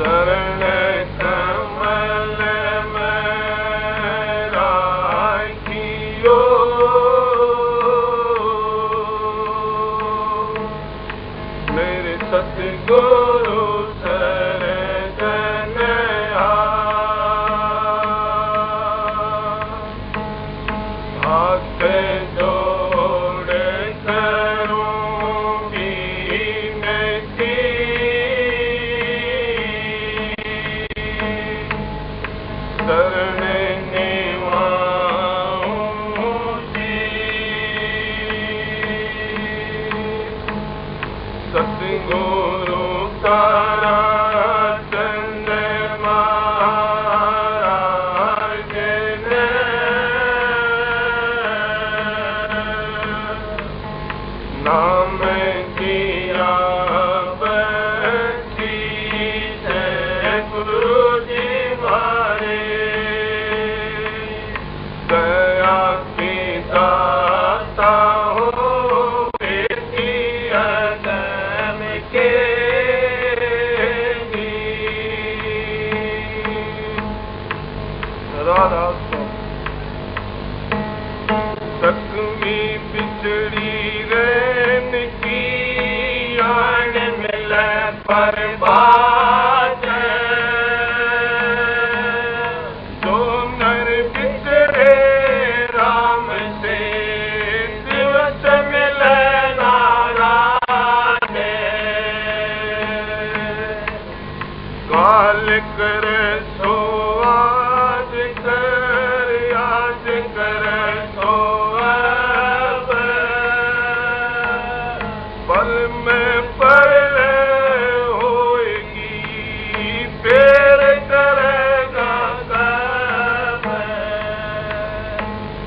शरण कमल में राखियो, मेरे सतगुरु सतगुरु तारा चंद महाराज ने नाम किया बख्शीश गुरु जी मारे, दया की दाता हो सकवी बिछड़ी रैन की आन मिले पर बात, जो नर बिछड़े राम से दिवस मिले नाराज, काल कर सो आज कर याद कर सो पल में पल होएगी, फेर करेगा कब,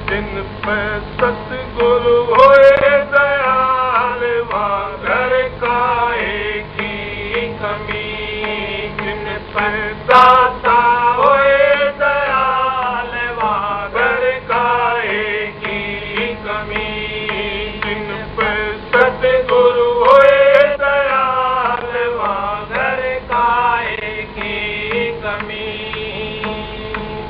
जिन पे सतगुरु होए दयाल वहाँ घर काएगी कमी, जिन पे दाता होए दयाल वहाँ घर काएगी कमी, जिन पे सतगुरु होए दयाल वहाँ घर काएगी कमी,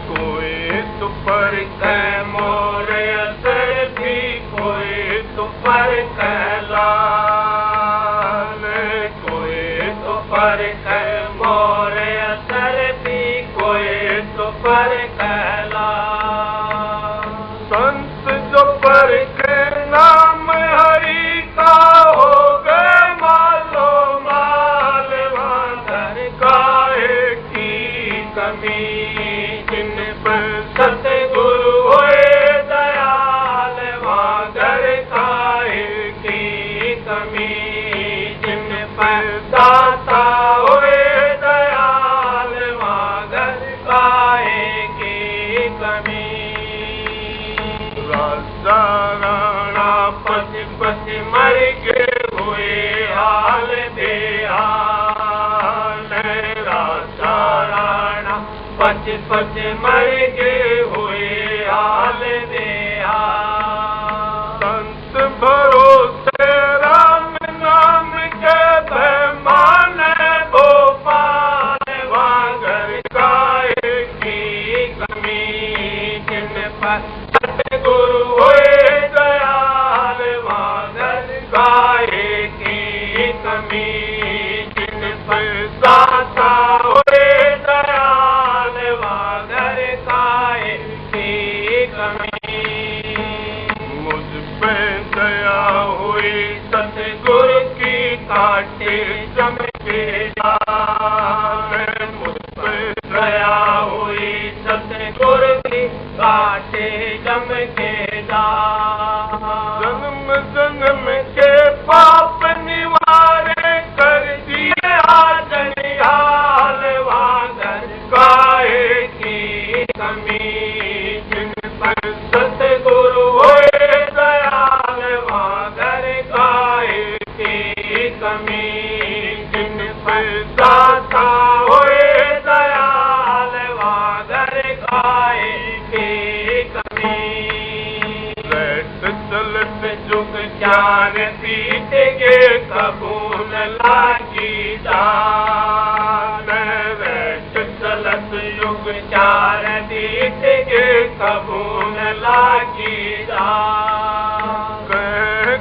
कोई तो पर कै मोर असर भी, कोई तो पर कै लाल, कोई तो पर कै मोर असर भी, कोई तो पर कै लाल, संत जो पर के नाम हरि का हो गए मालो माल, वहाँ घर काहे की कमी, जिन पर सतगुरु होए दयाल वहाँ घर काहे की कमी, जिन पर दाता होए दयाल वहाँ घर काहे की कमी, राजा राणा पति पति मर गए हुए हाल बेहाल, राजा राणा पति पति मर गए हुए हाल बेहाल, संत भरोसे राम नाम के बेमान भोपाल, वहाँ घर काहे की कमी, जिन पर सतगुरु होए दयाल वहाँ घर काहे की कमी, जिन पर दाता होए दयाल वहाँ घर काहे की कमी, मुझ पे दया हुई सतगुरु की काटे चमके जाल, मुझ पे दया हुई सतगुरु की काटे चमके जाल, जन्म जन्म के पाप निवारे कर दिए आज निहाल, वहाँ घर काहे की कमी, जिन पर सतगुरु होए दयाल वहाँ घर काहे की कमी, जिन पर दाता होए दयाल वहाँ घर काहे की कमी, बैठ चलत जुग ज्ञान पीठ के कबूल लागी जान, कबू न लागी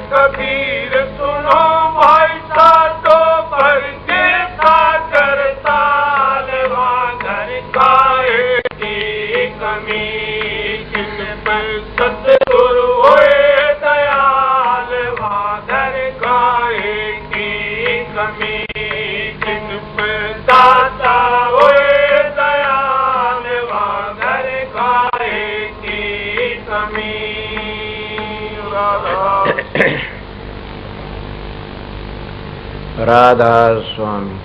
कबीर सुनो भाई साधो पर के सागर ताल वागर काहे की कमी जिन पर सतगुरु होए दयाल वागर काहे की कमी जिन पर दाता होए दयाल वागर काहे की कमी। राधा स्वामी,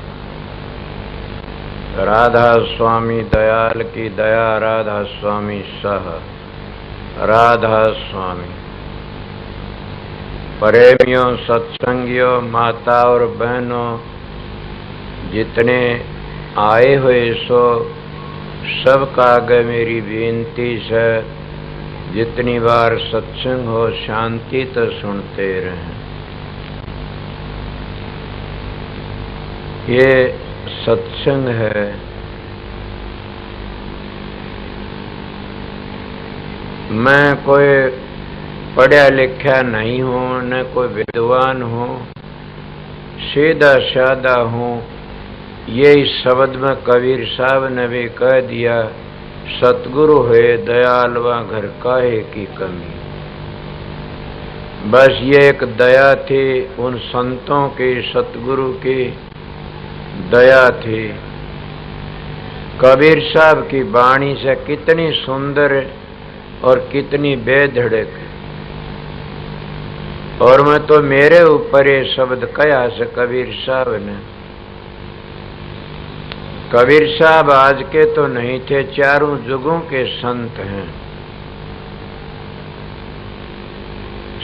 राधा स्वामी दयाल की दया, राधा स्वामी सह, राधा स्वामी। प्रेमियों, सत्संगियों, माता और बहनों, जितने आए हुए सो सबका आगे मेरी बेनती है, जितनी बार सत्संग हो शांति तो सुनते रहें। ये सत्संग है, मैं कोई पढ़ा लिखा नहीं हूँ, न कोई विद्वान हूँ, सीधा सादा हूँ। ये इस शब्द में कबीर साहब ने भी कह दिया, सतगुरु है दयाल वहाँ घर काहे की कमी। बस ये एक दया थी, उन संतों की, सतगुरु की दया थी। कबीर साहब की वाणी से कितनी सुंदर और कितनी बेधड़क, और मैं तो मेरे ऊपर ये शब्द कहा से कबीर साहब ने। कबीर साहब आज के तो नहीं थे, चारों जुगों के संत हैं।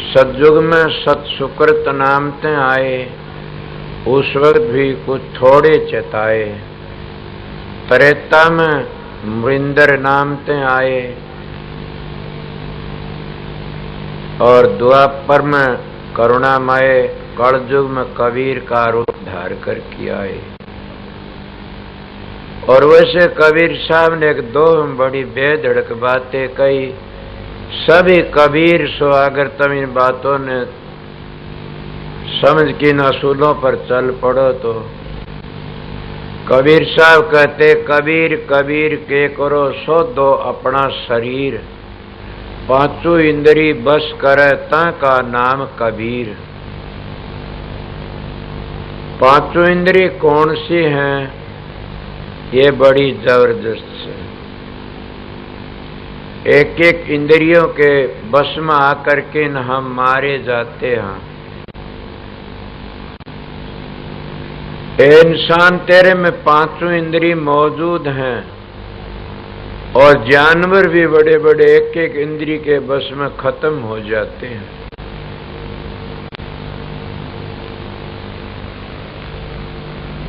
सतयुग में सतसुकृत नामते आए, उस वक्त भी कुछ थोड़े चेताए। त्रेता में मृंदर नामते आए और द्वापर में करुणामय, कलयुग में कबीर का रूप धार कर के आए। और वैसे कबीर साहब ने एक दो बड़ी बेधड़क बातें कही, सभी कबीर सो अगर तुम इन बातों ने समझ के इन असूलों पर चल पड़ो तो। कबीर साहब कहते, कबीर कबीर के करो सो दो अपना शरीर, पांचों इंद्री बस करे ता का नाम कबीर। पांचों इंद्री कौन सी हैं? ये बड़ी जबरदस्त है। एक एक इंद्रियों के बस में आकर के हम मारे जाते हैं। इंसान तेरे में पांचों इंद्री मौजूद हैं, और जानवर भी बड़े बड़े एक एक इंद्री के बस में खत्म हो जाते हैं।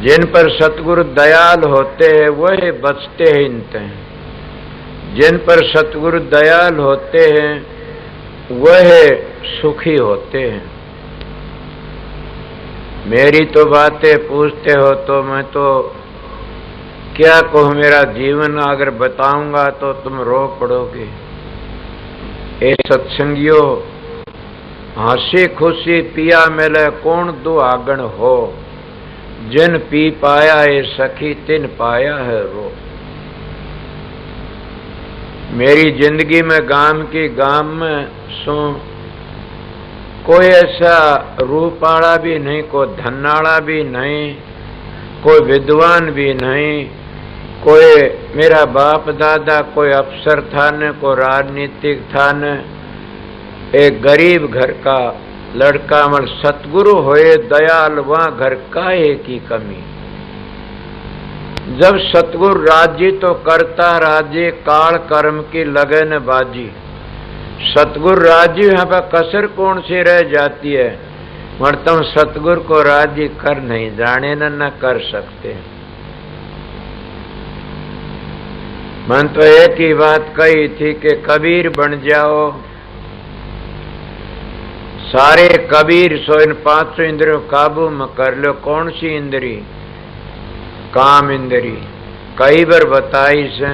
जिन पर सतगुरु दयाल होते हैं वह बचते हैं इनते हैं। जिन पर सतगुरु दयाल होते हैं वह सुखी होते हैं। मेरी तो बातें पूछते हो तो मैं तो क्या कहूँ, मेरा जीवन अगर बताऊंगा तो तुम रो पड़ोगे। ए सत्संगियों, हंसी खुशी पिया मिले कौन दो आगन हो, जिन पी पाया है सखी तिन पाया है रो। मेरी जिंदगी में गांव में सो कोई ऐसा रूप वाला भी नहीं, कोई धनाड़ा भी नहीं, कोई विद्वान भी नहीं, कोई मेरा बाप दादा कोई अफसर था न, कोई राजनीतिक था न। एक गरीब घर का लड़का मर सतगुरु होए दयाल वहाँ घर काहे की कमी। जब सतगुरु राजी तो करता राजी, काल कर्म की लगन बाजी। सतगुरु राजी यहाँ पर कसर कौन सी रह जाती है? मगर तुम सतगुरु को राजी कर नहीं जाने न कर सकते। मन तो एक ही बात कही थी कि कबीर बन जाओ। सारे कबीर सो इन पांचों इंद्रियों काबू में कर लो। कौन सी इंद्री? काम इंद्री। कई बार बताई से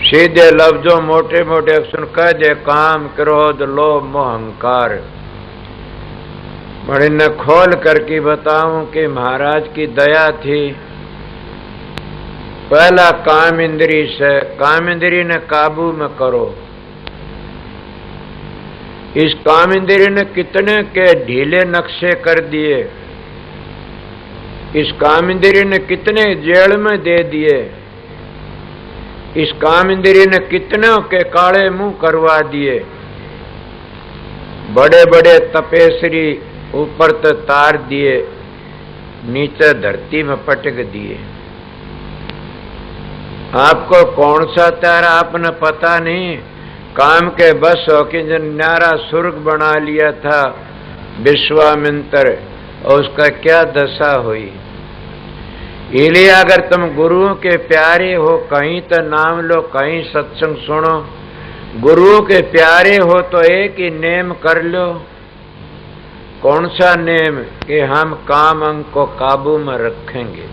सीधे लफ्जों मोटे मोटे अक्षर कह दे, काम, क्रोध, लोभ, मोह, अहंकार। बड़े न खोल करके बताऊं कि महाराज की दया थी। पहला काम इंद्री से, काम इंद्री ने काबू में करो। इस काम इंद्री ने कितने के ढीले नक्शे कर दिए, इस काम इंद्री ने कितने जेल में दे दिए, इस काम इंद्री ने कितनों के काले मुंह करवा दिए। बड़े बड़े तपेश्वरी ऊपर तो तार दिए, नीचे धरती में पटक दिए। आपको कौन सा तार आपने पता नहीं। काम के बस हो कि जो न्यारा स्वर्ग बना लिया था विश्वामित्र, और उसका क्या दशा हुई। इसलिए अगर तुम गुरुओं के प्यारे हो, कहीं तो नाम लो, कहीं सत्संग सुनो। गुरुओं के प्यारे हो तो एक ही नेम कर लो। कौन सा नेम? कि हम काम अंग को काबू में रखेंगे।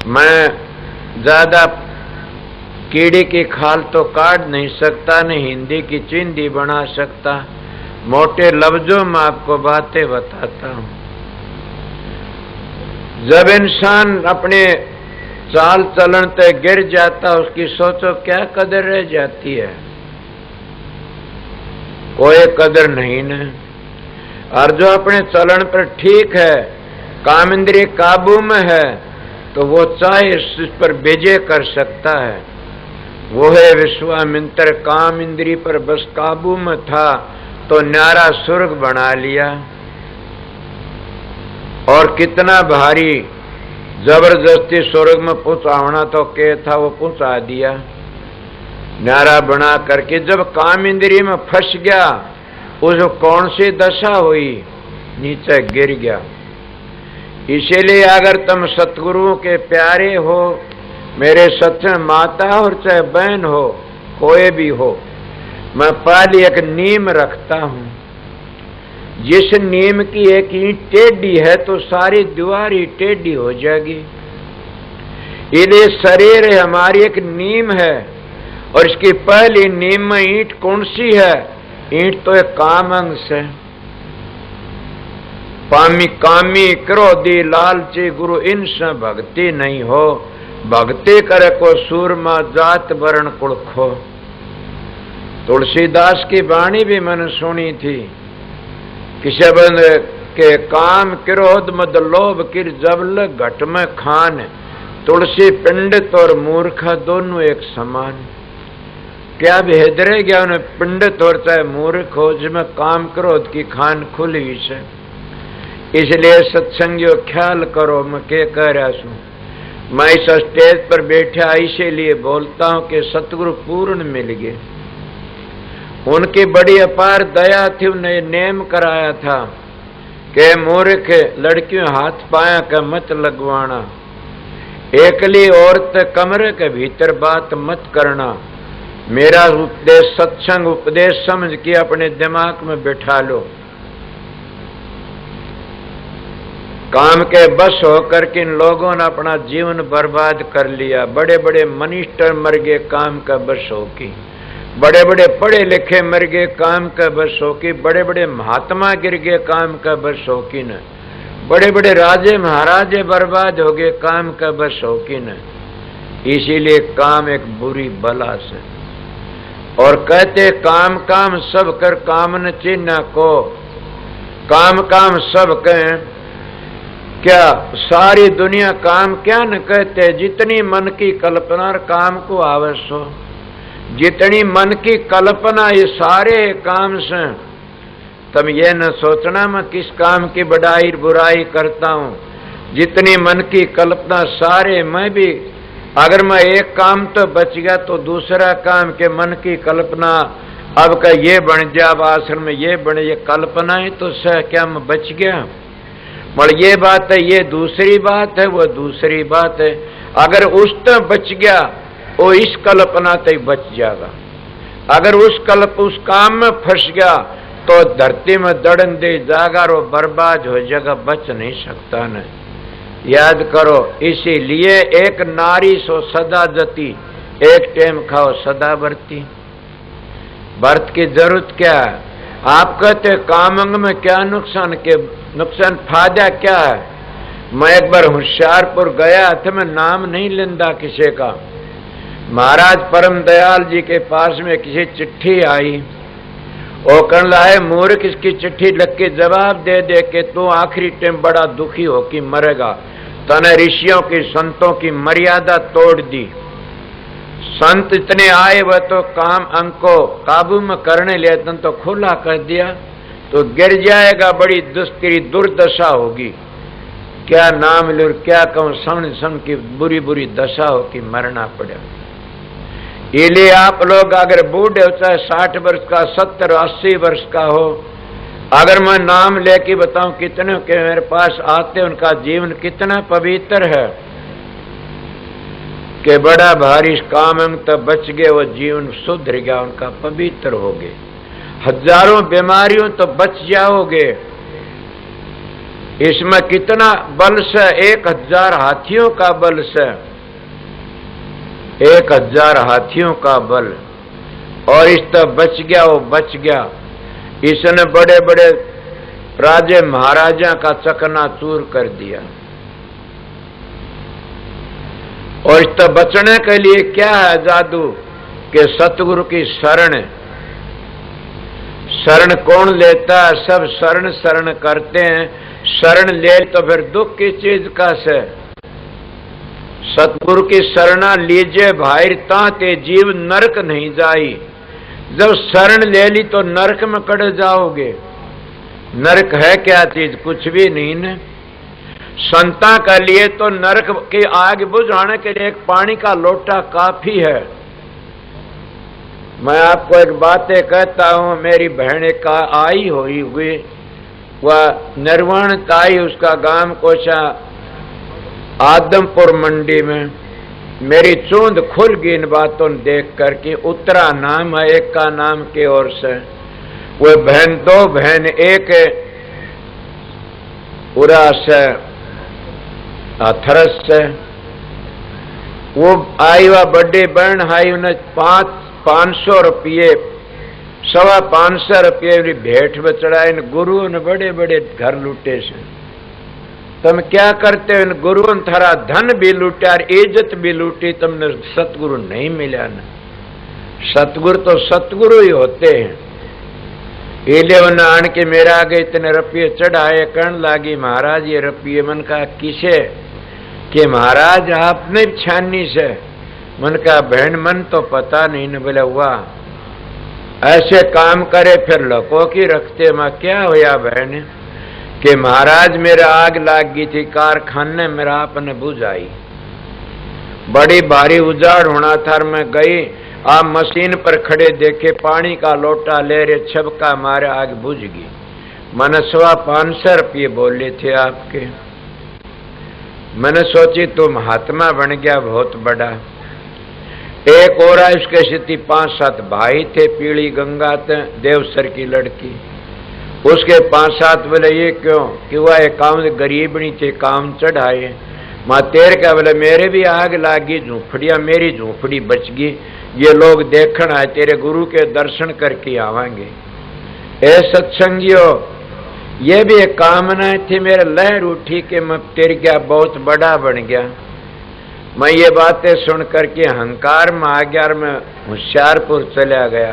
मैं ज्यादा कीड़े की खाल तो काट नहीं सकता, नहीं हिंदी की चिंदी बना सकता। मोटे लफ्जों में आपको बातें बताता हूं। जब इंसान अपने चाल चलन पे गिर जाता, उसकी सोचो क्या कदर रह जाती है। कोई कदर नहीं न। और जो अपने चलन पर ठीक है, काम इंद्रिय काबू में है, तो वो चाहे इस पर विजय कर सकता है। वो है विश्वामित्र, काम इंद्रिय पर बस काबू में था तो न्यारा स्वर्ग बना लिया। और कितना भारी जबरदस्ती स्वर्ग में पहुंचाना तो के था, वो पहुंचा दिया न्यारा बना करके। जब काम इंद्रिय में फंस गया, उसको कौन सी दशा हुई, नीचे गिर गया। इसीलिए अगर तुम सतगुरुओं के प्यारे हो, मेरे सच्चे माता और चाहे बहन हो, कोई भी हो, मैं पहले एक नीम रखता हूं। जिस नीम की एक ईंट टेढ़ी है तो सारी दीवार ही टेढ़ी हो जाएगी। इसलिए शरीर हमारी एक नीम है, और इसकी पहली नीम में ईंट कौन सी है? ईंट तो एक काम अंग से। पामी कामी क्रोधी लालची गुरु इनसे भक्ति नहीं हो। भक्ति करे को सूरमा जात वर्ण कुल खो। तुलसीदास की वाणी भी मैंने सुनी थी कि शब्द के काम क्रोध मद लोभ किर जबल घट में खान, तुलसी पंडित और मूर्ख दोनों एक समान। क्या भेद रह गया उन्हें? पंडित और चाहे मूर्ख हो, जिसमें काम क्रोध की खान खुली से। इसलिए सत्संगियों ख्याल करो, मैं क्या कह रहा हूं। मैं इस स्टेज पर बैठा इसीलिए बोलता हूं कि सतगुरु पूर्ण मिल गए। उनकी बड़ी अपार दया थी। उन्हें नेम कराया था कि मूर्ख लड़कियों हाथ पाया का मत लगवाना, एकली औरत कमरे के भीतर बात मत करना। मेरा उपदेश सत्संग उपदेश समझ के अपने दिमाग में बिठा लो। काम के बस होकर के इन लोगों ने अपना जीवन बर्बाद कर लिया। बड़े बड़े मिनिस्टर मर गए काम का बस हो की, बड़े बड़े पढ़े लिखे मर गए काम का बस हो की, बड़े बड़े महात्मा गिर गए काम का बस हो की न, बड़े बड़े राजे महाराजे बर्बाद हो गए काम का बस हो की न। इसीलिए काम एक बुरी बला से। और कहते काम काम सब कर कामन चिन्ह को। काम काम सब कहें, क्या सारी दुनिया काम क्या न कहते। जितनी मन की कल्पना काम को आवश्यक हो, जितनी मन की कल्पना ये सारे काम से। तुम ये न सोचना मैं किस काम की बड़ाई बुराई करता हूं। जितनी मन की कल्पना सारे, मैं भी अगर मैं एक काम तो बच गया तो दूसरा काम के मन की कल्पना अब का ये बन जा, अब आश्रम में ये बने, ये कल्पनाएं तो सह क्या मैं बच गया। मगर ये बात है, ये दूसरी बात है, वो दूसरी बात है। अगर उस तक बच गया वो इस कल्पना तक बच जाएगा। अगर उस काम में फंस गया तो धरती में दड़न दे जाएगा और बर्बाद हो जाएगा, बच नहीं सकता न। याद करो, इसीलिए एक नारी सो सदा जती, एक टाइम खाओ सदा व्रती। व्रत की जरूरत क्या है? आप कहते कामंग में क्या नुकसान, के नुकसान फायदा क्या है? मैं एक बार होशियारपुर गया था, मैं नाम नहीं लेंदा किसी का। महाराज परम दयाल जी के पास में किसी चिट्ठी आई, वो कहने लाए मूर्ख इसकी चिट्ठी लिख के जवाब दे दे के तू आखिरी टाइम बड़ा दुखी हो कि मरेगा। तने ऋषियों की संतों की मर्यादा तोड़ दी। संत इतने आए वह तो काम अंग को काबू में करने लिए तन तो खुला कर दिया तो गिर जाएगा, बड़ी तेरी दुर्दशा होगी। क्या नाम ले क्या कहूं, सन की बुरी बुरी दशा हो कि मरना पड़े। इसलिए आप लोग अगर बूढ़े हो, चाहे 60 वर्ष का, 70 80 वर्ष का हो, अगर मैं नाम लेके बताऊं कितने के मेरे पास आते उनका जीवन कितना पवित्र है कि बड़ा भारी काम तो बच गए, वो जीवन सुधर गया, उनका पवित्र हो गए। हजारों बीमारियों तो बच जाओगे। इसमें कितना बल से, 1000 हाथियों का बल से, 1000 हाथियों का बल, और इस तक बच गया, वो बच गया। इसने बड़े बड़े राजे महाराजा का चकनाचूर कर दिया। और इस तक बचने के लिए क्या है जादू के सतगुरु की शरण। शरण कौन लेता है? सब शरण शरण करते हैं। शरण ले तो फिर दुख की चीज का से। सतगुरु की शरणा लीजिए भाई ताते जीव नरक नहीं जाई। जब शरण ले ली तो नरक में कड़ जाओगे। नरक है क्या चीज? कुछ भी नहीं न। संता का लिए तो नरक की आग बुझाने के लिए एक पानी का लोटा काफी है। मैं आपको एक बातें कहता हूं। मेरी बहन का आई हुई वह निर्वाण ताई, उसका गांव कोशा आदमपुर मंडी में। मेरी चूंद खुल गई इन बातों देख करके। उत्तरा नाम है, एक का नाम के ओर से। वो बहन, 2 बहन, एक उरा से थरस से। वो आई वह बड़ी बहन आई, उन्हें 500 रुपये, 525 रुपये भेंट में चढ़ाए। गुरुओं ने बड़े बड़े घर लूटे से। तुम क्या करते हो? इन गुरुओं ने थारा धन भी लूटा और इज्जत भी लूटी, तुमने सतगुरु नहीं मिला ना। सतगुरु तो सतगुरु ही होते हैं। इले उन्हें आन के मेरा आगे इतने रुपये चढ़ाए। कहने लागी महाराज ये रुपये। मन का किसे? कि महाराज आपने छानी से। मन का बहन मन तो पता नहीं न। बोले वाह ऐसे काम करे फिर लोगों की रखते। मैं क्या होया बहन? कि महाराज मेरा आग लाग गई थी कारखाने, मेरा आपने बुझाई। बड़ी भारी उजाड़ होना था। मैं गई, आप मशीन पर खड़े देखे, पानी का लोटा ले रहे, छबका मारे, आग बुझ गई। मैंने 525 रुपये बोले थे आपके। मैंने सोची तुम महात्मा बन गया बहुत बड़ा। एक और उसके स्थिति 5-7 भाई थे, पीली गंगा थे, देवसर की लड़की। उसके 5-7 बोले ये क्यों? कि वह एक काम गरीबनी थे, काम चढ़ाए। माँ तेर क्या? बोले मेरे भी आग लागी झूंपड़िया, मेरी झूंपड़ी बच गई। ये लोग देखण आए, तेरे गुरु के दर्शन करके आवांगे। ए सत्संगियों, ये भी एक कामना थी। मेरे लहर उठी कि मैं तेर गया बहुत बड़ा बन गया। मैं ये बातें सुन करके अहंकार में आ गया और मैं होशियारपुर चला गया।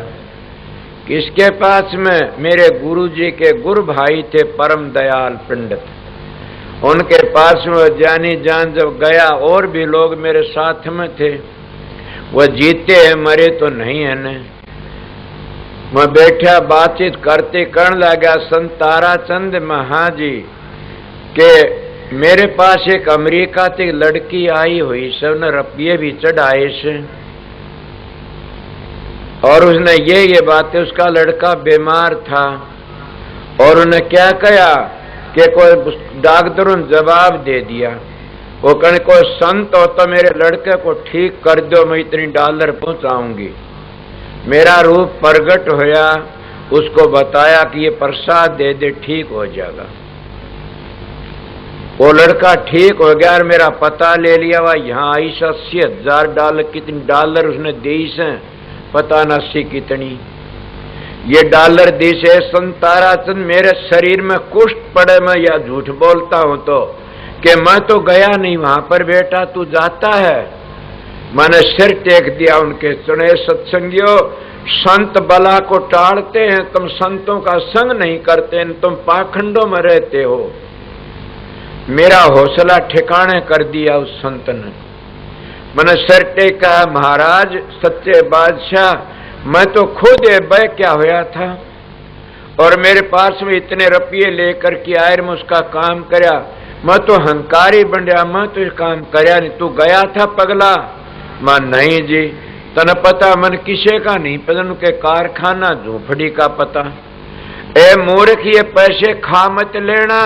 किसके पास में? मेरे गुरुजी के गुरु भाई थे परम दयाल पंडित, उनके पास में जानी जान जब गया। और भी लोग मेरे साथ में थे। वह जीते हैं मरे तो नहीं है न। मैं बैठा बातचीत करते करने लगा संत ताराचंद महाजी के मेरे पास एक अमेरिका से लड़की आई हुई, सबने रुपये भी चढ़ाए से। और उसने ये बातें, उसका लड़का बीमार था और उन्हें क्या कहा कि कोई डॉक्टरों ने जवाब दे दिया। वो कहने कोई संत हो तो मेरे लड़के को ठीक कर दो, मैं इतनी $1 पहुंचाऊंगी। मेरा रूप प्रगट होया, उसको बताया कि ये प्रसाद दे दे ठीक हो जाएगा। वो लड़का ठीक हो गया और मेरा पता ले लिया। वह यहाँ आई से $80,000 कितनी डॉलर उसने दी से पता न 80 कितनी ये डॉलर दी से। संत ताराचंद मेरे शरीर में कुष्ठ पड़े, मैं या झूठ बोलता हूं तो कि मैं तो गया नहीं वहां पर, बेटा तू जाता है। मैंने सिर टेक दिया उनके चुने। सत्संगियों, संत बला को टालते हैं, तुम संतों का संग नहीं करते, तुम पाखंडों में रहते हो। मेरा हौसला ठिकाने कर दिया उस संत ने। मैंने सिर टेका, महाराज सच्चे बादशाह, मैं तो खुद बह क्या होया था और मेरे पास में इतने रुपये लेकर के आए, मैं उसका काम करया, मैं तो हंकारी बन गया, मैं तो काम करया नहीं। तू गया था पगला? मैं नहीं जी। तने पता मन किसे का नहीं पता, के कारखाना झोपड़ी का पता। ए मूर्ख, ये पैसे खा मत लेना।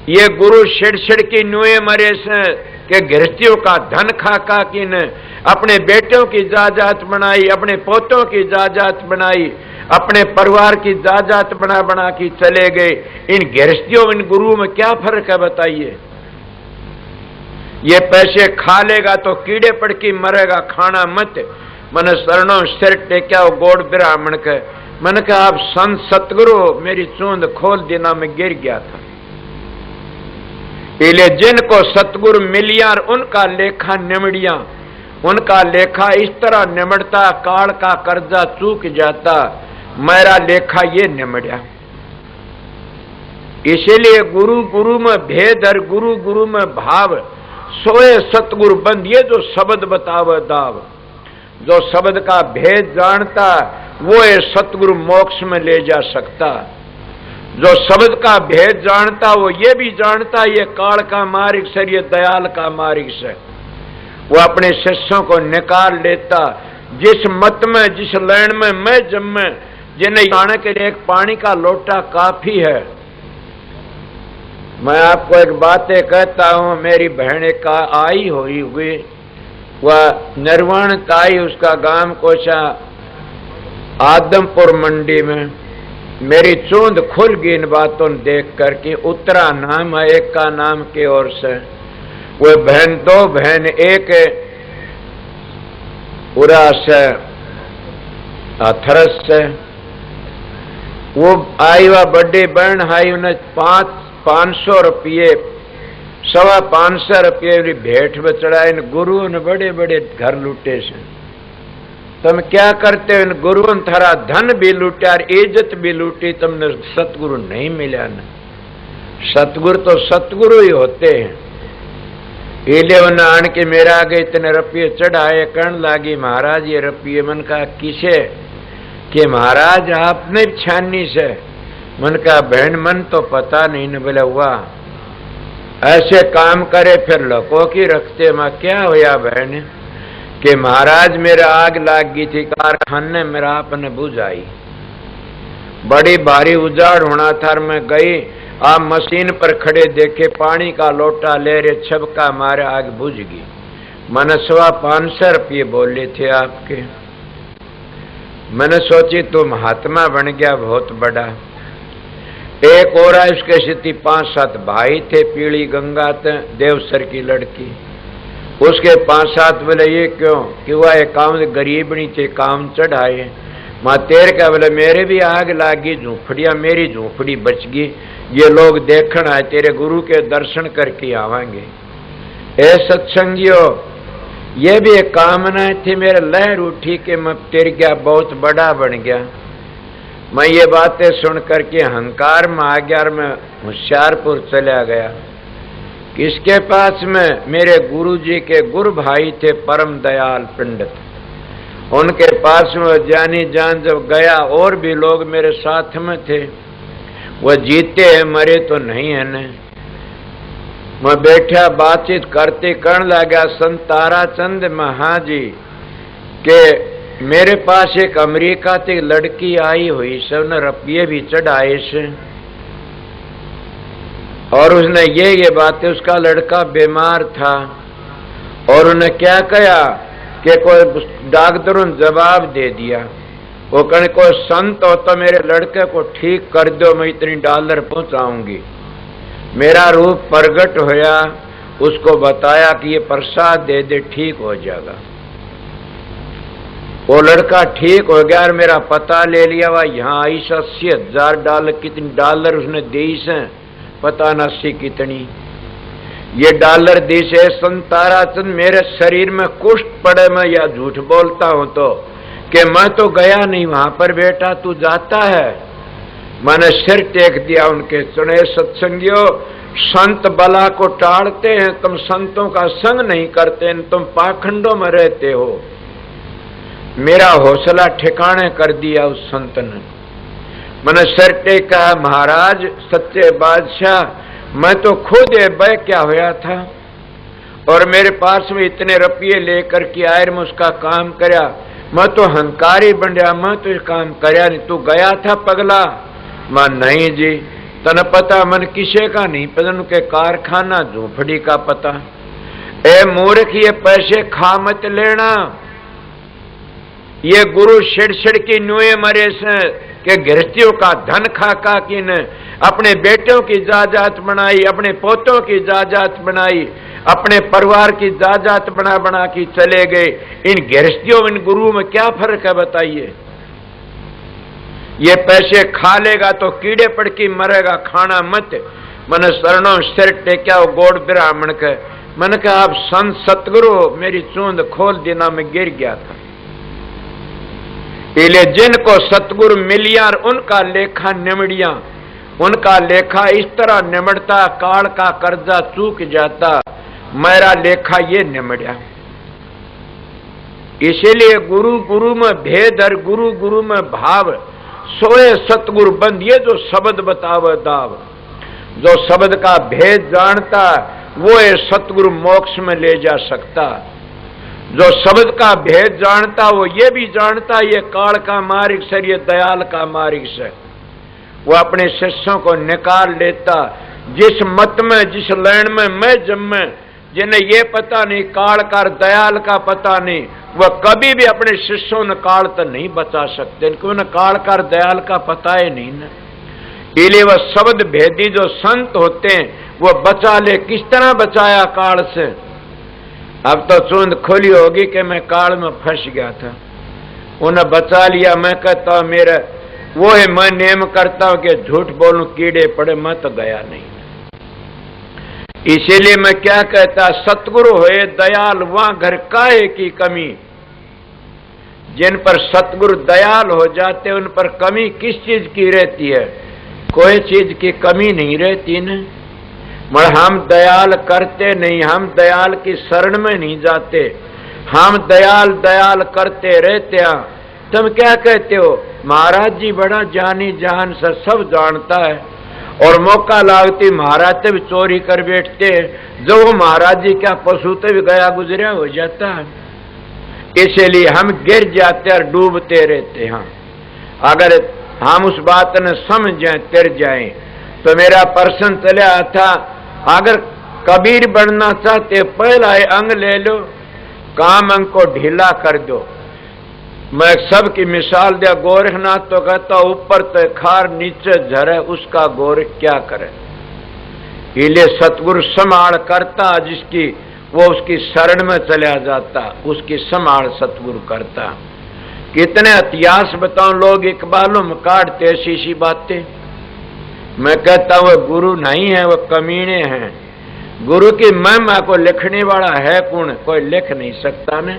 ये गुरु छिड़ की नुए मरे से के गृहस्थियों का धन खा खा की ने अपने बेटों की जायदाद बनाई, अपने पोतों की जायदाद बनाई, अपने परिवार की जायदाद बना बना के चले गए। इन गृहस्थियों इन गुरुओं में क्या फर्क है बताइए? ये पैसे खा लेगा तो कीड़े पड़ के मरेगा, खाना मत। मैंने शरणों सिर टेक्या गोड़ ब्राह्मण के। मैंने कहा आप संत सतगुरु, मेरी चूंद खोल देना, मैं गिर गया था। इसलिए जिनको सतगुरु मिलिया उनका लेखा निमड़िया, उनका लेखा इस तरह निमड़ता, काल का कर्जा चूक जाता। मेरा लेखा ये निमड़िया। इसीलिए गुरु गुरु में भेद और गुरु गुरु में भाव, सोए सतगुरु बंद। ये जो शब्द बतावे दाव, जो शब्द का भेद जानता वो ये सतगुरु मोक्ष में ले जा सकता। जो शब्द का भेद जानता वो ये भी जानता ये काल का मार्ग से, ये दयाल का मार्ग से। वो अपने शिष्यों को निकाल लेता। जिस मत में, जिस लैंड में मैं जन्मे, जिन्हें जाने के लिए एक पानी का लोटा काफी है। मैं आपको एक बातें कहता हूं। मेरी बहन एक आई हुई वह निर्वाण ताई, उसका गांव कोशा आदमपुर मंडी में। मेरी चूंद खुल गई इन बातों देख करके। उत्तरा नाम है, एक का नाम के ओर से। वो बहन, दो बहन, एक उरा से अथरस से। वो आई वह बड़ी बहन आई, उन्हें 500 रुपये, 525 रुपये भेंट में चढ़ाए। गुरुओं ने बड़े बड़े घर लूटे से। तुम क्या करते हो? इन गुरुओं ने थारा धन भी लूटा और इज्जत भी लूटी, तुमने सतगुरु नहीं मिला न। सतगुरु तो सतगुरु ही होते हैं। इले उन्हें आन के मेरा आगे इतने रुपये चढ़ाए, कहने लागी महाराज ये रुपये। मन का किसे? कि महाराज आपने छानी से। मन का बहन मन तो पता नहीं न। बोले हुआ ऐसे काम करे फिर लोगों की रखते। मैं क्या होया बहन? कि महाराज मेरा आग लाग गई थी कारखाने, मेरा आपने बुझाई। बड़ी भारी उजाड़ होना था। मैं गई, आप मशीन पर खड़े देखे, पानी का लोटा ले रहे, छबका मारे, आग बुझ गई। मैंने 525 रुपये बोले थे आपके। मैंने सोची तो महात्मा बन गया बहुत बड़ा। एक और है, उसके स्थिति 5-7 भाई थे। पीली गंगा देवसर की लड़की, उसके 5-7 बोले ये क्यों? कि वह एक काम गरीबनी थे, काम चढ़ाए। माँ तेर का बोले मेरे भी आग लागी झोंपड़िया, मेरी झोंपड़ी बच गई। ये लोग देखण आए, तेरे गुरु के दर्शन करके आवांगे। ए सत्संगियों, ये भी एक कामना थी। मेरे लहर उठी कि मैं तेर गया, बहुत बड़ा बन गया। मैं ये बातें सुन करके अहंकार में आ गया और मैं होशियारपुर चला गया। किसके पास में? मेरे गुरुजी के गुरु भाई थे परम दयाल पंडित, उनके पास में जानी जान जब गया। और भी लोग मेरे साथ में थे। वह जीते हैं मरे तो नहीं है न। मैं बैठा बातचीत करते कहने लगा संत ताराचंद महाजी के मेरे पास एक अमेरिका से लड़की आई हुई, सबने रुपये भी चढ़ाए से। और उसने ये बातें, उसका लड़का बीमार था और उन्हें क्या कहा कि कोई डॉक्टरों ने जवाब दे दिया। वो कहने कोई संत हो तो मेरे लड़के को ठीक कर दो, मैं इतनी $1 पहुंचाऊंगी। मेरा रूप प्रगट होया, उसको बताया कि ये प्रसाद दे दे, ठीक हो जाएगा। वो लड़का ठीक हो गया और मेरा पता ले लिया। वह यहाँ आई 80,000 डॉलर, कितनी डॉलर उसने दी से पता न 80 कितनी ये डॉलर दी से। संताराचंद मेरे शरीर में कुष्ठ पड़े, मैं या झूठ बोलता हूं तो कि मैं तो गया नहीं वहां पर, बेटा तू जाता है। मैंने सिर टेक दिया उनके। सुने सत्संगियों, संत बला को टालते हैं, तुम संतों का संग नहीं करते, तुम पाखंडों में रहते हो। मेरा हौसला ठिकाने कर दिया उस संत ने। मैंने सिर टेका, महाराज सच्चे बादशाह, मैं तो खुद बह क्या होया था और मेरे पास में इतने रुपये लेकर के आए, मैं उसका काम करया, मैं तो हंकारी बंड्या, मैं तो काम करया नहीं। तू गया था पगला? मैं नहीं जी। तन पता? मन किसे का नहीं पता, के कारखाना झोपड़ी का पता। ए मूर्ख, ये पैसे खा मत लेना। ये गुरु शिड़ की नुए मरे से कि गृहस्थियों का धन खा का कि न अपने बेटों की जायदाद बनाई, अपने पोतों की जायदाद बनाई, अपने परिवार की जायदाद बना बना की चले गए। इन गृहस्थियों इन गुरु में क्या फर्क है बताइए? ये पैसे खा लेगा तो कीड़े पड़ के मरेगा, खाना मत। मैंने शरणों सिर टेक्या गोड़ ब्राह्मण के। मैंने कहा आप संत सतगुरु, मेरी चूंद खोल देना, मैं गिर गया था। इले जिनको सतगुरु मिलिया उनका लेखा निमड़िया, उनका लेखा इस तरह निमड़ता, काल का कर्जा चूक जाता। मेरा लेखा ये निमड़िया। इसीलिए गुरु गुरु में भेद और गुरु गुरु में भाव, सोए सतगुरु बंद। ये जो शब्द बतावे दाव, जो शब्द का भेद जानता वो ये सतगुरु मोक्ष में ले जा सकता। जो शब्द का भेद जानता वो ये भी जानता ये काल का मार्ग से, ये दयाल का मार्ग से। वो अपने शिष्यों को निकाल लेता। जिस मत में, जिस लैंड में मैं जन्मे, जिन्हें ये पता नहीं काल का दयाल का पता नहीं, वह कभी भी अपने शिष्यों ने काल तो नहीं बचा सकते, क्योंकि उन्हें काल का दयाल का पता ही नहीं ना। इसलिए वह शब्द भेदी जो संत होते हैं वो बचा ले। किस तरह बचाया काल से? अब तो चूंद खोली होगी कि मैं काल में फंस गया था, उन्हें बचा लिया। मैं कहता हूं मेरा वो है, मैं नियम करता हूं कि झूठ बोलूं कीड़े पड़े, मैं तो गया नहीं। इसीलिए मैं क्या कहता, सतगुरु होए दयाल वहां घर काहे की कमी। जिन पर सतगुरु दयाल हो जाते उन पर कमी किस चीज की रहती है? कोई चीज की कमी नहीं रहती न। मगर हम दयाल करते नहीं, हम दयाल की शरण में नहीं जाते, हम दयाल दयाल करते रहते हैं। तुम क्या कहते हो? महाराज जी बड़ा जानी जान से सब जानता है, और मौका लागती महाराज से भी चोरी कर बैठते। जो वो महाराज जी क्या पशु से भी गया गुजरा हो जाता है। इसलिए हम गिर जाते और डूबते रहते हैं। अगर हम उस बात ने समझ जाए, तिर जाए, तो मेरा प्रश्न चला था, अगर कबीर बनना चाहते पहला अंग ले लो, काम अंग को ढीला कर दो। मैं सबकी मिसाल दिया, गोरखनाथ तो कहता ऊपर तो खार नीचे झरे, उसका गोरख क्या करे। इसलिए सतगुरु संभाल करता जिसकी, वो उसकी शरण में चला जाता, उसकी संभाल सतगुरु करता। कितने इतिहास बताऊं, लोग इकबालों में काटते ऐसी सी बातें। मैं कहता हूं वो गुरु नहीं है, वो कमीने हैं। गुरु की महिमा को लिखने वाला है कौन? कोई लिख नहीं सकता ने।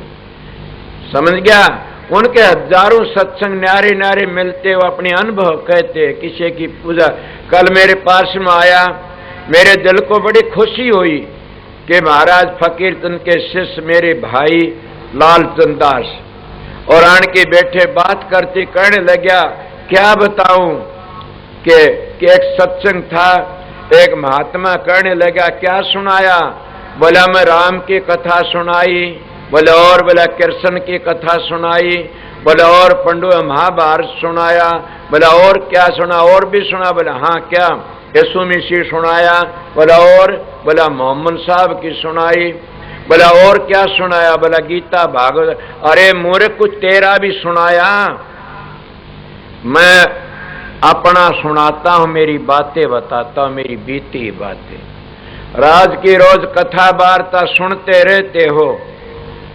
समझ गया? उनके हजारों सत्संग न्यारे न्यारे मिलते, वो अपने अनुभव कहते। किसी की पूजा, कल मेरे पास में आया, मेरे दिल को बड़ी खुशी हुई कि महाराज फकीर चंद के शिष्य मेरे भाई लालचंद दास, और आन के बैठे बात करते, कहने लगा क्या बताऊं कि एक सत्संग था, एक महात्मा कहने लगा क्या सुनाया? बोला मैं राम की कथा सुनाई, बोला और बोला कृष्ण की कथा सुनाई, बोला और पंडु महाभारत सुनाया, बोला और क्या सुना? और भी सुना? बोला हाँ क्या? यीशु मसीह सुनाया, बोला और? बोला मोहम्मद साहब की सुनाई, बोला और क्या सुनाया? बोला गीता भागवत। अरे मूर्ख कुछ तेरा भी सुनाया। मैं अपना सुनाता हूं, मेरी बातें बताता हूं, मेरी बीती बातें। राज की रोज कथा वार्ता सुनते रहते हो,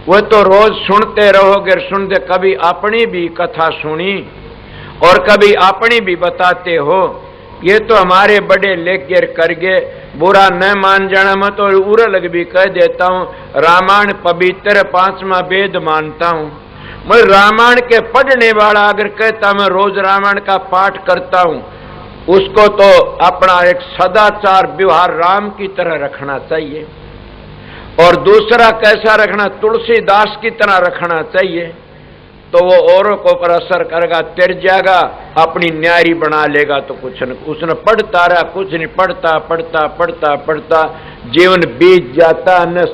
वो तो रोज सुनते रहोगे, सुनते। कभी अपनी भी कथा सुनी और कभी अपनी भी बताते हो। ये तो हमारे बड़े लेकर करगे, बुरा न मान जाना। मैं तो उरल भी कह देता हूं, रामायण पवित्र 5वां वेद मानता हूं। मैं रामायण के पढ़ने वाला अगर कहता मैं रोज रामायण का पाठ करता हूं, उसको तो अपना एक सदाचार व्यवहार राम की तरह रखना चाहिए। और दूसरा कैसा रखना, तुलसीदास की तरह रखना चाहिए। तो वो औरों को पर असर करेगा, तिर जाएगा, अपनी न्यारी बना लेगा। तो कुछ न उसने पढ़ता रहा, कुछ नहीं, पढ़ता पढ़ता पढ़ता पढ़ता जीवन बीत जाता। न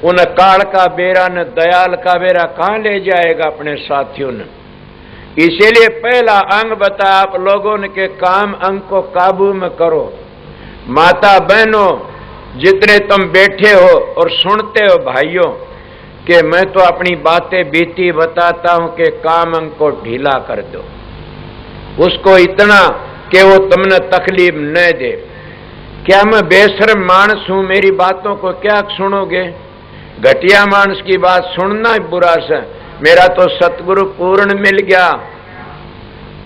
उन काल का बेरा न दयाल का बेरा कहां ले जाएगा अपने साथियों ने। इसीलिए पहला अंग बताया आप लोगों ने के काम अंग को काबू में करो। माता बहनों जितने तुम बैठे हो और सुनते हो भाइयों, कि मैं तो अपनी बातें बीती बताता हूं कि काम अंग को ढीला कर दो, उसको इतना कि वो तुमने तकलीफ न दे। क्या मैं बेशर्म मानस हूं, मेरी बातों को क्या सुनोगे? घटिया मानस की बात सुनना बुरा से। मेरा तो सतगुरु पूर्ण मिल गया,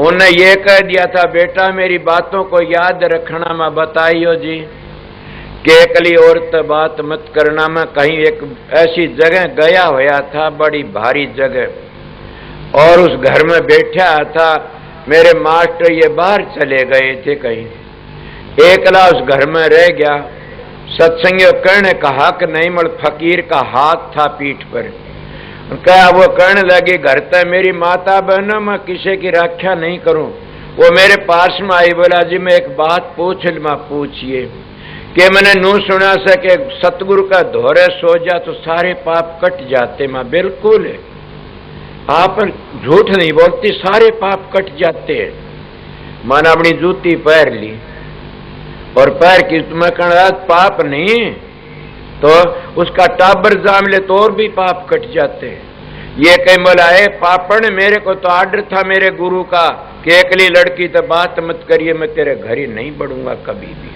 उन्हें ये कह दिया था, बेटा मेरी बातों को याद रखना। मैं बताइयो जी कि एकली औरत बात मत करना। मैं कहीं एक ऐसी जगह गया होया था, बड़ी भारी जगह, और उस घर में बैठा था। मेरे मास्टर ये बाहर चले गए थे कहीं, एकला उस घर में रह गया। सत्संगियों कहने का हक नहीं, मल फकीर का हाथ था पीठ पर। क्या वो कहने लगी, घर तक मेरी माता बहनों मैं किसी की रक्षा नहीं करूं। वो मेरे पास में आई, बोला जी मैं एक बात पूछ लूं। पूछिए। कि मैंने नू सुना सके सतगुरु का धोरे सो जा तो सारे पाप कट जाते। मां बिल्कुल है, आप झूठ नहीं बोलती, सारे पाप कट जाते हैं। मैंने अपनी जूती पैर ली और पैर की तुम्हें कहना पाप नहीं, तो उसका टाबर जाम ले तो और भी पाप कट जाते हैं। ये कहीं बोला है पापण, मेरे को तो आर्डर था मेरे गुरु का कि एकली लड़की तो बात मत करिए, मैं तेरे घर ही नहीं बढ़ूंगा कभी भी।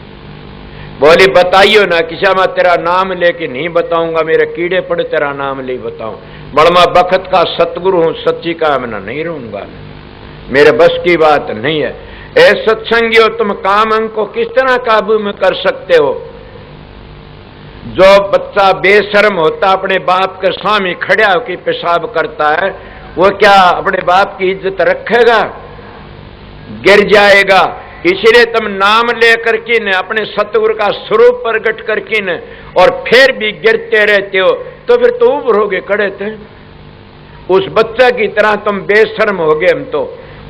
बोली बताइयो ना, किसा मैं तेरा नाम लेके नहीं बताऊंगा, मेरे कीड़े पड़े तेरा नाम ले बताऊं। बड़मा बखत का सतगुरु हूं, सच्ची कामना नहीं रहूंगा, मेरे बस की बात नहीं है। ए सत्संगियों, तुम काम अंग को किस तरह काबू में कर सकते हो? जो बच्चा बेशर्म होता अपने बाप के सामने खड़ा होकर पेशाब करता है, वो क्या अपने बाप की इज्जत रखेगा? गिर जाएगा। इसलिए तुम नाम लेकर के न अपने सतगुरु का स्वरूप प्रकट करके न और फिर भी गिरते रहते हो, तो फिर तो उभरोगे खड़े थे। उस बच्चे की तरह तुम बेशर्म हो गए हम तो,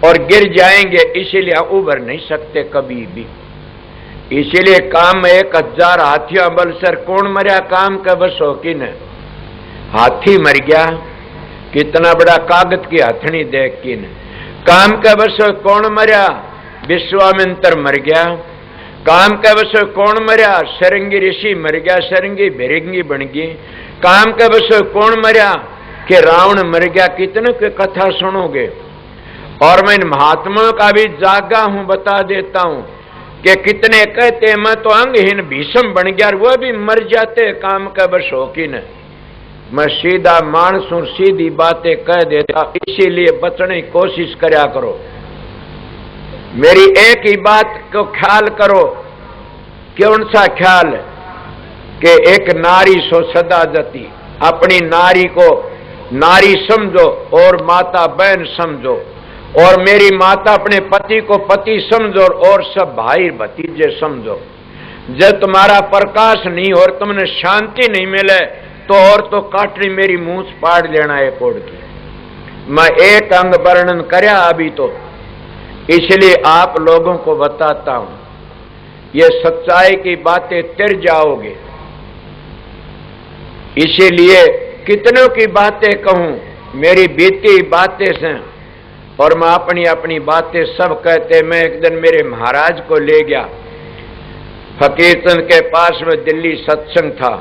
और गिर जाएंगे। इसीलिए उभर नहीं सकते कभी भी। इसीलिए काम 1000 हाथियों बल सर कौन मरिया काम का बस हो कि न? हाथी मर गया, कितना बड़ा कागज की हथनी देख की न। काम का बस कौन मरिया? विश्वामित्र मर गया। काम का बस कौन मरिया? सरंगी ऋषि मर गया, सरंगी भिरंगी बन गई। काम का बस कौन मरिया? कि रावण मर गया। कितने की कथा सुनोगे? और मैं इन महात्माओं का भी जागा हूं, बता देता हूं कि कितने कहते मैं तो अंगहीन भीषम बन गया, वो भी मर जाते काम का बस हो कि न। मैं सीधा मानस हूं, सीधी बातें कह देता, इसीलिए बचने की कोशिश करया करो। मेरी एक ही बात को ख्याल करो। कौन सा ख्याल? कि एक नारी सो सदा जती। अपनी नारी को नारी समझो और माता बहन समझो, और मेरी माता अपने पति को पति समझो, और सब भाई भतीजे समझो। जब तुम्हारा प्रकाश नहीं और तुमने शांति नहीं मिले, तो और तो काटनी मेरी मूंछ पाड़ लेना है कोड की। मैं एक अंग वर्णन करया अभी तो, इसलिए आप लोगों को बताता हूं, ये सच्चाई की बातें तिर जाओगे। इसीलिए कितनों की बातें कहूं, मेरी बीती बातें से, और मैं अपनी अपनी बातें सब कहते। मैं एक दिन मेरे महाराज को ले गया, फकीरचंद के पास में दिल्ली सत्संग था।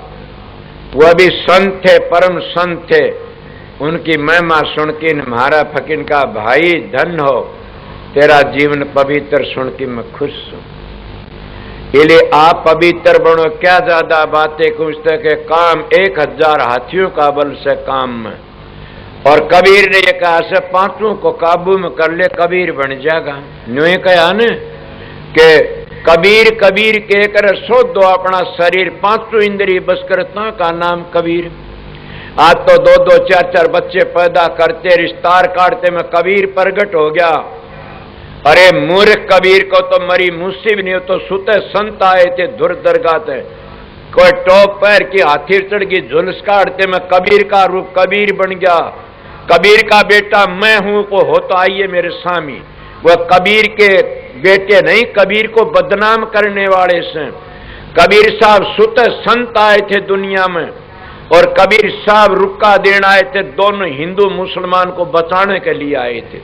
वह भी संत थे, परम संत थे। उनकी महिमा सुन के महाराज फकीर का भाई धन हो, तेरा जीवन पवित्र सुन के मैं खुश हूं। इसलिए आप पवित्र बनो। क्या ज्यादा बातें पूछते के काम 1000 हाथियों का बल से काम में। और कबीर ने ये कहा से 5 को काबू में कर ले, कबीर बन जाएगा। न्यू ही कहा न के कबीर कबीर के कर सो दो अपना शरीर, 5 इंद्रिय बस करता का नाम कबीर। आज तो 2-2 4-4 बच्चे पैदा करते, रिश्तार काटते में कबीर प्रगट हो गया। अरे मूर्ख कबीर को तो मरी मुसीब नहीं हो तो सुते संत आए थे धुर दरगाह। कोई टॉप पैर की हाथी चढ़ गई झुलस काटते में कबीर का रूप कबीर बन गया। कबीर का बेटा मैं हूं को हो तो आइए मेरे स्वामी। वह कबीर के बेटे नहीं, कबीर को बदनाम करने वाले से। कबीर साहब सुत संत आए थे दुनिया में और कबीर साहब रुक्का देना आए थे, दोनों हिंदू मुसलमान को बचाने के लिए आए थे।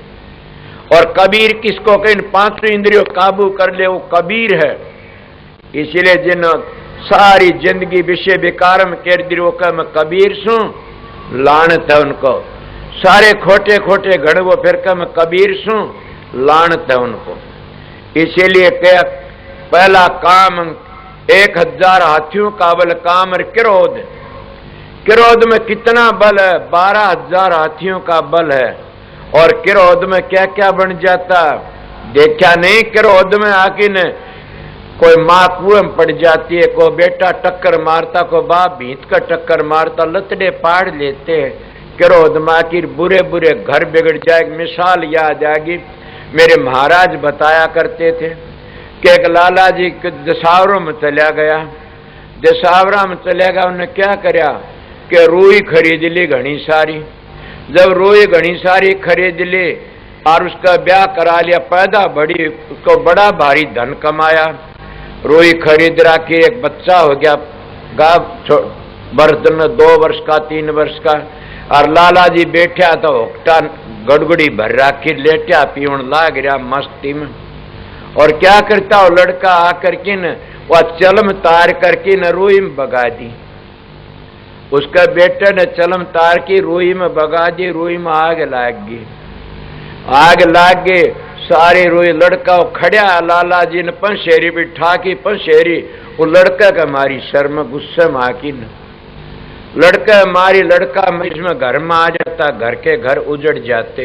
और कबीर किसको कहीं 5 इंद्रियों काबू कर ले वो कबीर है। इसलिए जिन सारी जिंदगी विषय विकार में कर दी वो कह मैं कबीर सू, लानत है उनको। सारे खोटे खोटे घड़ वो फिर कह मैं कबीर सू, लानत है उनको। इसीलिए क्या पहला काम 1000 हाथियों का बल काम और क्रोध। क्रोध में कितना बल है? 12,000 हाथियों का बल है। और क्रोध में क्या क्या बन जाता देखा नहीं? क्रोध में आखिर कोई माँ कुएं में पड़ जाती है, कोई बेटा टक्कर मारता, कोई बाप भीत का टक्कर मारता, लतड़े पाड़ लेते हैं। क्रोध में आखिर बुरे बुरे घर बिगड़ जाएगी। मिसाल याद आएगी, मेरे महाराज बताया करते थे कि एक लाला जी दशावरों में चला गया। दशावरा में चला गया, उन्हें क्या करया कि रूई खरीद ली घनी सारी। जब रूई घनी सारी खरीद ली और उसका ब्याह करा लिया, पैदा बड़ी, उसको बड़ा भारी धन कमाया। रूई खरीद रखी, एक बच्चा हो गया बर्तन 2 वर्ष का 3 वर्ष का। और लाला जी बैठा तो ओकटा गड़गड़ी भर रखी, लेटा पीवन लाग रहा मस्ती में। और क्या करता वो लड़का आकर के न वह चलम तार करके न रूई में बगा दी। उसका बेटे ने चलम तार की रूई में बगा दी, रूई में आग लाग गई। आग लाग गई सारी रूई। लड़का खड़ा, लाला जी ने पंशेरी बिठा की पंशेरी, वो लड़का का मारी शर्म गुस्से में आकी न लड़का मारी, लड़का इसमें घर में आ जाता, घर के घर उजड़ जाते।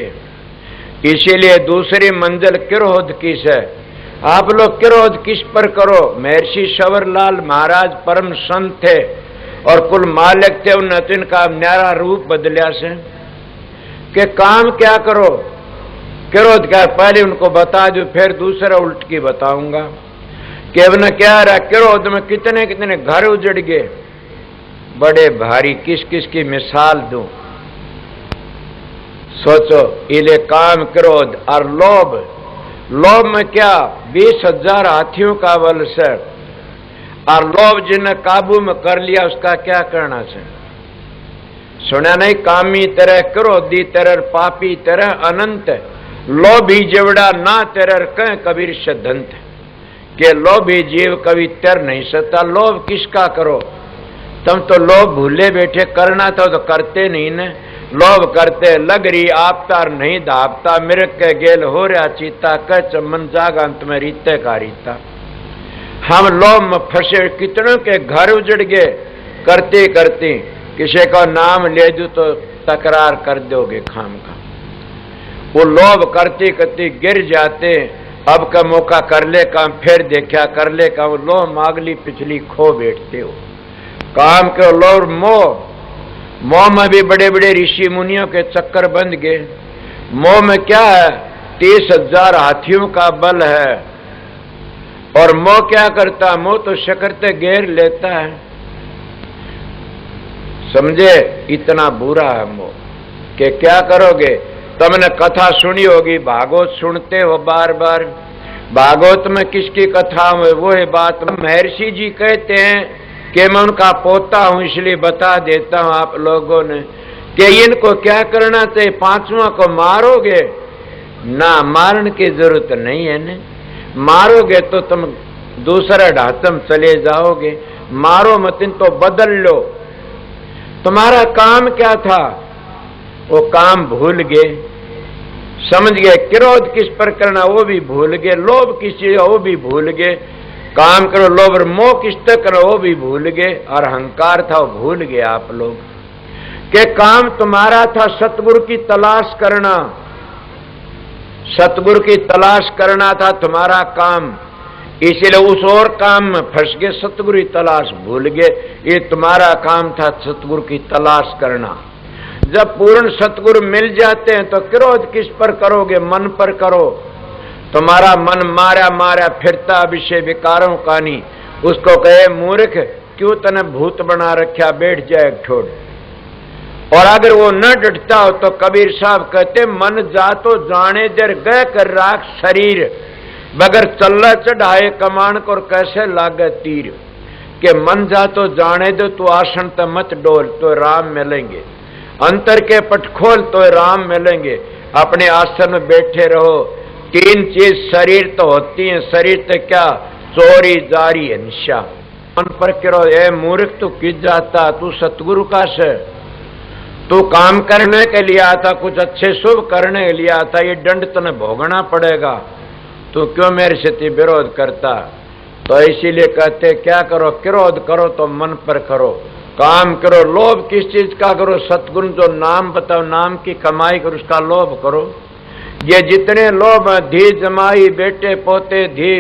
इसीलिए दूसरी मंजिल क्रोध किस है? आप लोग क्रोध किस पर करो? महर्षि शंवरलाल महाराज परम संत थे और कुल मालिक थे, उन्हें इनका न्यारा रूप बदलिया से कि काम क्या करो? क्रोध क्या? पहले उनको बता दो फिर दूसरा उल्ट की बताऊंगा कि उन्हें क्या रहा। क्रोध में कितने कितने घर उजड़ गए, बड़े भारी। किस किस की मिसाल दूं? सोचो। इले काम क्रोध और लोभ। लोभ में क्या 20,000 हाथियों का बल से। और लोभ जिन्हें काबू में कर लिया उसका क्या करना से? सुना नहीं? कामी तरह, क्रोधी तरह, पापी तरह अनंत। लोभी जेवड़ा ना तरह कह कबीर सदंत। के लोभी जीव कभी तर नहीं सकता। लोभ किसका करो? तुम तो लोभ भूले बैठे, करना था तो करते नहीं न। लोभ करते लग रही आपता नहीं धापता, मृग के गेल हो रहा चीता, कह चमन जागा अंत में रीते का रीता। हम लोभ में फंसे, कितनों के घर उजड़ गए करते करते। किसी का नाम ले दो तो तकरार कर दोगे खाम का। वो लोभ करते करते गिर जाते। अब का मौका कर ले काम, फिर देखा कर ले काम। लोभ मागली पिछली खो बैठते हो। काम के लोभ मोह। मोह में भी बड़े बड़े ऋषि मुनियों के चक्कर बंध गए। मोह में क्या है? 30,000 हाथियों का बल है। और मोह क्या करता? मोह तो शकरते घेर लेता है। समझे? इतना बुरा है मोह कि क्या करोगे? तुमने कथा सुनी होगी, भागवत सुनते हो बार बार। भागवत में किसकी कथा में वो है बात। महर्षि जी कहते हैं कि मैं उनका पोता हूं, इसलिए बता देता हूं आप लोगों ने कि इनको क्या करना चाहिए। 5वां को मारोगे ना, मारने की जरूरत नहीं है न। मारोगे तो तुम दूसरा ढातम चले जाओगे। मारो मत, तो बदल लो। तुम्हारा काम क्या था वो काम भूल गए। समझ गए। क्रोध किस पर करना वो भी भूल गए, लोभ किस चीज वो भी भूल गए, काम करो लोभ और मोह किस तक करो वो भी भूल गए, और अहंकार था वो भूल गए आप लोग के काम तुम्हारा था सतगुरु की तलाश करना, सतगुरु की तलाश करना था तुम्हारा काम, इसीलिए उस और काम में फंस गए, सतगुरु की तलाश भूल गए। ये तुम्हारा काम था सतगुरु की तलाश करना। जब पूर्ण सतगुरु मिल जाते हैं तो क्रोध किस पर करोगे, मन पर करो। तुम्हारा मन मारा मारा फिरता विषय विकारों का नहीं, उसको कहे मूर्ख क्यों तने भूत बना रखा, बैठ जाए छोड़। और अगर वो न डटता हो तो कबीर साहब कहते मन जा तो जाने जर गए कर राख शरीर, बगर चल्ला चढ़ाए कमान को कैसे लागे तीर। के मन जा तो जाने दो, तू आसन तो मत डोल तो राम मिलेंगे, अंतर के पट खोल तो राम मिलेंगे। अपने आसन में बैठे रहो। तीन चीज शरीर तो होती है, शरीर तो क्या, चोरी जारी हिंसा। मन पर करो ए मूर्ख तू किस जाता, तू सतगुरु का से, तू काम करने के लिए आता, कुछ अच्छे शुभ करने के लिए आता, ये दंड तने भोगना पड़ेगा, तू क्यों मेरे से विरोध करता। तो इसीलिए कहते क्या करो, क्रोध करो तो मन पर करो, काम करो। लोभ किस चीज का करो, सतगुरु जो नाम बताओ, नाम की कमाई करो, उसका लोभ करो। ये जितने लोभ धी जमाई बेटे पोते धी,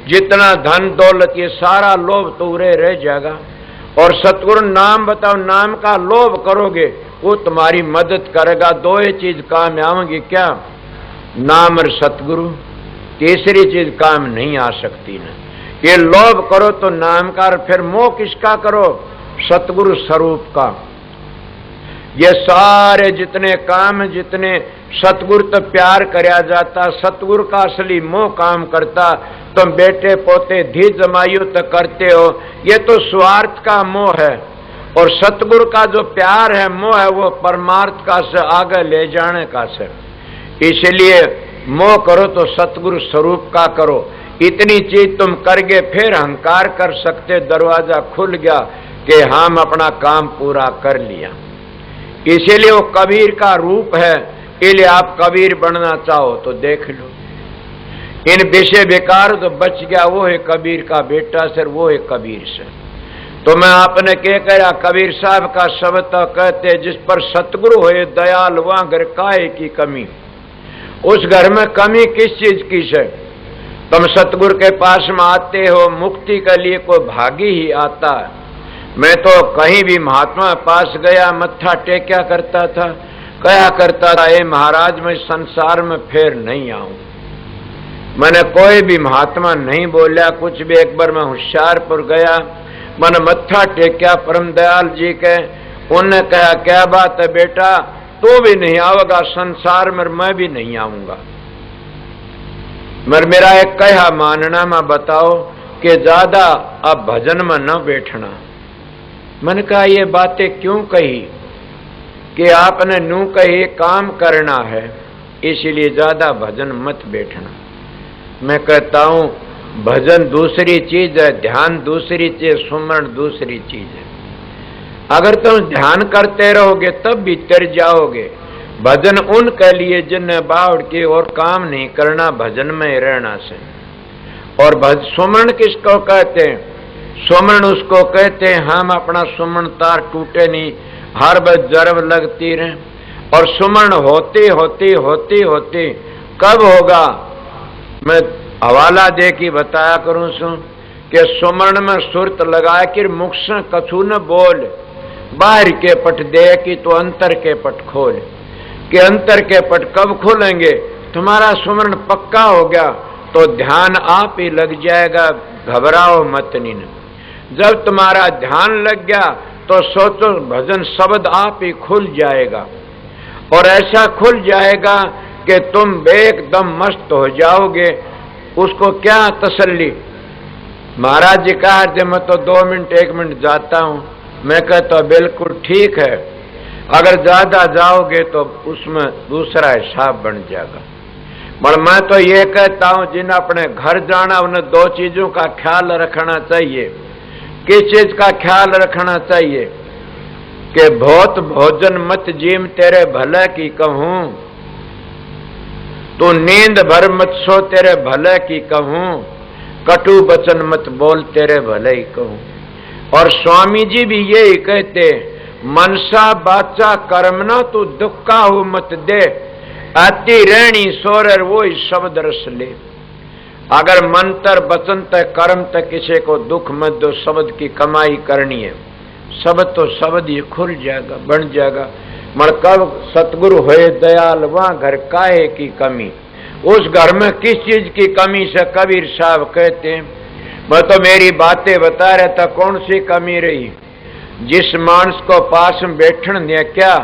जितना धन दौलत, ये सारा लोभ तो उरे रह जाएगा। और सतगुरु नाम बताओ, नाम का लोभ करोगे वो तुम्हारी मदद करेगा। दो ही चीज काम आवेंगी, क्या, नाम और सतगुरु, तीसरी चीज काम नहीं आ सकती ना। ये लोभ करो तो नाम का, फिर मोह किसका करो, सतगुरु स्वरूप का। ये सारे जितने काम, जितने सतगुरु तो प्यार करया जाता, सतगुरु का असली मोह काम करता। तुम बेटे पोते धी जमाइयो तो करते हो, ये तो स्वार्थ का मोह है। और सतगुरु का जो प्यार है, मोह है, वो परमार्थ का से आगे ले जाने का से। इसलिए मोह करो तो सतगुरु स्वरूप का करो। इतनी चीज तुम करगे फिर अहंकार कर सकते, दरवाजा खुल गया कि हम अपना काम पूरा कर लिया। इसीलिए वो कबीर का रूप है। इसलिए आप कबीर बनना चाहो तो देख लो, इन विषय विकार तो बच गया, वो है कबीर का बेटा सर, वो है कबीर सर। तो मैं आपने क्या कहा, कबीर साहब का शब्द तो कहते जिस पर सतगुरु होए दयाल वहां घर काहे की कमी। उस घर में कमी किस चीज की है। तुम सतगुरु के पास में आते हो, मुक्ति के लिए कोई भागी ही आता है। मैं तो कहीं भी महात्मा पास गया, मत्था टेक्या करता था, कहा करता था ए महाराज मैं संसार में फिर नहीं आऊं। मैंने कोई भी महात्मा नहीं बोला कुछ भी। एक बार मैं होशियारपुर गया, मैंने मत्था टेक्या परम दयाल जी के, उन्होंने कहा क्या बात है बेटा, तू भी नहीं आओगा संसार में, मैं भी नहीं आऊंगा। मगर मेरा एक कहा मानना में बताओ कि ज्यादा अब भजन में न बैठना। मैंने कहा ये बातें क्यों कही, कि आपने नू कही काम करना है, इसीलिए ज्यादा भजन मत बैठना। मैं कहता हूं भजन दूसरी चीज है, ध्यान दूसरी चीज, सुमरण दूसरी चीज है। अगर तुम ध्यान करते रहोगे तब भीतर जाओगे। भजन उनके लिए जिन्हें बावड़ के और काम नहीं करना, भजन में रहना से। और सुमरण किसको कहते हैं, सुमरण उसको कहते हैं हम अपना सुमरण तार टूटे नहीं, हर बस जरब लगती रहे। और सुमरण होती होती होती होती कब होगा, मैं हवाला दे के बताया करूं सु कि सुमरण में सुरत लगा कर मुख से कछु न बोल, बाहर के पट दे कि तो अंतर के पट खोल। कि अंतर के पट कब खोलेंगे, तुम्हारा सुमरण पक्का हो गया तो ध्यान आप ही लग जाएगा, घबराओ मत नीन। जब तुम्हारा ध्यान लग गया तो सोचो भजन शब्द आप ही खुल जाएगा। और ऐसा खुल जाएगा कि तुम एकदम मस्त हो जाओगे। उसको क्या तसल्ली, महाराज जी कहा जब मैं तो 2 मिनट 1 मिनट जाता हूं, मैं कहता बिल्कुल ठीक है। अगर ज्यादा जाओगे तो उसमें दूसरा हिसाब बन जाएगा। पर मैं तो ये कहता हूं जिन अपने घर जाना उन्हें 2 चीजों का ख्याल रखना चाहिए। किस चीज का ख्याल रखना चाहिए कि बहुत भोजन मत जीम तेरे भले की कहूं, तू नींद भर मत सो तेरे भले की कहूं, कटु वचन मत बोल तेरे भले ही कहूं। और स्वामी जी भी यही कहते, मनसा बाचा कर्मना तू दुखा हो मत दे, अति रहनी सोरर वो ही शब्द रस ले। अगर मंत्र वचन तक कर्म तक किसी को दुख मत दो, शब्द की कमाई करनी है, शब्द तो शब्द ही खुल जाएगा, बन जाएगा। मर कब सतगुरु होए दयाल वहां घर काहे की कमी, उस घर में किस चीज की कमी से कबीर साहब कहते हैं। मैं तो मेरी बातें बता रहा था, कौन सी कमी रही। जिस मानस को पास में बैठन दिया क्या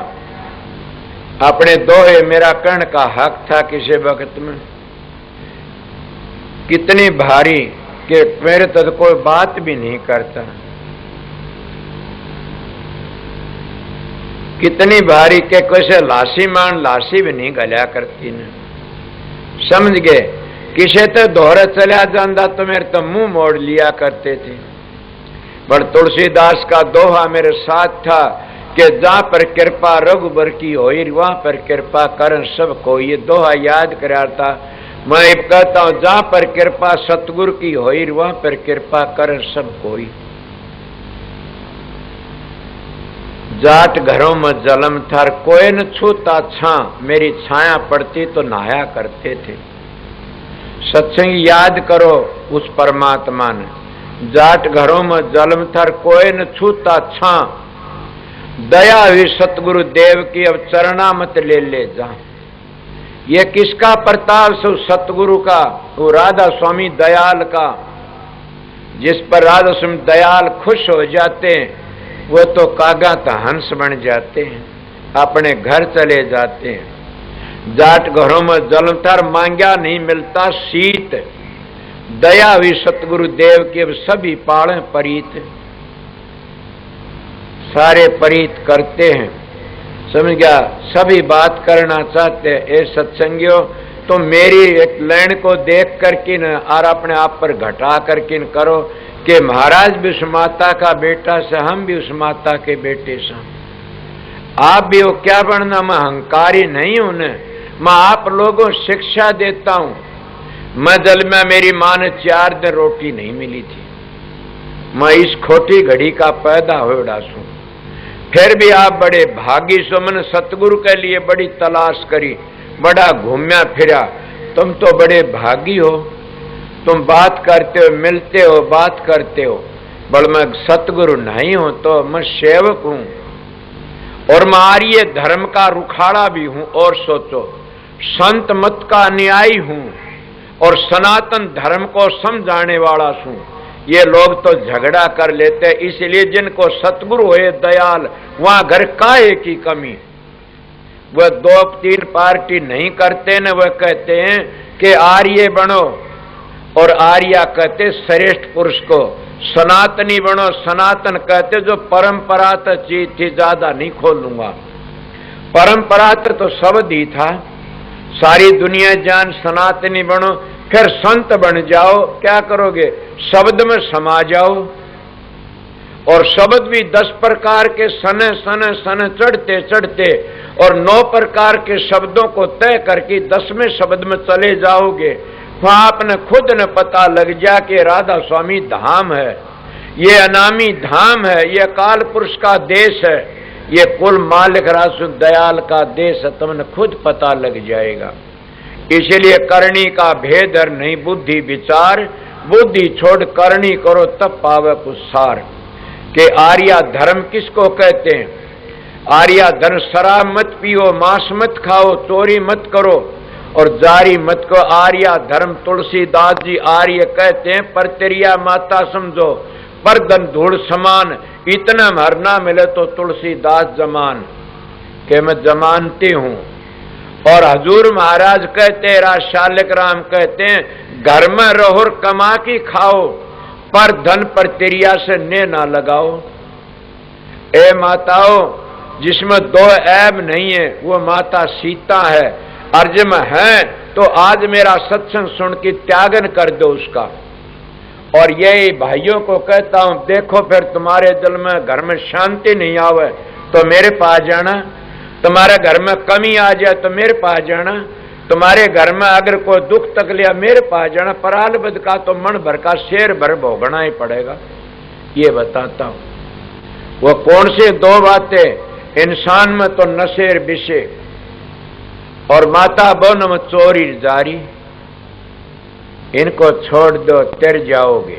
अपने दोहे मेरा कहने का हक था किसी वक्त में, कितनी भारी कि मेरे तो कोई बात भी नहीं करता, कितनी भारी के कैसे लाशी मान लाशी भी नहीं गलिया करती न, समझ गए। किसे तो दोहरे चला जाता तो मेरे तो मुंह मोड़ लिया करते थे। पर तुलसीदास का दोहा मेरे साथ था कि जहां पर कृपा रघुबर की होई वहां पर कृपा करन सब को, ये दोहा याद कराता। मैं कहता हूं जहां पर कृपा सतगुरु की होई वहां पर कृपा करन सब कोई। जाट घरों में जलम थार कोई न छूता छा, मेरी छाया पड़ती तो नहाया करते थे। सत्संग याद करो उस परमात्मा ने, जाट घरों में जलम थार कोई न छूता छा, दया हुई सतगुरु देव की अब चरणा मत ले जा। ये किसका प्रताप से सतगुरु का, वो राधा स्वामी दयाल का, जिस पर राधा स्वामी दयाल खुश हो जाते हैं वो तो कागा तो हंस बन जाते हैं, अपने घर चले जाते हैं। जाट घरों में जलमथार मांग्या नहीं मिलता शीत, दया हुई सतगुरु देव के अब सभी पाड़े परीत, सारे परीत करते हैं, समझ गया। सभी बात करना चाहते हैं। ए सत्संगियों, तो मेरी एक लाइन को देख करके न और अपने आप पर घटा करके न करो कि महाराज भी उस माता का बेटा से, हम भी उस माता के बेटे से, आप भी हो क्या बनना। मैं अहंकारी नहीं हूं न, मैं आप लोगों शिक्षा देता हूं। मैं जल में मेरी मां ने 4 दिन रोटी नहीं मिली थी, मैं इस खोटी घड़ी का पैदा हो डासू, फिर भी आप बड़े भागी सो। मैंने सतगुरु के लिए बड़ी तलाश करी, बड़ा घूमया फिरा, तुम तो बड़े भागी हो, तुम बात करते हो, मिलते हो, बात करते हो, बड़ मैं सतगुरु नहीं हूं तो मैं सेवक हूं और मैं आर्य धर्म का रुखाड़ा भी हूं। और सोचो, संत मत का अनुयायी हूं और सनातन धर्म को समझाने वाला हूं। ये लोग तो झगड़ा कर लेते, इसलिए जिनको सतगुरु है दयाल वहां घर काहे की कमी। वह 2-3 पार्टी नहीं करते न, वह कहते हैं कि आर्य बनो, और आर्या कहते श्रेष्ठ पुरुष को, सनातनी बनो, सनातन कहते जो परंपरा चीज थी ज्यादा नहीं खोलूंगा। परंपरा तो शब्द ही था, सारी दुनिया जान सनातनी बनो, फिर संत बन जाओ, क्या करोगे, शब्द में समा जाओ। और शब्द भी 10 प्रकार के सने सने सने चढ़ते चढ़ते और 9 प्रकार के शब्दों को तय करके 10वें शब्द में चले जाओगे, वहां आपने खुद न पता लग जा कि राधा स्वामी धाम है, ये अनामी धाम है, ये अकाल पुरुष का देश है, ये कुल मालिक रासु दयाल का देश है, तुमने खुद पता लग जाएगा। इसलिए करनी का भेद हर नहीं बुद्धि विचार, बुद्धि छोड़ करनी करो तब पावे कुछ सार। के आर्या धर्म किसको कहते हैं? आर्या धर्म शराब मत पियो, मांस मत खाओ, चोरी मत करो और जारी मत को आर्या धर्म। तुलसीदास जी आर्य कहते हैं परतरिया माता समझो, पर धन धूड़ समान, इतना मरना मिले तो तुलसीदास जमान के मैं जमानती हूं। और हजूर महाराज कहते हैं, राज शालिक राम कहते हैं, घर में रहो कमा की खाओ, पर धन परतरिया से ने ना लगाओ। ए माताओं, जिसमें 2 ऐब नहीं है वो माता सीता है, अर्ज में है तो आज मेरा सत्संग सुन के त्यागन कर दो उसका। और यही भाइयों को कहता हूं, देखो फिर तुम्हारे दिल में घर में शांति नहीं आवे तो मेरे पास जाना, तुम्हारे घर में कमी आ जाए तो मेरे पास जाना, तुम्हारे घर में अगर कोई दुख तकलिया मेरे पास जाना, पराल बद का तो मन भर का शेर भर भोगना ही पड़ेगा। ये बताता हूं। वो कौन से दो बातें? इंसान में तो नशेर बिशे और माता बहन में चोरी जारी। इनको छोड़ दो, तर जाओगे।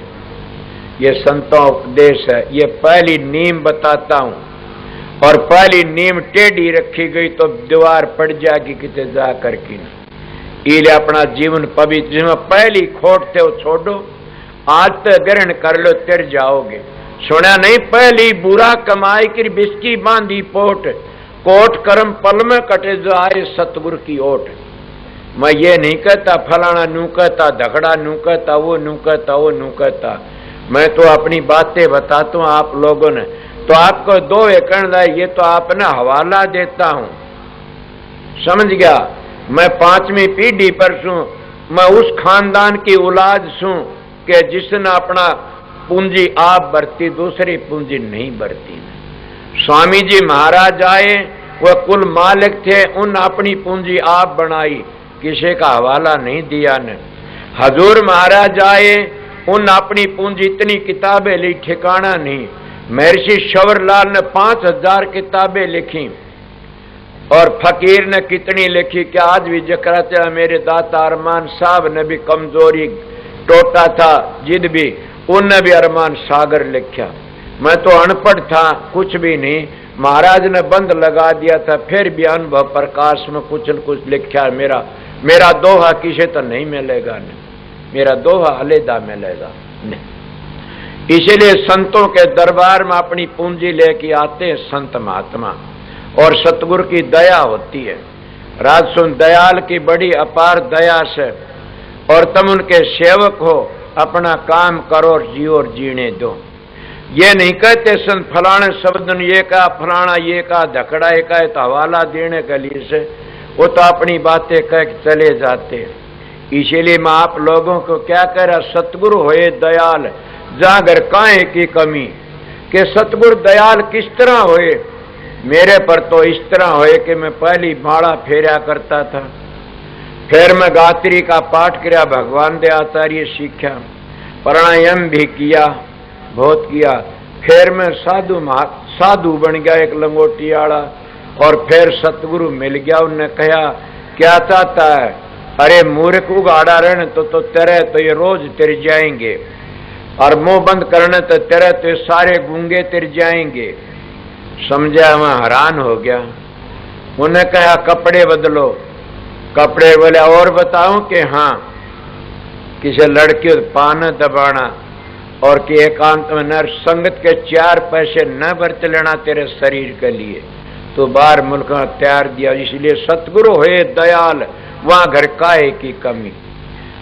ये संतों उपदेश है। ये पहली नीम बताता हूं, और पहली नीम टेढ़ी रखी गई तो दीवार पड़ जाएगी किते जा करके। इले अपना जीवन पवित्र, जिसमें पहली खोट थे वो छोड़ो, आज तो ग्रहण कर लो, तिर जाओगे। सुना नहीं? पहली बुरा कमाई की बिस्की बांधी पोट, कोट कर्म पल में कटे जो आए सतगुरु की ओट। मैं ये नहीं कहता फलाना नू कहता, धगड़ा नू कहता, वो नू कहता, वो नू कहता। मैं तो अपनी बातें बताता हूं आप लोगों ने। तो आपको दो कहना, ये तो आपने हवाला देता हूं, समझ गया? मैं 5वीं पीढ़ी पर सूं, मैं उस खानदान की औलाद सूं कि जिसने अपना पूंजी आप बरती, दूसरी पूंजी नहीं बरती। स्वामी जी महाराज आए, वह कुल मालिक थे, उन अपनी पूंजी आप बनाई, किसी का हवाला नहीं दिया ने। हजूर महाराज आए, उन अपनी पूंजी इतनी किताबें ली, ठिकाना नहीं। महर्षि शंवरलाल ने 5000 किताबें लिखी, और फकीर ने कितनी लिखी कि आज भी जकरा चला। मेरे दाता अरमान साहब ने भी कमजोरी टोटा था, जिद भी, उनने भी अरमान सागर लिखा। मैं तो अनपढ़ था, कुछ भी नहीं, महाराज ने बंद लगा दिया था, फिर भी अनुभव प्रकाश में कुछ न कुछ लिखा। मेरा दोहा किसे तो नहीं मिलेगा, नहीं मेरा दोहा अलहदा मिलेगा नहीं। इसलिए संतों के दरबार में अपनी पूंजी लेके आते हैं संत महात्मा, और सतगुरु की दया होती है। राजसुन दयाल की बड़ी अपार दया से, और तुम उनके सेवक हो, अपना काम करो और जियो और जीने दो। ये नहीं कहते संत फलाने शब्द ने ये कहा, फलाना ये कहा, धकड़ा ये कहा, तो हवाला देने के लिए से वो तो अपनी बातें कह के चले जाते। इसीलिए मैं आप लोगों को क्या कह रहा, सतगुरु होए दयाल जागर काहे की कमी, कि सतगुरु दयाल किस तरह होए। मेरे पर तो इस तरह होए कि मैं पहली माला फेरा करता था, फिर मैं गायत्री का पाठ किया, भगवान दे आचार्य सीखा, प्राणायाम भी किया, बहुत किया, फिर मैं साधु बन गया एक लंगोटी वाला, और फिर सतगुरु मिल गया। उनने कहा क्या चाहता है? अरे मूर्ख उगाड़ा रहने तो तेरे तो ये रोज तिर जाएंगे, और मुंह बंद करने तो तेरे तो सारे गूंगे तिर जाएंगे। समझा? मैं हैरान हो गया। उन्हें कहा कपड़े बदलो, कपड़े बोले और बताऊं कि हाँ, किसी लड़की पान दबाना, और कि एकांत में नर संगत के 4 पैसे न बरत लेना तेरे शरीर के लिए, तो बाहर मुल्क में तैयार दिया। इसलिए सतगुरु होए दयाल, वहां घर काहे की कमी।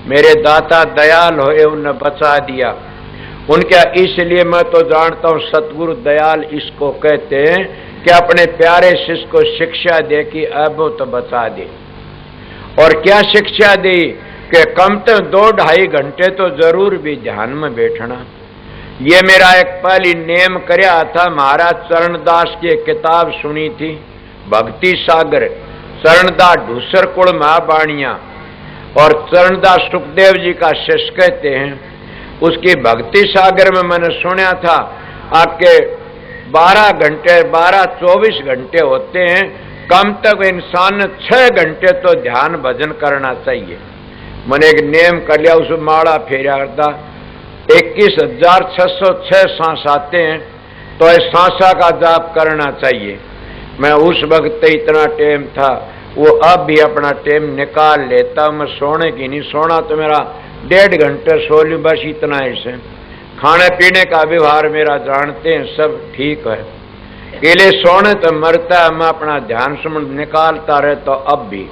मेरे दाता दयाल होए, उन्हें बचा दिया उनका। इसलिए मैं तो जानता हूं सतगुरु दयाल इसको कहते हैं कि अपने प्यारे शिष्य को शिक्षा दे कि अब वो तो बचा दे। और क्या शिक्षा दी कि कम से 2-2.5 घंटे तो जरूर भी ध्यान में बैठना। ये मेरा एक पहली नेम करया था। महाराज चरणदास की एक किताब सुनी थी, भक्ति सागर, चरणदास ढूसर कुल महाबाणिया, और चरणदास सुखदेव जी का शिष्य कहते हैं। उसकी भक्ति सागर में मैंने सुना था आपके 12-24 घंटे होते हैं, कम तक इंसान ने 6 घंटे तो ध्यान भजन करना चाहिए। मैंने एक नेम कर लिया, उस माड़ा फेरा था। 21,606 सांस आते हैं, तो इस सांसा का जाप करना चाहिए। मैं उस वक्त इतना टाइम था, वो अब भी अपना टाइम निकाल लेता। मैं सोने की नहीं, सोना तो मेरा 1.5 घंटे सो लूं, बस इतना ऐसे। खाने पीने का व्यवहार मेरा जानते हैं, सब ठीक है। इले सोने तो मरता है, मैं अपना ध्यान सुमन निकालता रहे। तो अब भी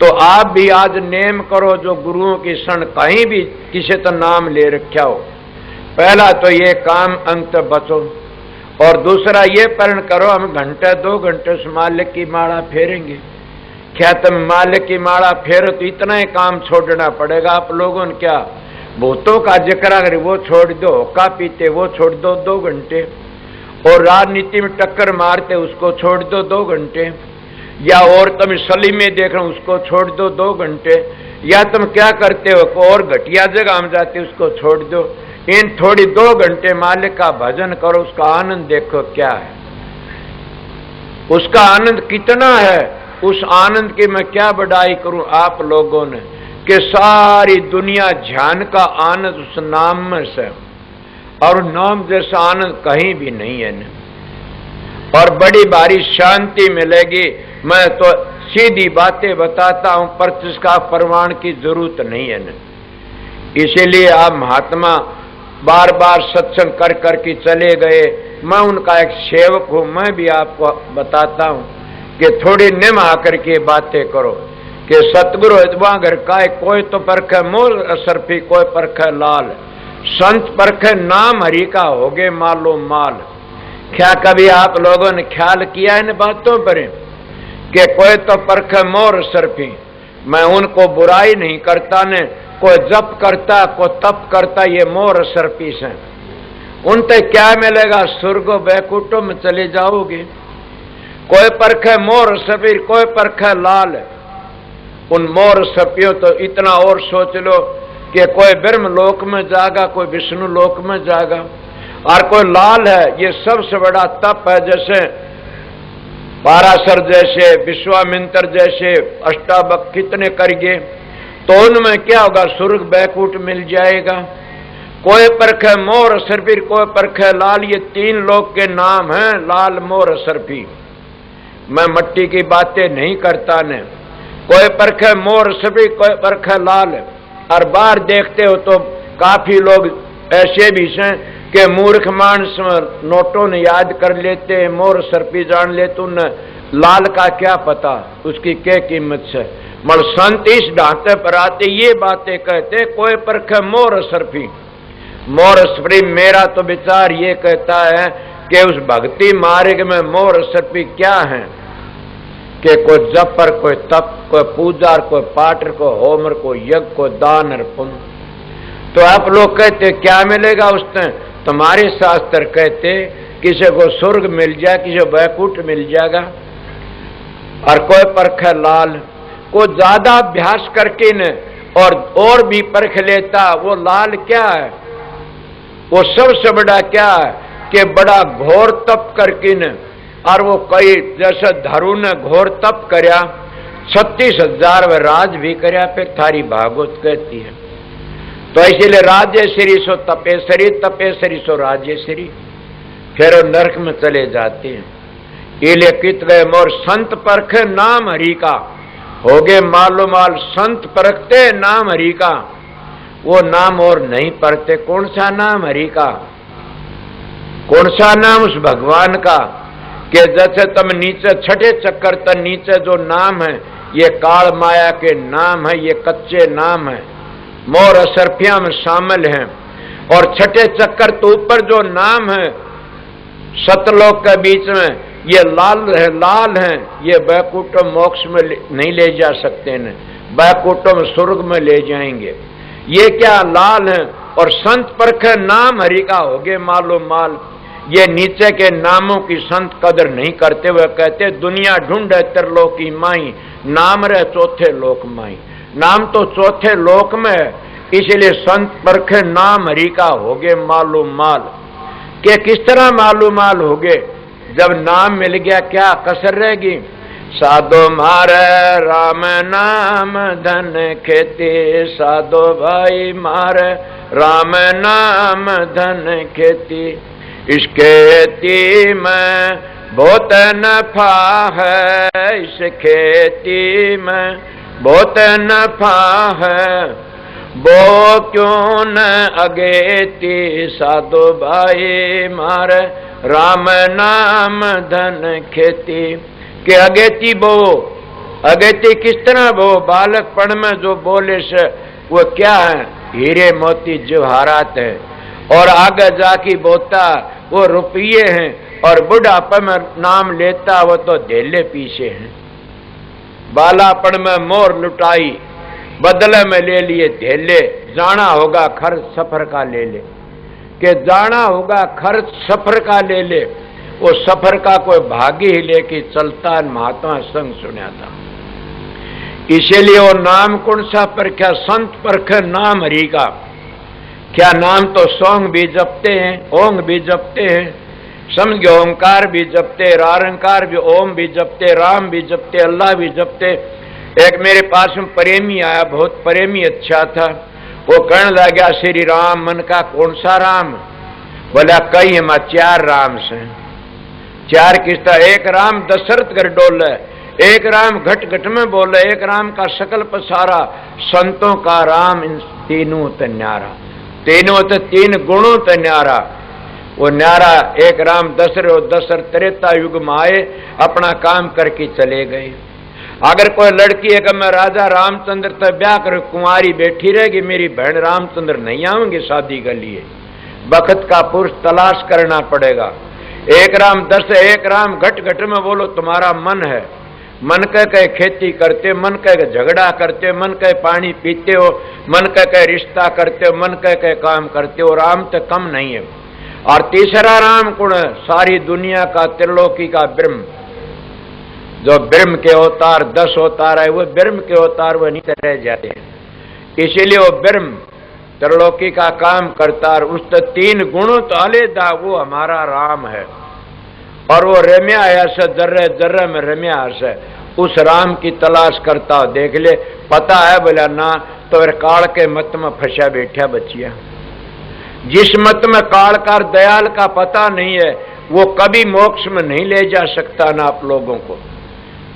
तो आप भी आज नेम करो, जो गुरुओं की शरण कहीं भी किसी तो नाम ले रखा हो। पहला तो ये काम अंत बचो, और दूसरा ये प्रण करो हम 1-2 घंटे से मालिक की माला फेरेंगे। क्या तुम मालिक की माला फेरो तो इतना ही काम छोड़ना पड़ेगा आप लोगों ने। क्या भूतों का जिक्र अगर वो छोड़ दो, हुक्का पीते वो छोड़ दो 2 घंटे, और राजनीति में टक्कर मारते उसको छोड़ दो 2 घंटे। या और तुम सलीमे देख रहे हो उसको छोड़ दो 2 घंटे, या तुम क्या करते हो को और घटिया जगह में जाते उसको छोड़ दो। इन थोड़ी 2 घंटे मालिक का भजन करो, उसका आनंद देखो क्या है, उसका आनंद कितना है। उस आनंद की मैं क्या बढ़ाई करूं आप लोगों ने कि सारी दुनिया ध्यान का आनंद उस नाम में से, और नाम जैसा आनंद कहीं भी नहीं है न। और बड़ी भारी शांति मिलेगी। मैं तो सीधी बातें बताता हूं, पर इसका प्रमाण की जरूरत नहीं है न। इसीलिए आप महात्मा बार बार सत्संग कर कर के चले गए। मैं उनका एक सेवक हूं, मैं भी आपको बताता हूं कि थोड़ी निम आकर के बातें करो कि सतगुरु इतवा घर का कोई तो परख मोर असरफी, कोई परख लाल, संत परख नाम हरि का होगे मालो माल। क्या कभी आप लोगों ने ख्याल किया इन बातों पर कि कोई तो परख मोर सरफी? मैं उनको बुराई नहीं करता ने, कोई जप करता कोई तप करता, ये मोर सरफी से उनते क्या मिलेगा? स्वर्ग बैकुंठों में चले जाओगे। कोई परख मोर सफीर, कोई परख लाल। उन मोर सफियों तो इतना और सोच लो कि कोई ब्रह्म लोक में जागा, कोई विष्णु लोक में जागा, और कोई लाल है। ये सबसे बड़ा तप है। जैसे पाराशर जैसे, विश्वामित्र जैसे अष्टावक्र कितने करिए तो उनमें क्या होगा? स्वर्ग बैकुंठ मिल जाएगा। कोई परख मोर सरफी, कोई परख लाल, ये 3 लोक के नाम हैं, लाल मोर सरफी। मैं मट्टी की बातें नहीं करता ने। कोई परख मोर सरफी, कोई परख लाल। और बाहर देखते हो तो काफी लोग ऐसे भी हैं कि मूर्ख मानस नोटों ने याद कर लेते हैं, मोर सरफी जान लेते, उन्हें लाल का क्या पता उसकी क्या कीमत है। मगर संत इस ढांचे पर आते ये बातें कहते, कोई परख मोर सरफी, मोर सरफी। मेरा तो विचार ये कहता है कि उस भक्ति मार्ग में मोर सरफी क्या है कि कोई जप पर, कोई तप, कोई पूजा, कोई पाठ, कोई होम, कोई यज्ञ, कोई दान और पुण्य। तो आप लोग कहते क्या मिलेगा उसने? तुम्हारे शास्त्र कहते किसी को स्वर्ग मिल जाए, किसी को बैकुंठ मिल जाएगा। और कोई परख लाल को ज्यादा अभ्यास करके न और भी परख लेता, वो लाल क्या है? वो सबसे बड़ा क्या है कि बड़ा घोर तप करके न, और वो कई जैसे धरु ने घोर तप करया 36,000 व राज भी करया, फिर थारी भागवत कहती है। तो इसीलिए राजेश्वरी सो तपेश्वरी, तपेश्वरी सो राजेश्वरी, फिर वो नरक में चले जाते हैं। इले कित गए मोर संत परख नाम हरि का, होगे मालो माल। संत परखते नाम हरि का, वो नाम और नहीं पढ़ते। कौन सा नाम? हरि का। कौन सा नाम? उस भगवान का। कि जैसे तुम नीचे छठे चक्कर तक नीचे जो नाम है, ये काल माया के नाम है, ये कच्चे नाम है, मोर असरफिया में शामिल हैं। और छठे चक्कर तो ऊपर जो नाम है सतलोक के बीच में, ये लाल है, लाल हैं, ये बैकुंठ मोक्ष में नहीं ले जा सकते न, बैकुंठ में स्वर्ग में ले जाएंगे। ये क्या लाल हैं? और संत परख नाम हरि का होगे मालो माल। ये नीचे के नामों की संत कदर नहीं करते हुए कहते दुनिया ढूंढे त्रिलोकी माई, नाम रहे चौथे लोक माई। नाम तो चौथे लोक में है, इसलिए संत परख नाम हरि का होगे मालो माल। के किस तरह मालूम माल होगे? जब नाम मिल गया क्या कसर रहेगी? साधो मारे राम नाम धन खेती, साधो भाई मारे राम नाम धन खेती। इस खेती में बहुत नफा है, इस खेती में बहुत नफा है, वो क्यों न अगेती, साधो भाई मारे राम नाम धन खेती। के अगेती बो, अगेती किस तरह बो? बालकपन में जो बोले से वो क्या है? हीरे मोती जवाहरात है। और आगे जाके बोता वो रुपये हैं, और बुढ़ापे में नाम लेता वो तो धेले पीछे हैं। बालापन में मोर लुटाई, बदले में ले लिए धेले। जाना होगा खर्च सफर का ले ले, के जाना होगा खर्च सफर का ले ले। वो सफर का कोई भागी ही लेके चलता है, महात्मा संग सुना था। इसीलिए वो नाम कौन सा परख्या, संत परख नाम हरि का। क्या नाम तो सोंग भी जपते हैं, ओंग भी जपते हैं, समझ गए, ओंकार भी जपते, रारंकार भी, ओम भी जपते, राम भी जपते, अल्लाह भी जपते। एक मेरे पास में प्रेमी आया, बहुत प्रेमी अच्छा था। वो कहने लगा श्री राम, मन का कौन सा राम? बोला कई हम 4 राम से। 4 किस्ता, एक राम दशरथ घर डोले, एक राम घट घट में बोले, एक राम का सकल पसारा, संतों का राम इन तीनों ते न्यारा, तीनों ते 3 गुणों ते न्यारा। वो न्यारा एक राम दशरथ त्रेता युग में आए, अपना काम करके चले गए। अगर कोई लड़की है कि मैं राजा रामचंद्र से ब्याह कर कुंवारी बैठी रहेगी, मेरी बहन रामचंद्र नहीं आएंगे शादी के लिए, बखत का पुरुष तलाश करना पड़ेगा। एक राम एक राम घट घट में बोलो तुम्हारा मन है, मन कह खेती करते, मन कह झगड़ा करते, मन कह पानी पीते हो, मन कह रिश्ता करते हो, मन कह काम करते हो, राम तो कम नहीं है। और तीसरा राम गुण, सारी दुनिया का त्रिलोकी का ब्रह्म, जो ब्रह्म के अवतार 10 अवतार है, वो ब्रह्म के अवतार वो नहीं रह जाते हैं। इसीलिए वो ब्रह्म त्रिलोकी का काम करता है। उस 3 गुणों तो अलेदा, वो हमारा राम है। और वो रम्या ऐसा जर्रे जर्रे में रम्या ऐसा, उस राम की तलाश करता हो। देख ले, पता है बोला ना, तो काल के मत में फंसा बैठा बचिया। जिस मत में काल का दयाल का पता नहीं है, वो कभी मोक्ष में नहीं ले जा सकता ना आप लोगों को।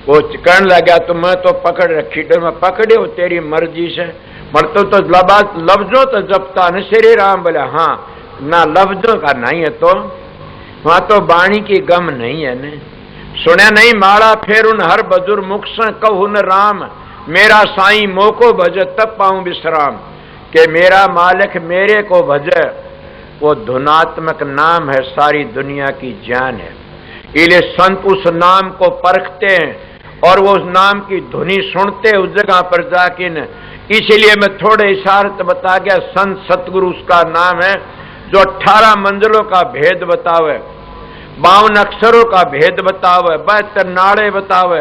वो कहने लगा तो मैं तो पकड़ रखी, तो मैं पकड़े हो तेरी मर्जी से, मरतो तो लफ्जों तो जपता न श्री राम। बोले हाँ, ना लफ्जों का नहीं है तो वहां तो बाणी की गम नहीं है ने। सुने नहीं माड़ा फेर उन हर बजुर मुख से कहू न राम, मेरा साईं मोको भजे तब पाऊं विश्राम। कि मेरा मालिक मेरे को भजे, वो धुनात्मक नाम है, सारी दुनिया की जान है। इसलिए संत उस नाम को परखते हैं और वो उस नाम की धुनी सुनते उस जगह पर जाके न। इसलिए मैं थोड़े इशारत बता गया, संत सतगुरु उसका नाम है जो 18 मंजिलों का भेद बतावे, 52 अक्षरों का भेद बतावे, 72 नाड़े बतावे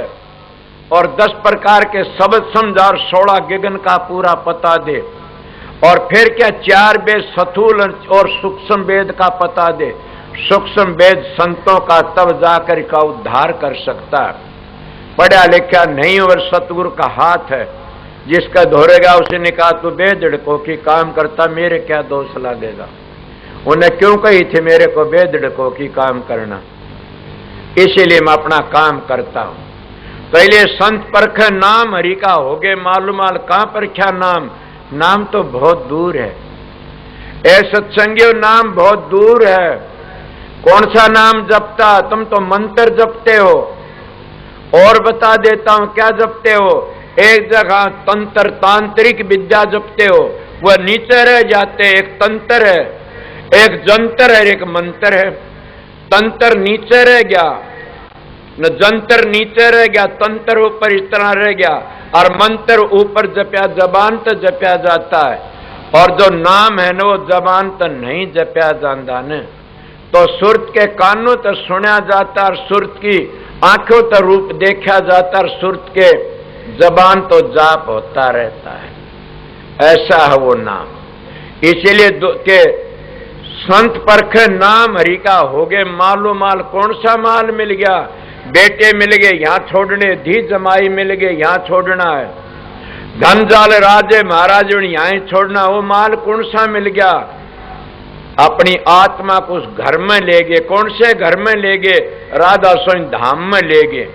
और 10 प्रकार के शब्द समझा और 16 गगन का पूरा पता दे। और फिर क्या 4 वेद स्थूल और सूक्ष्म वेद का पता दे। सूक्ष्म वेद संतों का तब जाकर का उद्धार कर सकता है। पढ़ा लिखा नहीं और सतगुरु का हाथ है, जिसका धोरेगा उसने कहा तू बेदड़को की काम करता, मेरे क्या दोष लगेगा। उन्हें क्यों कही थी मेरे को बेदड़को की काम करना, इसीलिए मैं अपना काम करता हूं। पहले संत परख नाम हरि का हो गए मालूमाल। कहां पर क्या नाम? नाम तो बहुत दूर है, ए सत्संगियों नाम बहुत दूर है। कौन सा नाम जपता? तुम तो मंत्र जपते हो। और बता देता हूं क्या जपते हो। एक जगह तंत्र तांत्रिक विद्या जपते हो, वह नीचे रह जाते। एक तंत्र है, एक जंतर है, एक मंत्र है। तंत्र नीचे रह गया न, जंतर नीचे रह गया, तंत्र ऊपर इस तरह रह गया और मंत्र ऊपर जपया, जबान तो जपया जाता है। और जो नाम है ना वो जबान तो नहीं जपया जाता न। तो सुरत के कानों तो सुना जाता और सुरत की आंखों तो रूप देखा जाता और सुरत के जबान तो जाप होता रहता है। ऐसा है वो नाम। इसीलिए के संत परख नाम हरि का हो गए मालो माल। कौन सा माल मिल गया? बेटे मिल गए यहां छोड़ने, धी जमाई मिल गए यहां छोड़ना है, धन जाल राजे महाराज यहां छोड़ना। वो माल कौन सा मिल गया? अपनी आत्मा को उस घर में ले गए। कौन से घर में ले गए? राधा स्वामी धाम में ले गए।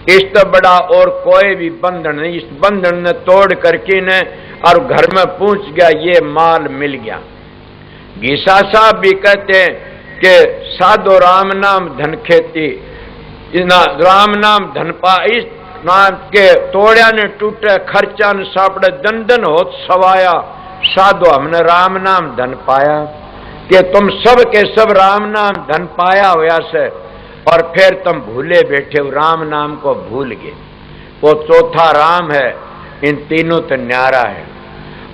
इस तो बड़ा और कोई भी बंधन नहीं। इस बंधन ने तोड़ करके ने और घर में पहुंच गया, ये माल मिल गया। गीसा साहब भी कहते हैं कि साधो राम नाम धन खेती, राम नाम धन पा। इस नाम के तोड़िया ने टूटे, खर्चा न सापड़े, दन दन होत सवाया। साधो हमने राम नाम धन पाया। कि तुम सब के सब राम नाम धन पाया हुआ से और फिर तुम भूले बैठे हो, राम नाम को भूल गए। वो चौथा राम है, इन तीनों तो न्यारा है।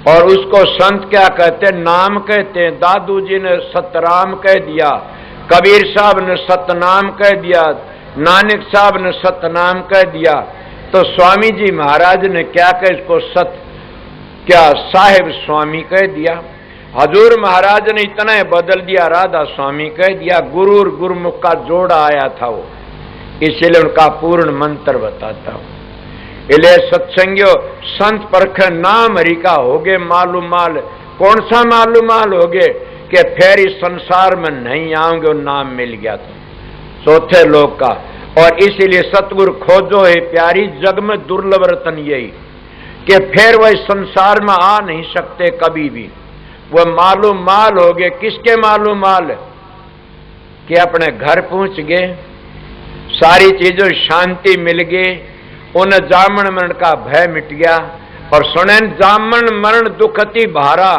और उसको संत क्या कहते हैं? नाम कहते हैं। दादू जी ने सतराम कह दिया, कबीर साहब ने सतनाम कह दिया, नानक साहब ने सतनाम कह दिया, तो स्वामी जी महाराज ने क्या कह इसको क्या साहिब स्वामी कह दिया। हजूर महाराज ने इतना ही बदल दिया, राधा स्वामी कह दिया। गुरु और गुरुमुख का जोड़ा आया था वो, इसलिए उनका पूर्ण मंत्र बताता हूं। इसलिए सत्संगियों, संत परख नाम हरि का होगे मालूम माल। कौन सा मालूम माल होगे कि फिर इस संसार में नहीं आओगे, वो नाम मिल गया तो चौथे लोग का। और इसीलिए सतगुरु खोजो है प्यारी, जग में दुर्लभ रतन यही कि फिर वह संसार में आ नहीं सकते कभी भी। वह मालूम माल हो गए। किसके मालूम माल? कि अपने घर पहुंच गए, सारी चीजों शांति मिल गई, उन जामन मरण का भय मिट गया। और सुने, जामन मरण दुख अति भारा,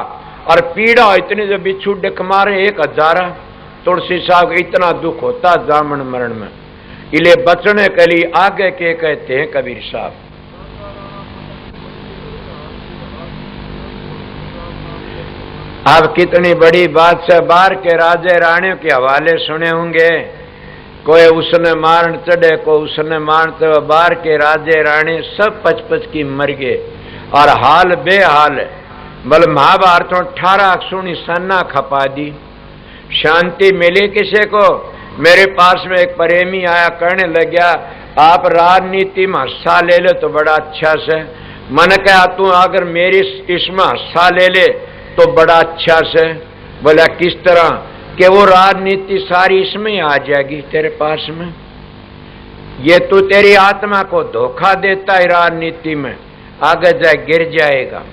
और पीड़ा इतनी जो बिच्छू डिक मारे 1000। तुलसी साहब इतना दुख होता जामन मरण में। इले बचने के लिए आगे के कहते हैं कबीर साहब। आप कितनी बड़ी बात से बाहर के राजे रानियों के हवाले सुने होंगे। कोई उसने मारन चढ़े, कोई उसने मारन चढ़े। बाहर के राजे रानी सब 55 की मर गए, और हाल बेहाल। बल महाभारत 18 सुनी सन्ना खपा दी। शांति मिली किसी को? मेरे पास में एक प्रेमी आया, कहने लग गया आप राजनीति में हिस्सा ले लो तो बड़ा अच्छा से। मैंने कहा तू अगर मेरी इसमें हिस्सा ले ले तो बड़ा अच्छा से। बोला किस तरह? कि वो राजनीति सारी इसमें आ जाएगी तेरे पास में। ये तू तेरी आत्मा को धोखा देता है, राजनीति में आगे जाए गिर जाएगा।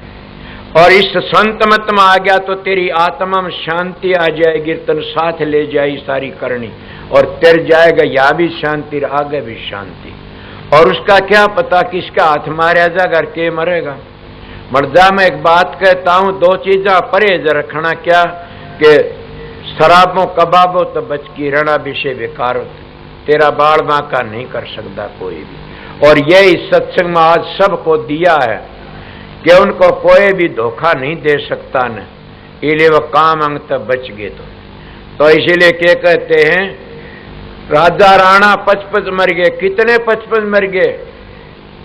और इस संत मत में आ गया तो तेरी आत्मा में शांति आ जाएगी, तन साथ ले जाए सारी करनी, और तेर जाएगा या भी शांति आगे भी शांति। और उसका क्या पता किसका हाथ मारा जाएगा और के मरेगा। मर्जा मैं एक बात कहता हूं, 2 चीजा परहेज रखना। क्या? कि शराबों कबाबों तो बच की रणा विषय बेकार होते, तेरा बाल बांका नहीं कर सकता कोई भी। और यही सत्संग में आज सबको दिया है कि उनको कोई भी धोखा नहीं दे सकता न, इसलिए वह काम अंग तक बच गए। तो इसीलिए क्या कहते हैं, राजा राणा 55 मर गए। कितने 55 मर गए?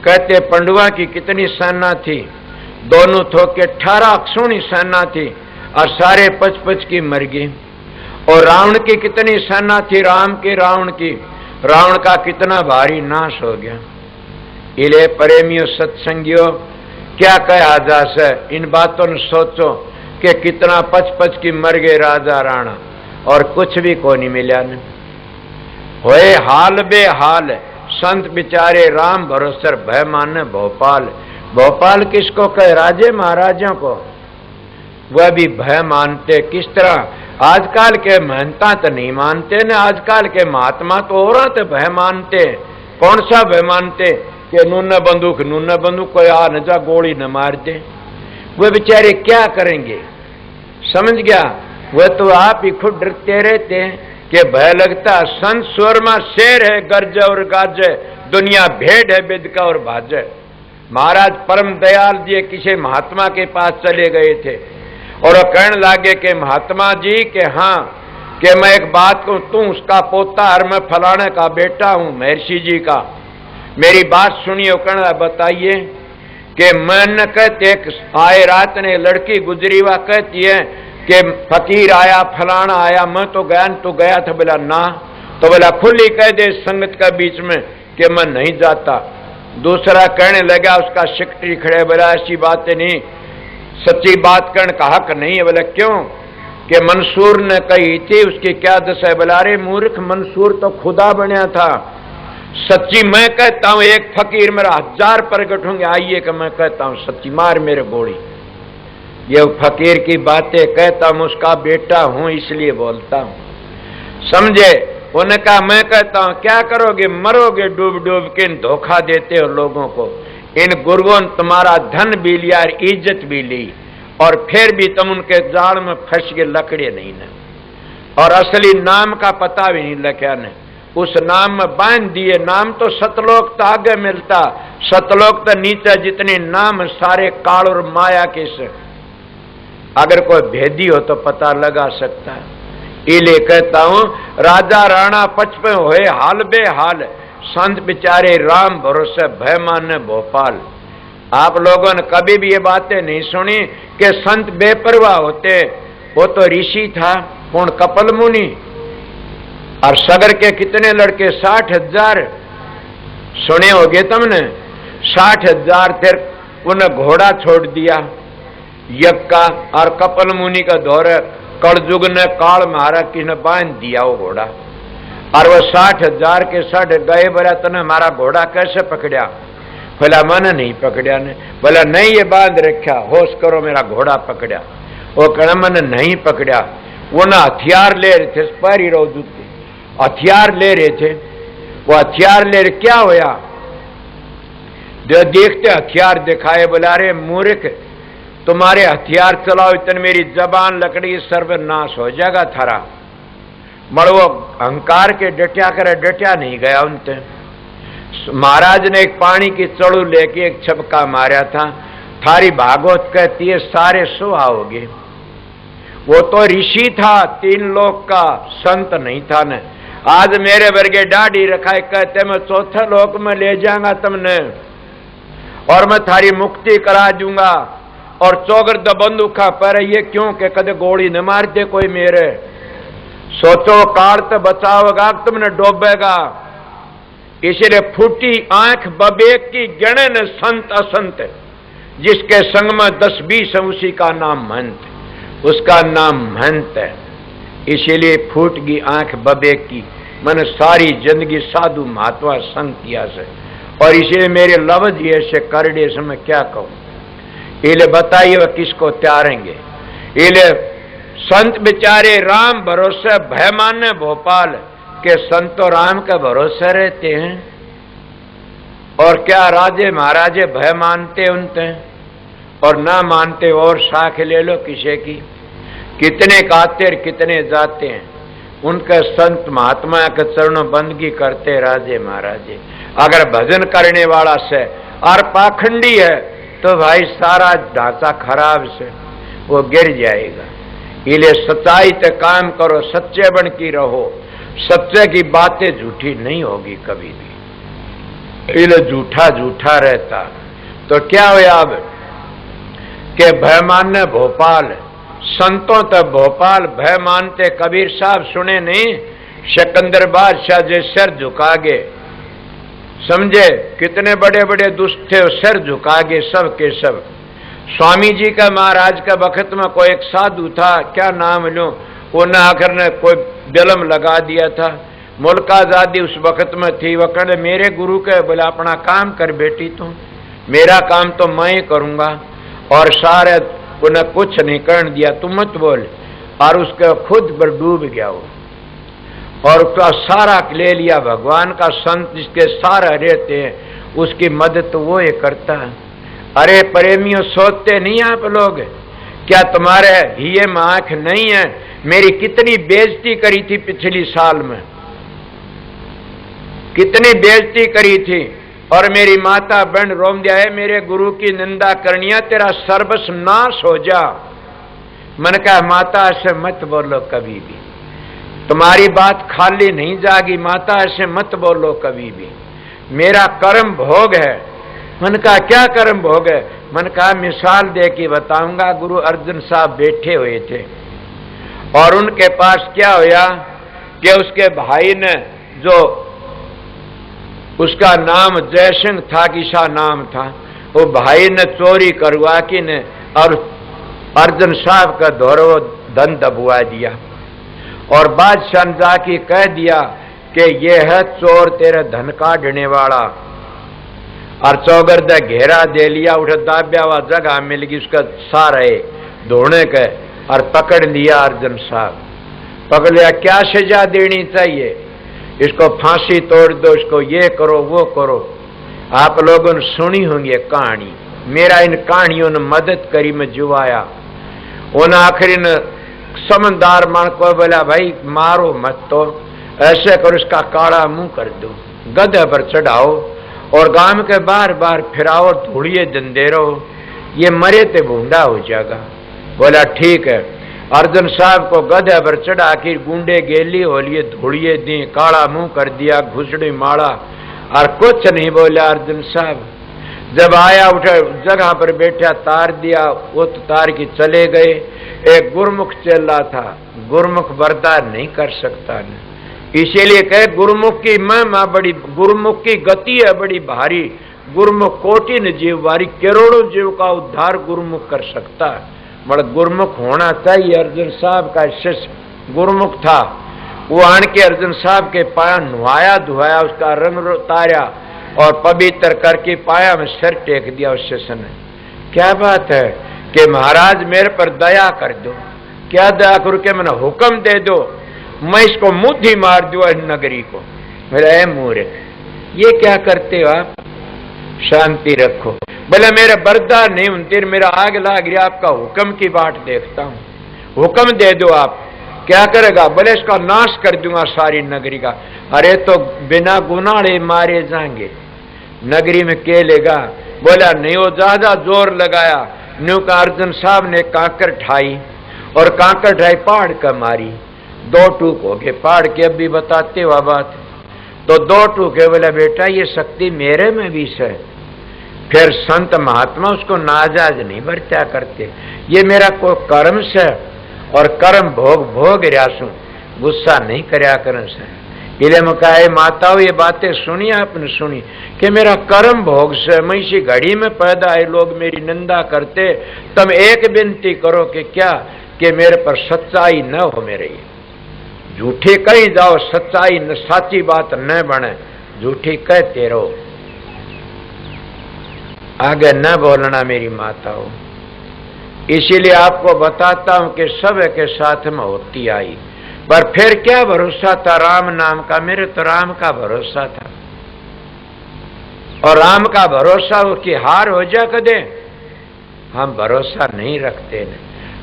कहते पंडुआ की कितनी सेना थी, दोनों थोके 18 अक्षुणी सेना थी, और सारे 55 की मर गई। और रावण की कितनी सेना थी, राम की रावण की, रावण का कितना भारी नाश हो गया। इले प्रेमियों सत्संगियों, क्या कहा जा से इन बातों ने सोचो कि कितना 55 की मर गए राजा राणा, और कुछ भी को नहीं मिला न। होए हाल बेहाल, संत बिचारे राम भरोसर भय माने भोपाल। भोपाल किसको कहे? राजे महाराजों को। वह भी भय मानते। किस तरह? आजकल के महंता तो नहीं मानते न, आजकल के महात्मा तो और तो भय मानते। कौन सा भय मानते? कि नून बंदूक कोई आ न जा गोली न मार दे। वे बेचारे क्या करेंगे? समझ गया? वह तो आप ही खुद डरते रहते हैं कि भय लगता। संत स्वर में शेर है गर्ज और गाजे, दुनिया भेड़ है बिदका और भाजे। महाराज परम दयाल जी किसी महात्मा के पास चले गए थे, और वो कहने लगे कि महात्मा जी के हाँ, कि मैं एक बात कहूं, तू उसका पोता और मैं फलाने का बेटा हूं, महर्षि जी का, मेरी बात सुनिए। कहना बताइए। कि मैंने कहते एक आए रात ने लड़की गुजरी हुआ, कहती है कि फकीर आया फलाना आया, मैं तो गया न, तो गया था। बोला ना, तो बोला खुली कह दे संगत का बीच में कि मैं नहीं जाता। दूसरा कहने लगा, उसका सेक्रेटरी खड़े, बोला ऐसी बातें नहीं, सच्ची बात करने का हक नहीं है। बोला क्यों? कि मंसूर ने कही थी, उसकी क्या दशा है? बोला अरे मूर्ख, मंसूर तो खुदा बनया था। सच्ची मैं कहता हूं, एक फकीर मेरा 1000 प्रगट होंगे, आइए कि मैं कहता हूं सच्ची, मार मेरे गोली। ये फकीर की बातें कहता हूं, उसका बेटा हूं इसलिए बोलता हूं। समझे? उन्होंने कहा मैं कहता हूं क्या करोगे? मरोगे डूब डूब के। धोखा देते हो लोगों को। इन गुरुओं ने तुम्हारा धन भी लिया और इज्जत भी ली, और फिर भी तुम उनके जाल में फंस के लकड़े नहीं न, और असली नाम का पता भी नहीं लगा न। उस नाम में बांध दिए। नाम तो सतलोक तो आगे मिलता, सतलोक तो नीचे जितने नाम सारे काल और माया के से। अगर कोई भेदी हो तो पता लगा सकता है। इले कहता हूं राजा राणा पचपन होए हाल बेहाल, संत बेचारे राम भरोसे भय माने भोपाल। आप लोगों ने कभी भी ये बातें नहीं सुनी कि संत बेपरवाह होते। वो तो ऋषि था, कौन? कपिल मुनि। और सगर के कितने लड़के? 60,000 सुने होगे तुमने। 60,000 थे, उन्हें घोड़ा छोड़ दिया यज्ञ का, और कपिल मुनि का दौर कलयुग ने काल मारा कि ने बांध दिया वो घोड़ा। और वो 60,000 के 60 गए। बोला तने हमारा घोड़ा कैसे पकड़िया? बोला मैंने नहीं पकड़िया ने। बोला नहीं, ये बांध रखा, होश करो मेरा घोड़ा पकड़िया। वो कहना मैंने नहीं पकड़िया। वो ना हथियार ले रहे थे, पैरी रो जूते हथियार ले रहे थे। वो हथियार ले रहे, क्या होया? देखते हथियार दिखाए। बोला अरे मूर्ख, तुम्हारे हथियार चलाओ इतने मेरी जबान लकड़ी सर्वनाश हो जाएगा थारा। मड़ो अहंकार के डटिया करे, डटिया नहीं गया उनते। महाराज ने एक पानी की चड़ू लेके एक छपका मारा था। थारी भागवत कहती है सारे सुहाओगे। वो तो ऋषि था, 3 लोक का, संत नहीं था न। आज मेरे वर्गे दाढ़ी रखाए, कहते मैं चौथे लोक में ले जाऊंगा तुमने, और मैं थारी मुक्ति करा दूंगा। और चौगर्द बंदूका पर ये क्यों के कदे गोली न मार दे कोई मेरे। सोचो काल तो बचाओगा, तुमने डोबेगा। इसलिए फूटी आंख बबेक की गणे न संत असंत, जिसके संग में 10-20 उसी का नाम महंत, उसका नाम महंत है। इसीलिए फूट गई आंख बबेक की। मैंने सारी जिंदगी साधु महात्मा संग किया से, और इसलिए मेरे लफ्ज ऐसे करड़े से मैं क्या कहूं। इले बताइए वह किसको त्यारेंगे? इले संत बेचारे राम भरोसे भय माने भोपाल, के संतो राम के भरोसे रहते हैं। और क्या राजे महाराजे भय मानते उनते, और ना मानते और साख ले लो किसी की। कितने आते और कितने जाते हैं, उनके संत महात्मा के चरणों बंदगी करते राजे महाराजे। अगर भजन करने वाला से और पाखंडी है तो भाई सारा ढांचा खराब से वो गिर जाएगा। इले सच्चाई ते काम करो, सच्चे बन की रहो। सच्चे की बातें झूठी नहीं होगी कभी भी। इले झूठा झूठा रहता तो क्या हुआ अब के भय मानने भोपाल, संतों तो भोपाल भय मानते। कबीर साहब सुने नहीं? सिकंदर बादशाह जे सिर झुका गए, समझे कितने बड़े बड़े दुष्ट थे, सिर झुका गए सब के सब। स्वामी जी का महाराज का वक्त में कोई एक साधु था, क्या नाम लूं, वो न आखिर ने कोई बिलम लगा दिया था। मुल्क आजादी उस वक्त में थी। वह कहने मेरे गुरु के बोला अपना काम कर बेटी, तुम मेरा काम तो मैं ही करूंगा। और सारे उन्हें कुछ नहीं करने दिया, तुम मत बोल। और उसके खुद पर डूब गया वो, और उसका सारा ले लिया। भगवान का संत जिसके सारा रहते हैं, उसकी मदद तो वो ही करता है। अरे प्रेमियों, सोचते नहीं आप लोग? क्या तुम्हारे हिये में आंख नहीं है? मेरी कितनी बेइज्जती करी थी पिछली साल में, कितनी बेइज्जती करी थी। और मेरी माता बहन रोम दिया है, मेरे गुरु की निंदा करनिया, तेरा सर्वस्व नाश हो जा। मैंने कहा माता ऐसे मत बोलो कभी भी, तुम्हारी बात खाली नहीं जागी। माता ऐसे मत बोलो कभी भी, मेरा कर्म भोग है। मैंने कहा क्या कर्म भोग है? मैंने कहा मिसाल दे के बताऊंगा। गुरु अर्जुन साहब बैठे हुए थे, और उनके पास क्या हुआ कि उसके भाई ने, जो उसका नाम जयसिंह था, किसा नाम था, वो भाई ने चोरी करवा की ने और अर्जुन साहब का धौरव धन दबुआ दिया। और बादशाह ने जाके कह दिया कि ये है चोर, तेरे धन काटने वाला। और चौगर्द घेरा दे लिया, उठ दाब्या हुआ जगह मिल गई उसका सारे धोने के, और पकड़ लिया अर्जुन साहब। पकड़ लिया, क्या सजा देनी चाहिए? इसको फांसी तोड़ दो, इसको ये करो वो करो। आप लोगों ने सुनी होंगी कहानी, मेरा इन कहानियों ने मदद करी, मैं जुआया। उन आखिरी ने समझदार मान को बोला भाई मारो मत, तो ऐसे करो इसका काला मुंह कर दो, गधे पर चढ़ाओ और गांव के बार बार फिराओ, धूड़िए दंदे रहो, ये मरे ते बूंदा हो जाएगा। बोला ठीक है। अर्जन साहब को गधे पर चढ़ा के गुंडे गेली होलिए धोड़िए दी, काला मुंह कर दिया, घुसड़ी मारा और कुछ नहीं बोला अर्जुन साहब। जब आया उठा जगह पर बैठा, तार दिया, वो तो तार की चले गए। एक गुरुमुख चला था, गुरुमुख बर्दाश्त नहीं कर सकता न, इसीलिए कहे गुरुमुख की महिमा बड़ी, गुरुमुख की गति है बड़ी भारी, गुरुमुख कोटि न जीव वारी, करोड़ों जीव का उद्धार गुरुमुख कर सकता है। बड़ा गुरुमुख होना चाहिए। अर्जुन साहब का शिष्य गुरुमुख था, वो आन के अर्जुन साहब के पाया नुहाया धुआया, उसका रंग उतारा और पवित्र करके पाया में सिर टेक दिया उस शिष्य ने। क्या बात है कि महाराज मेरे पर दया कर दो। क्या दया करूं कि मैंने हुक्म दे दो, मैं इसको मुद्दी मार दूं इस नगरी को। मेरा मूर्ख, ये क्या करते हो आप? शांति रखो। बोले मेरे बर्दाश्त नहीं होती, मेरा आग लाग गया, आपका हुक्म की बाट देखता हूं, हुक्म दे दो आप। क्या करेगा? बोले इसका नाश कर दूंगा सारी नगरी का। अरे तो बिना गुनाहे मारे जाएंगे, नगरी में के लेगा? बोला नहीं, वो ज्यादा जोर लगाया। न्यू का अर्जुन साहब ने कांकर ठाई और कांकर ठाई पहाड़ का मारी, 2 टूक हो गए पहाड़ के। अब भी बताते हुआ बात, तो 2 टूक है। बोला बेटा ये शक्ति मेरे में भी है। फिर संत महात्मा उसको नाजाज नहीं बरता करते, ये मेरा को कर्म से और कर्म भोग भोग रहा, गुस्सा नहीं करया कर से। इले में कहा माताओं ये बातें सुनी आपने, सुनी कि मेरा कर्म भोग से मैं इसी घड़ी में पैदा है, लोग मेरी निंदा करते। तुम एक विनती करो कि क्या, कि मेरे पर सच्चाई न हो, मेरे ये झूठे कहीं जाओ, सच्चाई न, साची बात न बने, झूठी कहते रहो, आगे न बोलना मेरी माताओं। इसीलिए आपको बताता हूं कि सब के साथ में होती आई, पर फिर क्या भरोसा था राम नाम का? मेरे तो राम का भरोसा था, और राम का भरोसा वो की हार हो जा कदे, हम भरोसा नहीं रखते न।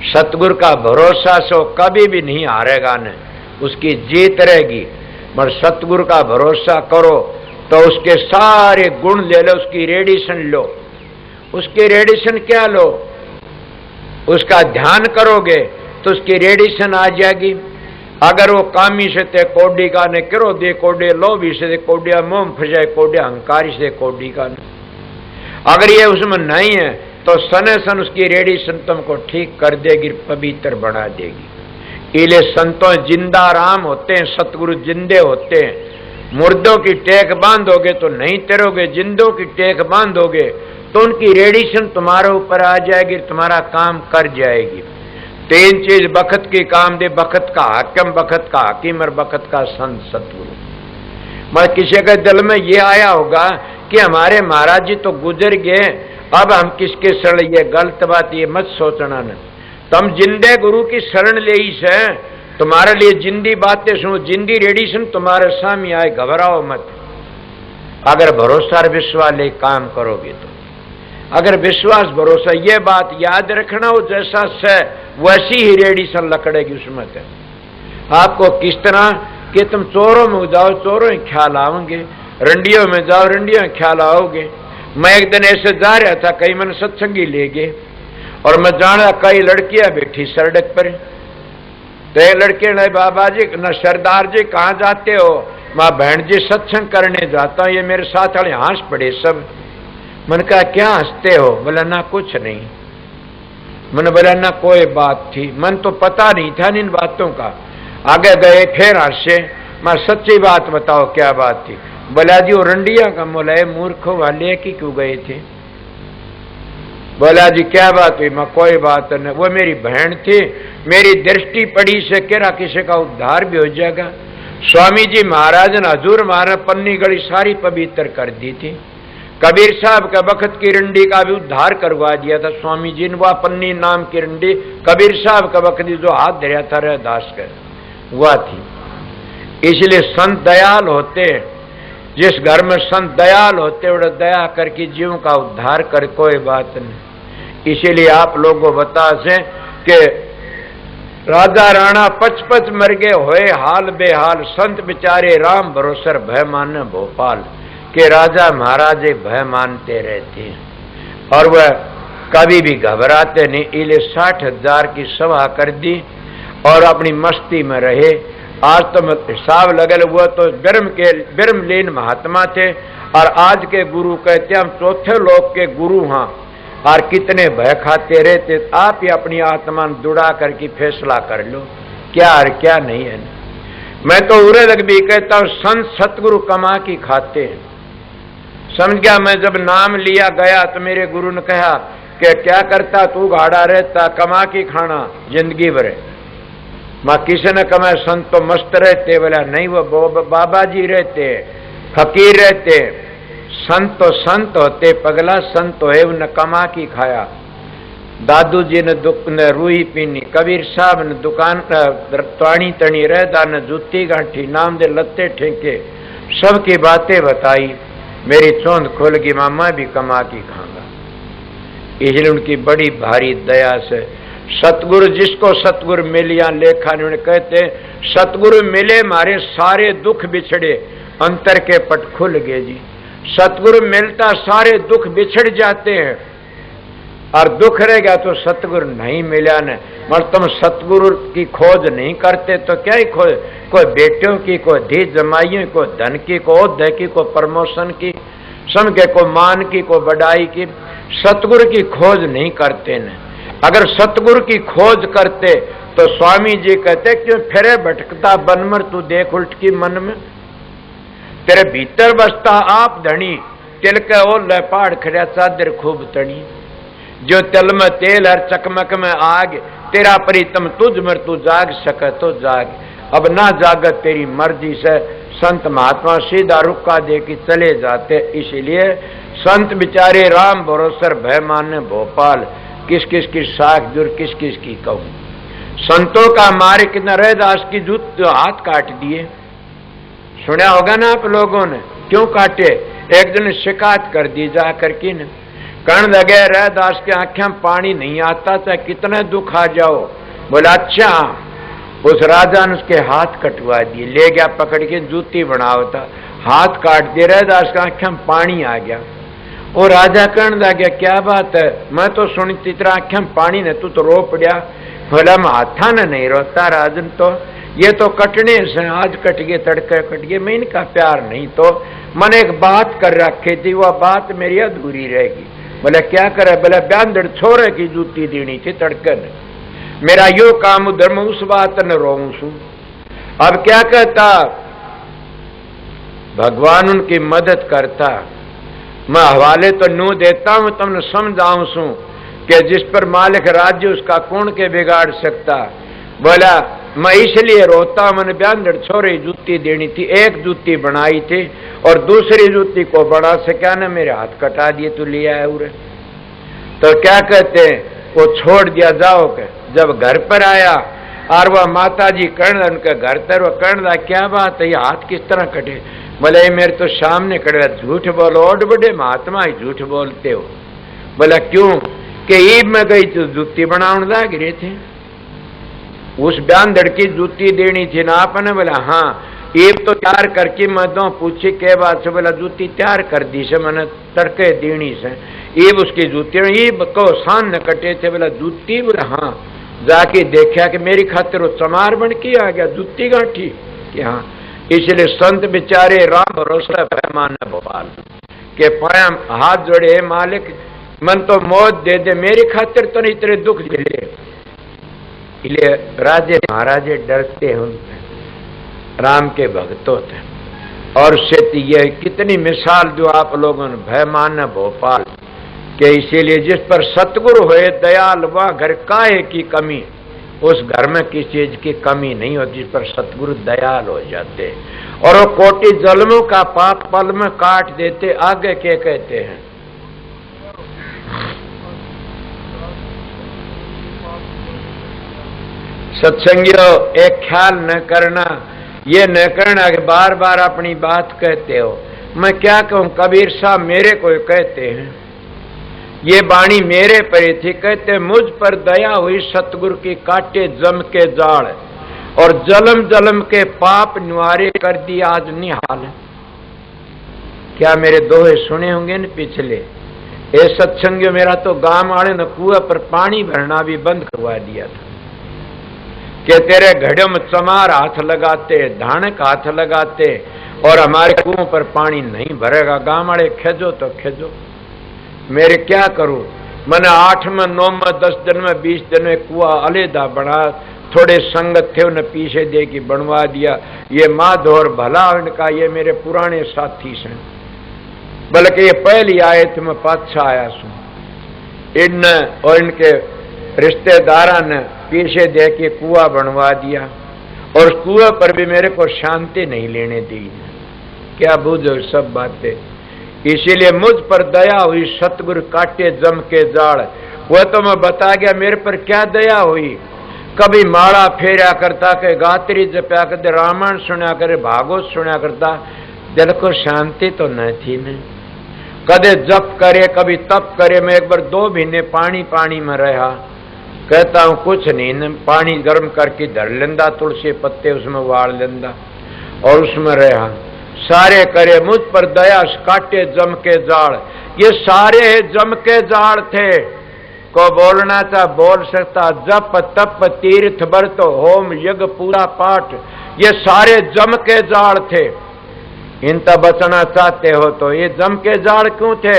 सतगुरु का भरोसा से कभी भी नहीं हारेगा न, उसकी जीत रहेगी। पर सतगुरु का भरोसा करो तो उसके सारे गुण ले लो, उसकी रेडिशन लो। उसकी रेडिशन क्या लो? उसका ध्यान करोगे तो उसकी रेडिशन आ जाएगी। अगर वो कामी से ते कोडी का ने करो दे कोडे, लोभी से कोडिया, मोम फजाए कोडिया, अहंकारी से कोडी का ने। अगर ये उसमें नहीं है तो सने सन उसकी रेडिशन तुमको ठीक कर देगी, पवित्र बना देगी। इले संतों जिंदा राम होते हैं, सतगुरु जिंदे होते हैं। मुर्दों की टेक बांधोगे तो नहीं तैरोगे, जिंदों की टेक बांधोगे तो उनकी रेडिशन तुम्हारे ऊपर आ जाएगी, तुम्हारा काम कर जाएगी। 3 चीज बखत की काम दे, बखत का हाकिम, बखत का हाकिम और बखत का संत सतगुरु। मैं किसी के दिल में ये आया होगा कि हमारे महाराज जी तो गुजर गए, अब हम किसके शरण? ये गलत बात, ये मत सोचना न। तुम जिंदे गुरु की शरण ले ही से, तुम्हारे लिए जिंदी बातें सुनो, जिंदी रेडिशन तुम्हारे सामने आए, घबराओ मत। अगर भरोसा और विश्वास ले काम करोगे तो, अगर विश्वास भरोसा, ये बात याद रखना, वो जैसा से वैसी ही रेडिशन लकड़ेगी उसमें से। आपको किस तरह कि तुम चोरों में जाओ, चोरों ही ख्याल आओगे, रंडियों में जाओ, रंडियों में ख्याल आओगे। मैं एक दिन ऐसे जा रहा था, कई मन सत्संगी ले गए, और मैं जाना कई लड़कियां बैठी सड़क पर। तो एक लड़के ने, बाबा जी न सरदार जी कहाँ जाते हो? माँ बहन जी सत्संग करने जाता हूँ। ये मेरे साथ वाले हंस पड़े सब। मन कहा क्या हंसते हो? बोला ना कुछ नहीं। मैंने बोला ना कोई बात थी, मन तो पता नहीं था इन बातों का। आगे गए फिर हंसे। मैं सच्ची बात बताओ क्या बात थी? बोला जी वो रंडिया का मोला मूर्खों वाले की क्यों गए थे? बोला जी क्या बात हुई? मैं कोई बात नहीं, वो मेरी बहन थी, मेरी दृष्टि पड़ी से केरा किसी का उद्धार भी हो जाएगा। स्वामी जी महाराज ने हजूर महाराज पन्नी गड़ी सारी पवित्र कर दी थी। कबीर साहब का बखत की रंडी का भी उद्धार करवा दिया था स्वामी जी ने। वह पन्नी नाम की रंडी कबीर साहब का बखत जो हाथ धरिया था रहदास कर वह थी। इसलिए संत दयाल होते, जिस घर में संत दयाल होते बड़ा दया करके जीव का उद्धार कर, कोई बात नहीं। इसीलिए आप लोगों को बता से कि राजा राणा 55 मर गए होए हाल बेहाल, संत बेचारे राम भरोसर भय माने भोपाल। के राजा महाराजे भय मानते रहते हैं और वह कभी भी घबराते नहीं। इले 60,000 की सभा कर दी और अपनी मस्ती में रहे। आज तो हिसाब लगल हुआ तो ब्रह्म लीन महात्मा थे, और आज के गुरु कहते हम चौथे लोक के गुरु। हाँ, और कितने भय खाते रहते। आप ही अपनी आत्मा जुड़ा करके फैसला कर लो क्या और क्या नहीं है। मैं तो उरे लग भी कहता हूं, संत सतगुरु कमा की खाते हैं। समझ गया। मैं जब नाम लिया गया तो मेरे गुरु ने कहा कि क्या करता तू, गाड़ा रहता, कमा की खाना जिंदगी भर। मां किसी ने कमा, संत तो मस्त रहते। बोला नहीं, वो बाबा जी रहते, फकीर रहते। संत तो संत होते पगला, संत तो है न कमा की खाया। दादू जी ने रूही पीनी, कबीर साहब ने दुकान ताणी तणी रहदा न जूती गांठी, नाम दे लत्ते ठेके, सबकी बातें बताई। मेरी चौंध खुल गई, मामा भी कमा की खाऊंगा। इसलिए उनकी बड़ी भारी दया से सतगुरु, जिसको सतगुरु मिलिया लेखा ने कहते, सतगुरु मिले मारे सारे दुख बिछड़े, अंतर के पट खुल गए जी। सतगुरु मिलता सारे दुख बिछड़ जाते हैं, और दुख रह गया तो सतगुरु नहीं मिला न। मगर तुम सतगुरु की खोज नहीं करते तो क्या ही खोज, कोई बेटियों की, कोई धी जमाइयों, कोई धन की, कोई ओहदे की, कोई प्रमोशन की, समझे, को मान की, को बढ़ाई की। सतगुरु की खोज नहीं करते न। अगर सतगुरु की खोज करते तो स्वामी जी कहते, क्यों फिरे भटकता बनमर, तू देख उल्ट की मन में, तेरे भीतर बसता आप धनी, तिल के ओ ले पहाड़ खड़ा चादर खूब तनी। जो तिल में तेल हर चकमक में आग, तेरा प्रीतम तुझ में तू जाग सके तो जाग, अब ना जागत तेरी मर्जी से। संत महात्मा सीधा रुका दे के चले जाते। इसीलिए संत बिचारे राम भरोसर भय माने भोपाल, किस किस की साख जुर किस किस की कहूं। संतों का मारे कितना रैदास की जूत हाथ काट दिए, सुना होगा ना आप लोगों ने। क्यों काटे? एक दिन शिकायत कर दी जा करके न, कर्ण लगे रैदास के आंखें पानी नहीं आता, चाहे कितने दुख आ जाओ। बोला अच्छा। उस राजा ने उसके हाथ कटवा दिए, ले गया पकड़ के, जूती बनावता, हाथ काट दिए, रैदास के आंखें पानी आ गया। वो राजा कहने लगे क्या बात है, मैं तो सुनती तेरा आंखें पानी ने, तू तो रो पड़ा। बोला मैं हाथा ने नहीं रोता राजन, तो ये तो कटने से आज कट गए, तड़के कट गए, मैं इनका प्यार नहीं। तो मैंने एक बात कर रखी थी, वह बात मेरी अधूरी रहेगी। बोले क्या करे? बोले ब्यांदड़ छोरे की जूती देनी थी तड़के ने, मेरा यो काम धर्म उस बात न रोऊं सू। अब क्या कहता, भगवान उनकी मदद करता। मैं हवाले तो नू देता हूं, तुमने समझाऊं सू कि जिस पर मालिक राज्य उसका कौन के बिगाड़ सकता। बोला मैं इसलिए रोता, मैंने ब्यांदड़ छोरे जूती देनी थी, एक जूती बनाई थी और दूसरी जूती को बना सका न, मेरे हाथ कटा दिए, तू लिया है उरे। तो क्या कहते हैं, वो छोड़ दिया जाओ के। जब घर पर आया और वह माता जी कर्ण उनके घर तर, वह कर्ण क्या बात है, ये हाथ किस तरह कटे? बोले मेरे तो सामने कटे। झूठ बोलो, और बड़े महात्मा ही झूठ बोलते हो। बोला क्यों? कि ईब में गई तो जूती बनाने लग रहे थे, उस ब्यांदड़ की जूती देनी थी ना आपने। बोला हाँ, ईब तो तैयार करके मैं दो, पूछी के बात से? बोला जूती तैयार कर दी से, मैंने तड़के देनी से। ईब उसकी जूती, ईब को सान न कटे थे। बोला जूती? बोला हाँ। जाके देखा कि मेरी खातिर वो चमार बन के आ गया, जूती गांठी कि हाँ। इसलिए संत बेचारे राम भरोसा पैमान भोपाल के पाया हाथ जोड़े, हे मालिक मन तो मौत दे दे, मेरी खातिर तो नहीं तेरे दुख झेले। इसलिए राजे महाराजे डरते हैं राम के भक्तों थे। और से यह कितनी मिसाल जो आप लोगों ने, भय मान भोपाल के। इसीलिए जिस पर सतगुरु हुए दयाल, वह घर काहे की कमी, उस घर में किसी चीज की कमी नहीं होती जिस पर सतगुरु दयाल हो जाते। और वो कोटि जन्मों का पाप पल में काट देते। आगे क्या कहते हैं, सत्संगियों एक ख्याल न करना, ये न करना कि बार बार अपनी बात कहते हो। मैं क्या कहूं, कबीर साहब मेरे को कहते हैं, ये वाणी मेरे पर थी। कहते मुझ पर दया हुई सतगुरु की, काटे जम के जाल और जलम जलम के पाप निवारे कर दिया आज निहाल। क्या मेरे दोहे सुने होंगे न पिछले? ए सत्संगियों, मेरा तो गांव वाले ने कुएं पर पानी भरना भी बंद करवा दिया था। कि तेरे घड़ों में चमार हाथ लगाते, धानक हाथ लगाते और हमारे कुओं पर पानी नहीं भरेगा। गांव वाले खेजो तो खेजो, मेरे क्या करूं? मैंने 8 में 9 में 10 दिन में 20 दिन में कुआ अलहदा बना, थोड़े संगत थे उन्हें पीछे दे की बनवा दिया। ये माधो और भला इनका, ये मेरे पुराने साथी से, बल्कि ये पहली आयत में पाछा आया सू। इन और इनके रिश्तेदारा ने पीछे दे के कुआ बनवा दिया और उस कुएं पर भी मेरे को शांति नहीं लेने दी। क्या बूझो सब बातें। इसीलिए मुझ पर दया हुई सतगुरु काटे जम के जाड़। वह तो मैं बता गया मेरे पर क्या दया हुई। कभी माला फेरा करता, के गात्री जपया करते, रामायण सुना करे, भागवत सुना करता, दिल को शांति तो न थी न। कदे जप करे, कभी तप करे। मैं एक बार 2 महीने पानी में रहा, कहता हूं कुछ नहीं न, पानी गर्म करके धर लेंदा, तुलसी पत्ते उसमें वाड़ लेंदा और उसमें रहा। सारे करे मुझ पर दया काटे जम के जाड़। ये सारे जम के जाड़ थे। को बोलना था बोल सकता, जप तप तीर्थ व्रत होम यज्ञ पूरा पाठ, ये सारे जम के जाड़ थे। इनता बचना चाहते हो तो ये जम के जाड़ क्यों थे?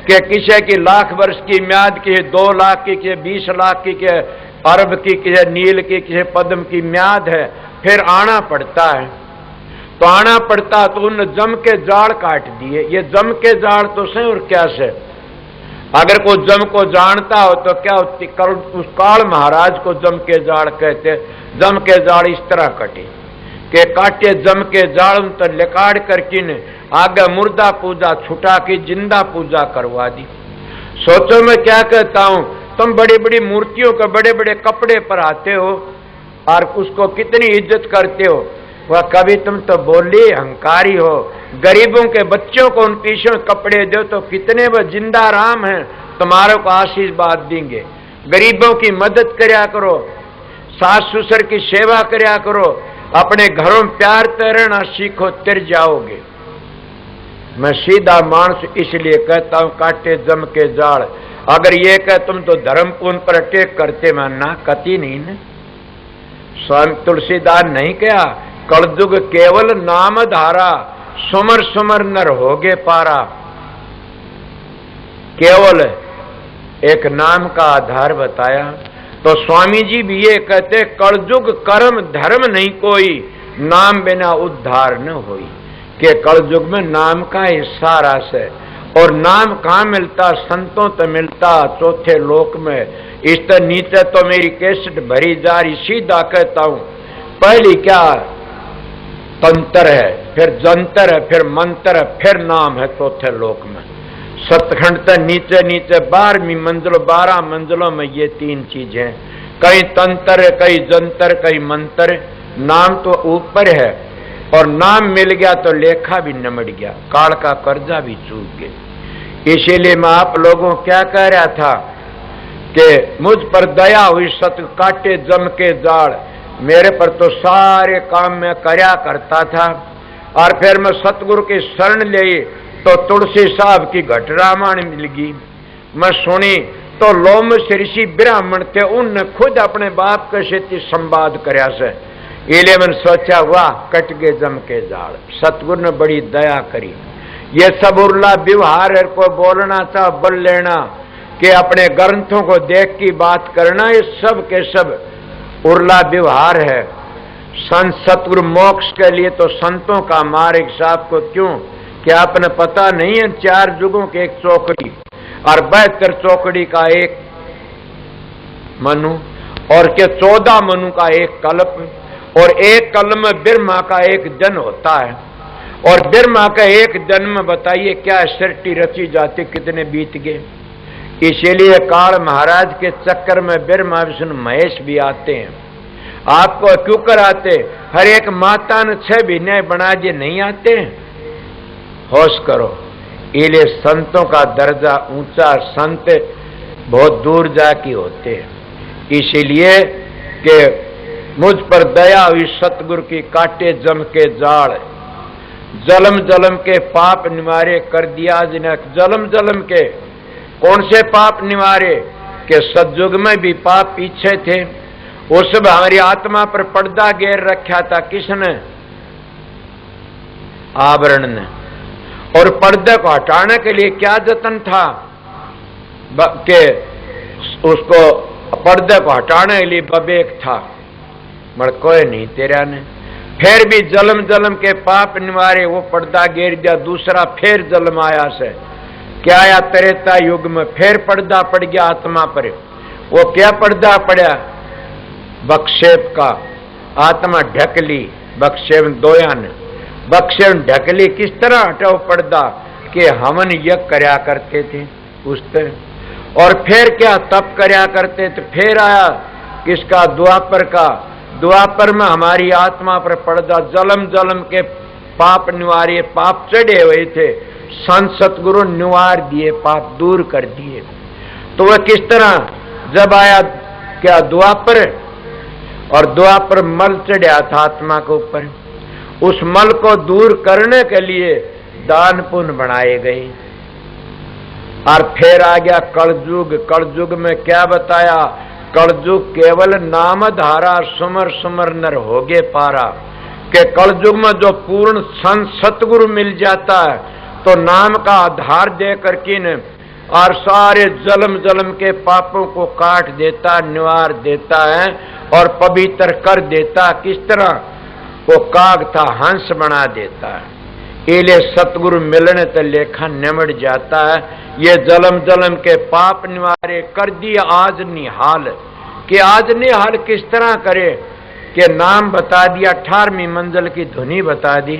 कि किसी की लाख वर्ष की म्याद की, 2 लाख की, 20 लाख की, अरब की, किसी नील की, किसी पद्म की म्याद है, फिर आना पड़ता है। तो आना पड़ता तो उन जम के जाड़ काट दिए। ये जम के जाड़ तो से और क्या से। अगर कोई जम को जानता हो तो क्या उस काल महाराज को जम के जाड़ कहते। जम के जाड़ इस तरह कटे के काटे जम के जाड़ तो लिकाड़ करके ने आगे मुर्दा पूजा छुटा की जिंदा पूजा करवा दी। सोचो मैं क्या कहता हूं, तुम बड़ी बड़ी मूर्तियों के बड़े बड़े कपड़े पर आते हो और उसको कितनी इज्जत करते हो। वह कभी तुम तो बोली अहंकारी हो। गरीबों के बच्चों को उन पीछे कपड़े दो तो कितने वह जिंदा राम हैं, तुम्हारों को आशीर्वाद देंगे। गरीबों की मदद करया करो, सास ससुर की सेवा करया करो, अपने घरों में प्यार तैरना सीखो, तिर जाओगे। मैं सीधा मानस इसलिए कहता हूं काटे जम के जाड़। अगर ये कह तुम तो धर्म पून पर अटैक करते, मानना कति नहीं न। स्वामी तुलसीदास नहीं कहा कलयुग केवल नाम धारा, सुमर सुमर नर होगे पारा। केवल एक नाम का आधार बताया। तो स्वामी जी भी ये कहते कलयुग कर्म धर्म नहीं कोई, नाम बिना उद्धार न होई। के कलयुग में नाम का ही सारा से। और नाम कहाँ मिलता? संतों तो मिलता चौथे लोक में। इस तरह नीचे तो मेरी कैसेट भरी जा रही। सीधा कहता हूं, पहली क्या तंत्र है, फिर जंतर है, फिर मंत्र है, फिर नाम है चौथे लोक में। सतखंड तक नीचे नीचे 12वीं मंजिल 12 मंजिलों में ये 3 चीजें, कहीं तंत्र है, कहीं जंतर, कहीं मंत्र। नाम तो ऊपर है और नाम मिल गया तो लेखा भी निमट गया, काल का कर्जा भी चूक गया। इसीलिए मैं आप लोगों क्या कह रहा था कि मुझ पर दया हुई सत काटे जम के जाड़। मेरे पर तो सारे काम मैं करया करता था और फिर मैं सतगुरु की शरण ले तो तुलसी साहब की घट रामायण मिल गई। मैं सुनी तो लोम ऋषि ब्राह्मण थे, उनने खुद अपने बाप के से संवाद करया से। इले मैंने सोचा वाह कट गए जम के जाड़, सतगुरु ने बड़ी दया करी। ये सब उर्ला व्यवहार को बोलना था बोल लेना कि अपने ग्रंथों को देख की बात करना, ये सब के सब उर्ला व्यवहार है। संत सतगुरु मोक्ष के लिए तो संतों का मार्ग साहब को क्यों, क्या आपने पता नहीं है 4 युगों की एक चौकड़ी और 72 चौकड़ी का एक मनु और के 14 मनु का एक कल्प और एक कल्प में ब्रह्मा का एक जन होता है। और ब्रह्मा का एक जन्म में बताइए क्या सृष्टि रची जाती, कितने बीत गए। इसीलिए काल महाराज के चक्कर में ब्रह्मा विष्णु महेश भी आते हैं। आपको क्यों कराते? हर एक माता ने 6 महीने बना दिए, नहीं आते हैं? होश करो। इले संतों का दर्जा ऊंचा, संत बहुत दूर जाके होते हैं। इसीलिए कि मुझ पर दया हुई सतगुरु की काटे जम के जाड़। जलम जलम के पाप निवारे कर दिया जिन्हें। जलम जलम के कौन से पाप निवारे? के सतयुग में भी पाप पीछे थे उस सब हमारी आत्मा पर पर्दा घेर रखा था। किसने? आवरण ने। और पर्दे को हटाने के लिए क्या जतन था कि उसको पर्दे को हटाने के लिए विवेक था, मगर कोई नहीं तेरा ने। फिर भी जलम जलम के पाप निवारे वो पर्दा घेर दिया। दूसरा फिर जलम आया से क्या आया? त्रेता युग में फिर पर्दा पड़ गया आत्मा पर। वो क्या पर्दा पड़ा? बक्षेप का। आत्मा ढकली, बक्षेप दोया ने। बक्षेप ढकली किस तरह हटाओ पर्दा? कि हवन यज्ञ करया करते थे उस तरह। और फिर क्या? तप करया करते थे। फिर आया किसका? द्वापर का। द्वापर में हमारी आत्मा पर पर्दा, जलम जलम के पाप निवारे। पाप चढ़े हुए थे, संत सतगुरु निवार दिए, पाप दूर कर दिए। तो वह किस तरह? जब आया क्या? द्वापर। और द्वापर मल चढ़ा था आत्मा के ऊपर। उस मल को दूर करने के लिए दान पुण्य बनाए गए। और फिर आ गया कलयुग। कलयुग में क्या बताया? कलयुग केवल नाम धारा, सुमर सुमर नर होगे पारा। के कलयुग में जो पूर्ण संत सतगुरु मिल जाता है तो नाम का आधार देकर किन और सारे जलम जलम के पापों को काट देता, निवार देता है और पवित्र कर देता। किस तरह? वो काग था हंस बना देता है। इले सतगुरु मिलने तो लेखा निमट जाता है। ये जलम जलम के पाप निवारे कर दिया आज निहाल। कि आज निहाल किस तरह करे? कि नाम बता दिया, 18वीं मंजिल की धुनी बता दी,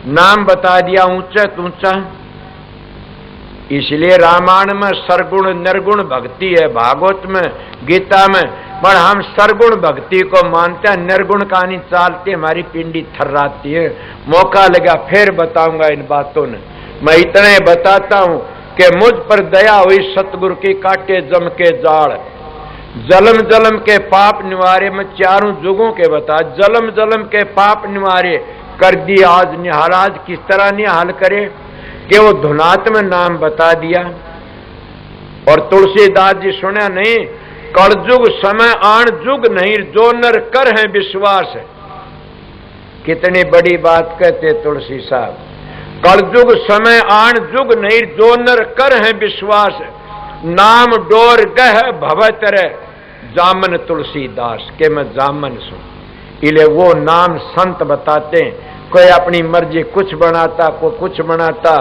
नाम बता दिया ऊंचा ऊंचा। इसलिए रामायण में सरगुण निर्गुण भक्ति है, भागवत में, गीता में, पर हम सरगुण भक्ति को मानते हैं। निर्गुण कहानी चालती हमारी पिंडी थर्राती है। मौका लगा फिर बताऊंगा इन बातों ने। मैं इतना ही बताता हूं कि मुझ पर दया हुई सतगुरु की, काटे जम के जाड़। जलम जलम के पाप निवारे में चारों जुगों के बता। जलम जलम के पाप निवारे कर दिया आज निहाल। आज किस तरह निहाल करे? कि वो धुनात में नाम बता दिया। और तुलसीदास जी सुना नहीं? कलयुग समय आण जुग नहीं, जो नर कर है विश्वास। कितनी बड़ी बात कहते तुलसी साहब। कलयुग समय आण जुग नहीं, जो नर कर है विश्वास। नाम डोर गह भवतर जामन तुलसीदास। के मैं जामन सु। इले वो नाम संत बताते हैं। कोई अपनी मर्जी कुछ बनाता, कोई कुछ बनाता।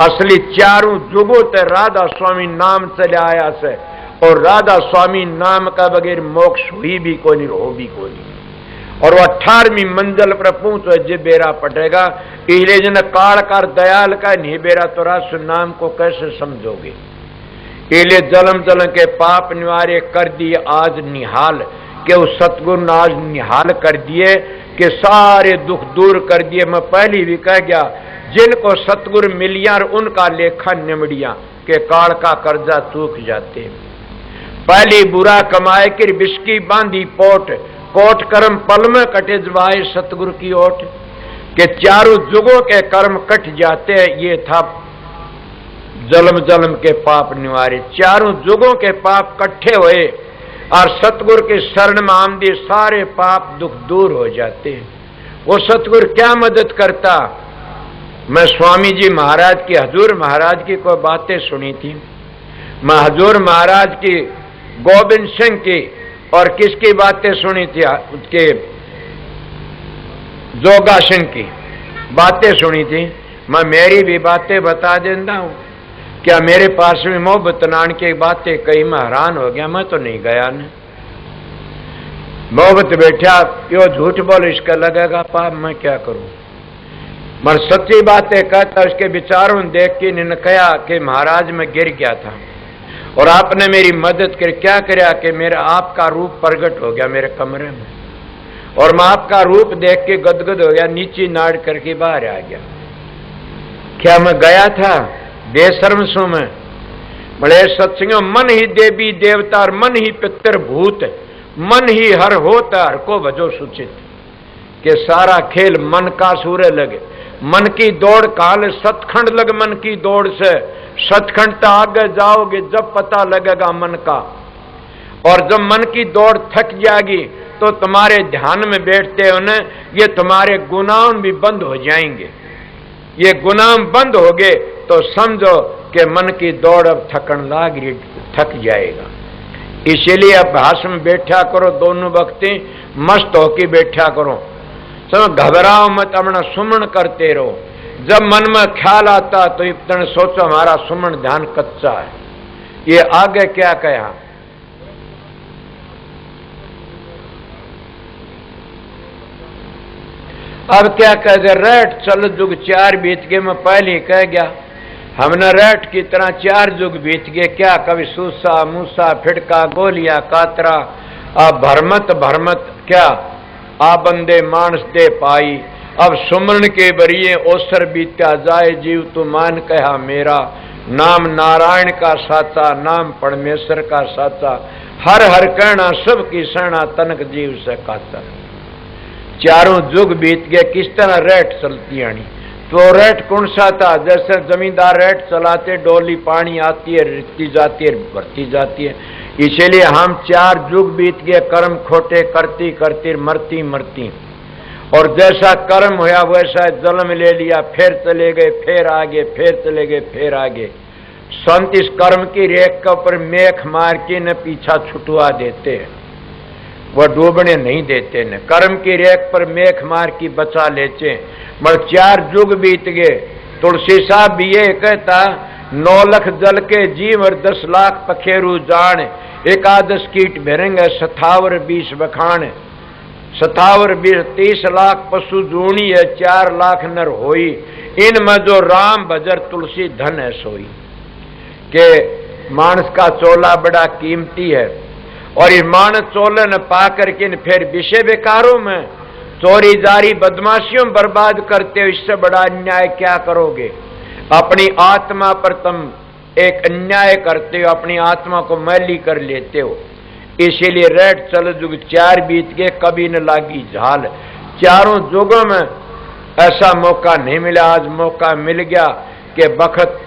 असली चारों जुगों ते राधा स्वामी नाम चले आया से। और राधा स्वामी नाम का बगैर मोक्ष हुई भी कोई नहीं, हो भी कोई नहीं। और वो 18वीं मंजिल पर पहुंचो जे बेरा पटेगा। इले जन काल कर दयाल का नहीं बेरा तो रास नाम को कैसे समझोगे? इले जलम जलम के पाप निवारे कर दिए आज निहाल। के उस सतगुरु ने आज निहाल कर दिए कि सारे दुख दूर कर दिए। मैं पहली भी कह गया, जिनको सतगुरु मिलिया उनका लेखा निमड़िया के काल का कर्जा चूक जाते। पहली बुरा कमाए कि बिस्की बांधी पोट, कोट कर्म पल में कटे जवाए सतगुरु की ओट। के चारों जुगों के कर्म कट जाते हैं। ये था जलम जलम के पाप निवारे। चारों जुगों के पाप कट्ठे हुए और सतगुरु के शरण में आमदी सारे पाप दुख दूर हो जाते हैं। वो सतगुरु क्या मदद करता? मैं स्वामी जी महाराज की, हजूर महाराज की कोई बातें सुनी थी। मैं हजूर महाराज की, गोविंद सिंह की और किसकी बातें सुनी थी? उसके जोगा सिंह की बातें सुनी थी। मैं मेरी भी बातें बता देता हूं। क्या मेरे पास में मोहब्बत नान की बातें कही, मैं हैरान हो गया। मैं तो नहीं गया न। मोहब्बत बैठा क्यों झूठ बोल, इसका लगेगा पाप, मैं क्या करूं? मैं सच्ची बातें कहता। उसके विचारों देख के इन्होंने कहा कि महाराज मैं गिर गया था और आपने मेरी मदद कर। क्या कराया कि मेरा आपका रूप प्रकट हो गया मेरे कमरे में और मैं आपका रूप देख के गदगद हो गया, नीचे नाड़ करके बाहर आ गया। क्या मैं गया था? बेशर्म सो मैं। बड़े सत्संग मन ही देवी देवता और मन ही पितर भूत, मन ही हर होता हर को भजो सुचित। के सारा खेल मन का सूर्य लगे। मन की दौड़ काल सतखंड लग, मन की दौड़ से सतखंड तक आगे जाओगे जब पता लगेगा मन का। और जब मन की दौड़ थक जाएगी तो तुम्हारे ध्यान में बैठते हो न, ये तुम्हारे गुनाह भी बंद हो जाएंगे। ये गुनाह बंद हो गए तो समझो कि मन की दौड़ अब थकन लाग रही, थक जाएगा। इसीलिए अभ्यास में बैठा करो, दोनों वक्तें मस्त होके बैठा करो। सब घबराओ मत, अपना सुमन करते रहो। जब मन में ख्याल आता तो इतना सोचो हमारा सुमन ध्यान कच्चा है। ये आगे क्या कहा, अब क्या कह दे, रेट चल जुग 4 बीत गए। मैं पहले ही कह गया, हमने रेट की तरह 4 जुग बीत गए। क्या कभी सूसा मूसा फिटका गोलिया कातरा, अब भरमत क्या आ बंदे मानस दे पाई। अब सुमरण के बरिए ओसर बीत्या जाए जीव, तू मान कहा मेरा। नाम नारायण का साचा, नाम परमेश्वर का साचा। हर हर कहना सब की सहना, तनक जीव से काचा। 4 जुग बीत गए, किस तरह रेट चलती आनी। तो रेट कौन सा था, जैसे जमींदार रेट चलाते, डोली पानी आती है, रिश्ती जाती है, भरती जाती है। इसीलिए हम 4 जुग बीत गए कर्म खोटे करती करती मरती मरती। और जैसा कर्म होया वैसा जन्म ले लिया, फिर चले गए, फिर आगे, फिर चले गए, फिर आगे। संत इस कर्म की रेख के ऊपर मेख मार के न पीछा छुटवा देते हैं, वह डूबने नहीं देते न। कर्म की रेख पर मेख मार की बचा लेते। मगर 4 जुग बीत गए। तुलसी साहब भी ये कहता, 9 लाख जल के जीव और 10 लाख पखेरु जान। 11 कीट भरेंगे 27 20 बखान। 27 20 30 लाख पशु जूणी है, 4 लाख नर होई। इनमें जो राम भजर तुलसी धन है सोई। के मानस का चोला बड़ा कीमती है। और इस मानस चोले न पाकर के फिर विषय बेकारों में चोरी जारी बदमाशियों बर्बाद करते हो। इससे बड़ा अन्याय क्या करोगे। अपनी आत्मा पर तुम एक अन्याय करते हो, अपनी आत्मा को मैली कर लेते हो। इसीलिए रेट चल जुग 4 बीत गए, कभी न लागी झाल। 4 जुगों में ऐसा मौका नहीं मिला, आज मौका मिल गया कि बखत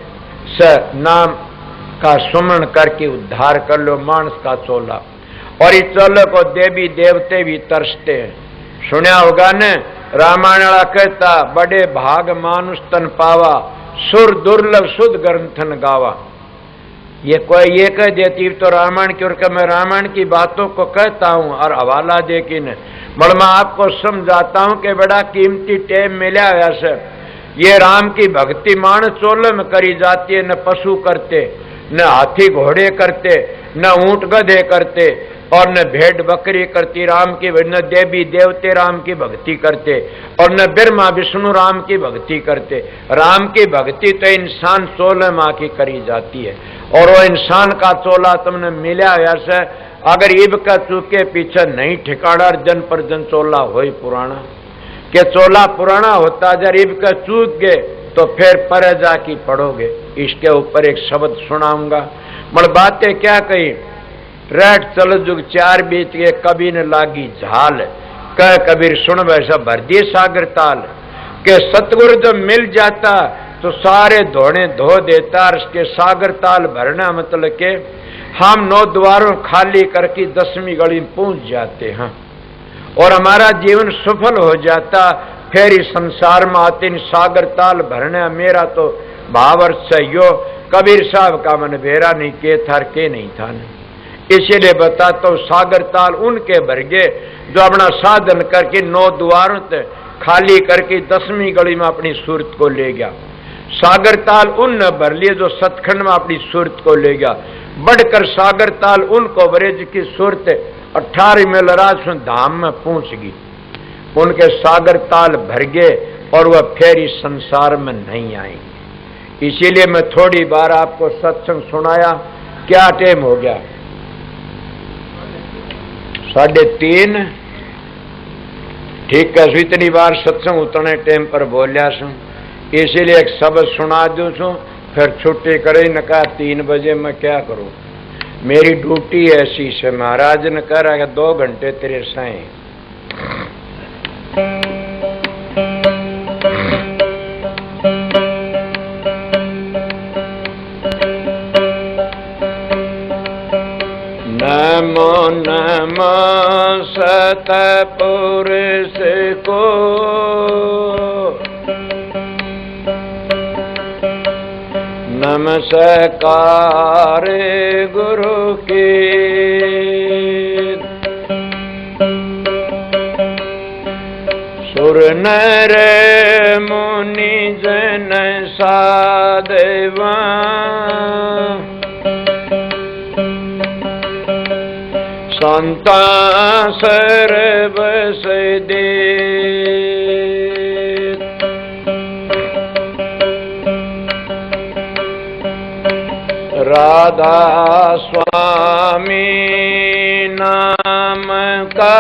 से नाम का सुमरण करके उद्धार कर लो मानस का चोला। और इस चोले को देवी देवते भी तरसते हैं। सुना होगा न, रामायण वाला कहता, बड़े भाग मानुष तन पावा, सुर दुर्लभ शुद्ध ग्रंथन गावा। ये कोई ये कह देती तो रामायण की, और मैं रामायण की बातों को कहता हूं और हवाला दे कि न, मगर मैं आपको समझाता हूं कि बड़ा कीमती टाइम मिला वैसे। ये राम की भक्ति मानस चोले में करी जाती है, न पशु करते, न हाथी घोड़े करते, न ऊंट गधे करते, और न भेड़ बकरी करती राम की, न देवी देवते राम की भक्ति करते, और न ब्रह्मा विष्णु राम की भक्ति करते। राम की भक्ति तो इंसान चोले माँ की करी जाती है। और वो इंसान का चोला तुमने मिला वैसे, अगर ईब का चूके पीछे नहीं ठिकाना, जन पर जन चोला हो पुराना। के चोला पुराना होता, जब ईब का चूक गए तो फिर पर जाकी पढ़ोगे। इसके ऊपर एक शब्द सुनाऊंगा। मगर बातें क्या कही, रेट चल जुग 4 बीत गए, कभी न लागी झाल। कह कबीर सुन वैसा भर दिए सागर ताल। के सतगुरु जब मिल जाता तो सारे धोने धो देता। उसके सागर ताल भरना मतलब के हम 9 द्वारों खाली करके 10वीं गली में पहुंच जाते हैं और हमारा जीवन सफल हो जाता। फिर इस संसार में आते सागर ताल भरना। मेरा तो भावर्थ सहियो, कबीर साहब का मन बेरा नहीं के थार के नहीं था। इसीलिए बताता हूं, सागर ताल उनके भर गए जो अपना साधन करके 9 द्वारों से खाली करके 10वीं गली में अपनी सूरत को ले गया। सागर ताल उन न भर लिए जो सतखंड में अपनी सूरत को ले गया। बढ़कर सागर ताल उनको भरे जिसकी सूरत 18 मील राज धाम में पहुंच गई। उनके सागर ताल भर गए और वह फिर इस संसार में नहीं आएंगे। इसीलिए मैं थोड़ी बार आपको सत्संग सुनाया। क्या टाइम हो गया? 3:30। ठीक है, इतनी बार सत्संग उतने टाइम पर बोलिया सू, इसीलिए एक शब्द सुना दूं सू, फिर छुट्टी करे न कहा 3 बजे। मैं क्या करूं, मेरी ड्यूटी ऐसी से। महाराज ने कह रहा है 2 घंटे तेरे साए। नमो नमो सतपुरुष को, नमस्कार गुरु की। सुर नर मुनि जन साधवा, संता सर्व सिद्धि। राधा स्वामी नाम का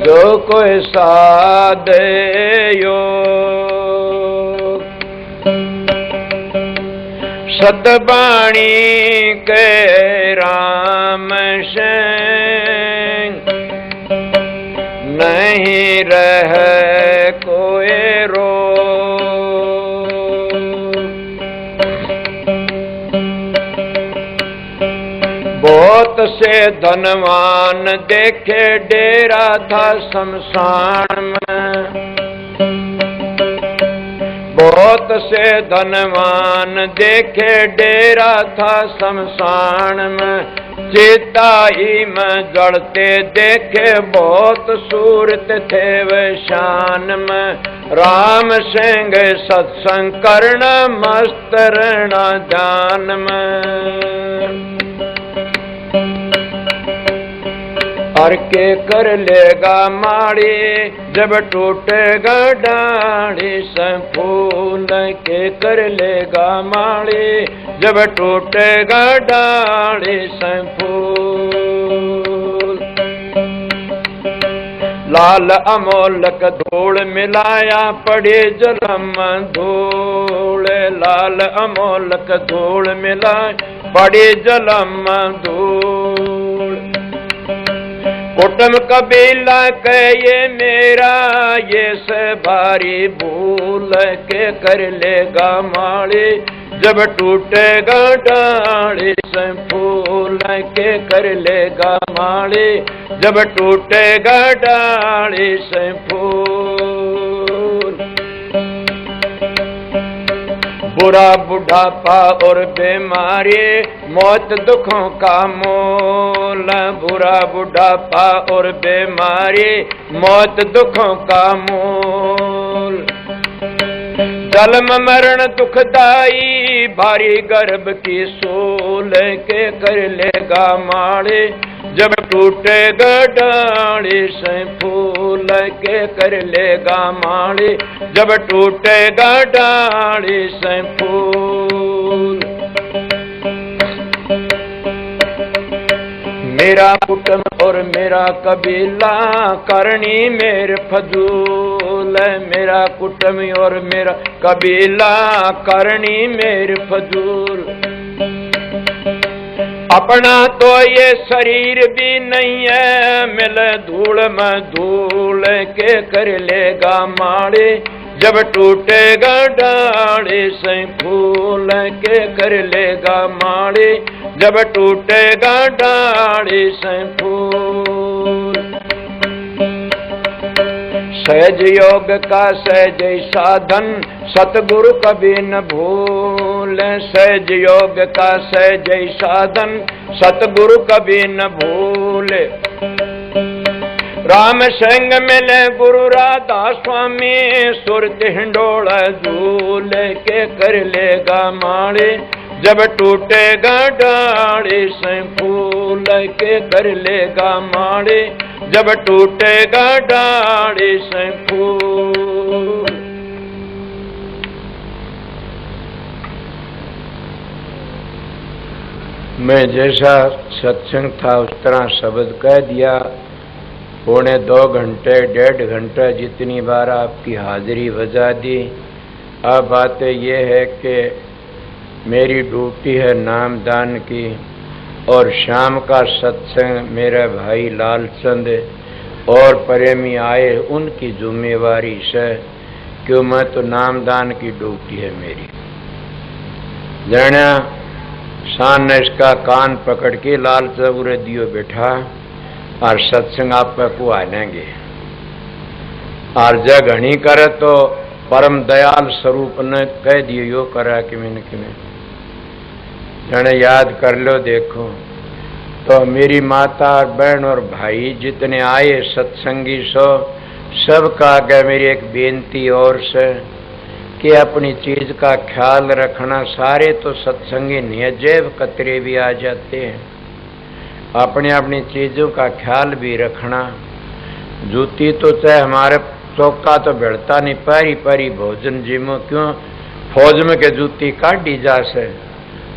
जो कोई साधे योग, सतबाणी के राम संग नहीं रह कोई रोग। बहुत से धनवान देखे डेरा था शमशान में, बहुत से धनवान देखे डेरा था शमशान में। चिताई में जड़ते देखे बहुत सूरत थे वे शान में। राम सिंह सत्संग करना मस्त रहना जान में। हर के कर लेगा माड़ी जब टूटेगा डाढ़ी से फूल के कर लेगा माड़ी जब टूटेगा डाढ़ी से फूल। लाल अमोलक धूल मिलाया पड़ी जलम धूल, लाल अमोलक धूल मिलाया पड़ी जलम धूल। कुटुंब कबीला के ये मेरा ये से भारी भूल के कर लेगा माड़ी जब टूटेगा डाढ़ी से फूल के कर लेगा माड़ी जब टूटेगा डाढ़ी से फूल। बुरा बुढ़ापा और बीमारी मौत दुखों का मोल, बुरा बुढ़ापा और बीमारी मौत दुखों का मोल। जन्म मरण दुखदाई भारी गर्भ की सोल के कर लेगा माड़ी जब टूटेगा डाढ़ी से फूल के कर लेगा माड़ी जब टूटेगा डाढ़ी से फूल। मेरा कुटुंब और मेरा कबीला करनी मेरे फजूल, मेरा कुटुंब और मेरा कबीला करनी मेरे फजूल। अपना तो ये शरीर भी नहीं है मिल धूल में धूल के कर लेगा माड़ी जब टूटेगा डाढ़ी से फूल के कर लेगा माड़ी जब टूटेगा डाढ़ी से फूल। सहज योग का सहज साधन सतगुरु कभी न भूल, सहज योग का सहज साधन सतगुरु कभी न भूल। राम संग मिले गुरु राधा स्वामी सुरत हिंडोला झूल के कर लेगा माड़ी जब टूटेगा डाढ़ी से फूल के कर लेगा माड़ी जब टूटेगा डाढ़ी से फूल। मैं जैसा सत्संग था उस तरह शब्द कह दिया। 1.25 घंटे 1.5 घंटा जितनी बार आपकी हाजिरी बजा दी। अब बात ये है कि मेरी ड्यूटी है नामदान की और शाम का सत्संग मेरे भाई लालचंद और प्रेमी आए उनकी जिम्मेवारी से, क्यों मैं तो नामदान की ड्यूटी है मेरी। जाना शान ने इसका कान पकड़ के लाल चौरे दियो बैठा और सत्संग आप को आ लेंगे। और जग घनी करे तो परम दयाल स्वरूप ने कह दियो यो करा कि मैंने जने याद कर लो। देखो तो मेरी माता और बहन और भाई जितने आए सत्संगी सो सबका आगे मेरी एक बेनती और से कि अपनी चीज का ख्याल रखना। सारे तो सत्संगी नहीं, जेब कतरे भी आ जाते हैं। अपनी अपनी चीजों का ख्याल भी रखना। जूती तो चाहे हमारे चौका तो बढ़ता नहीं, पैरी पैरी भोजन जिमो क्यों फौज में के जूती काटी जा से।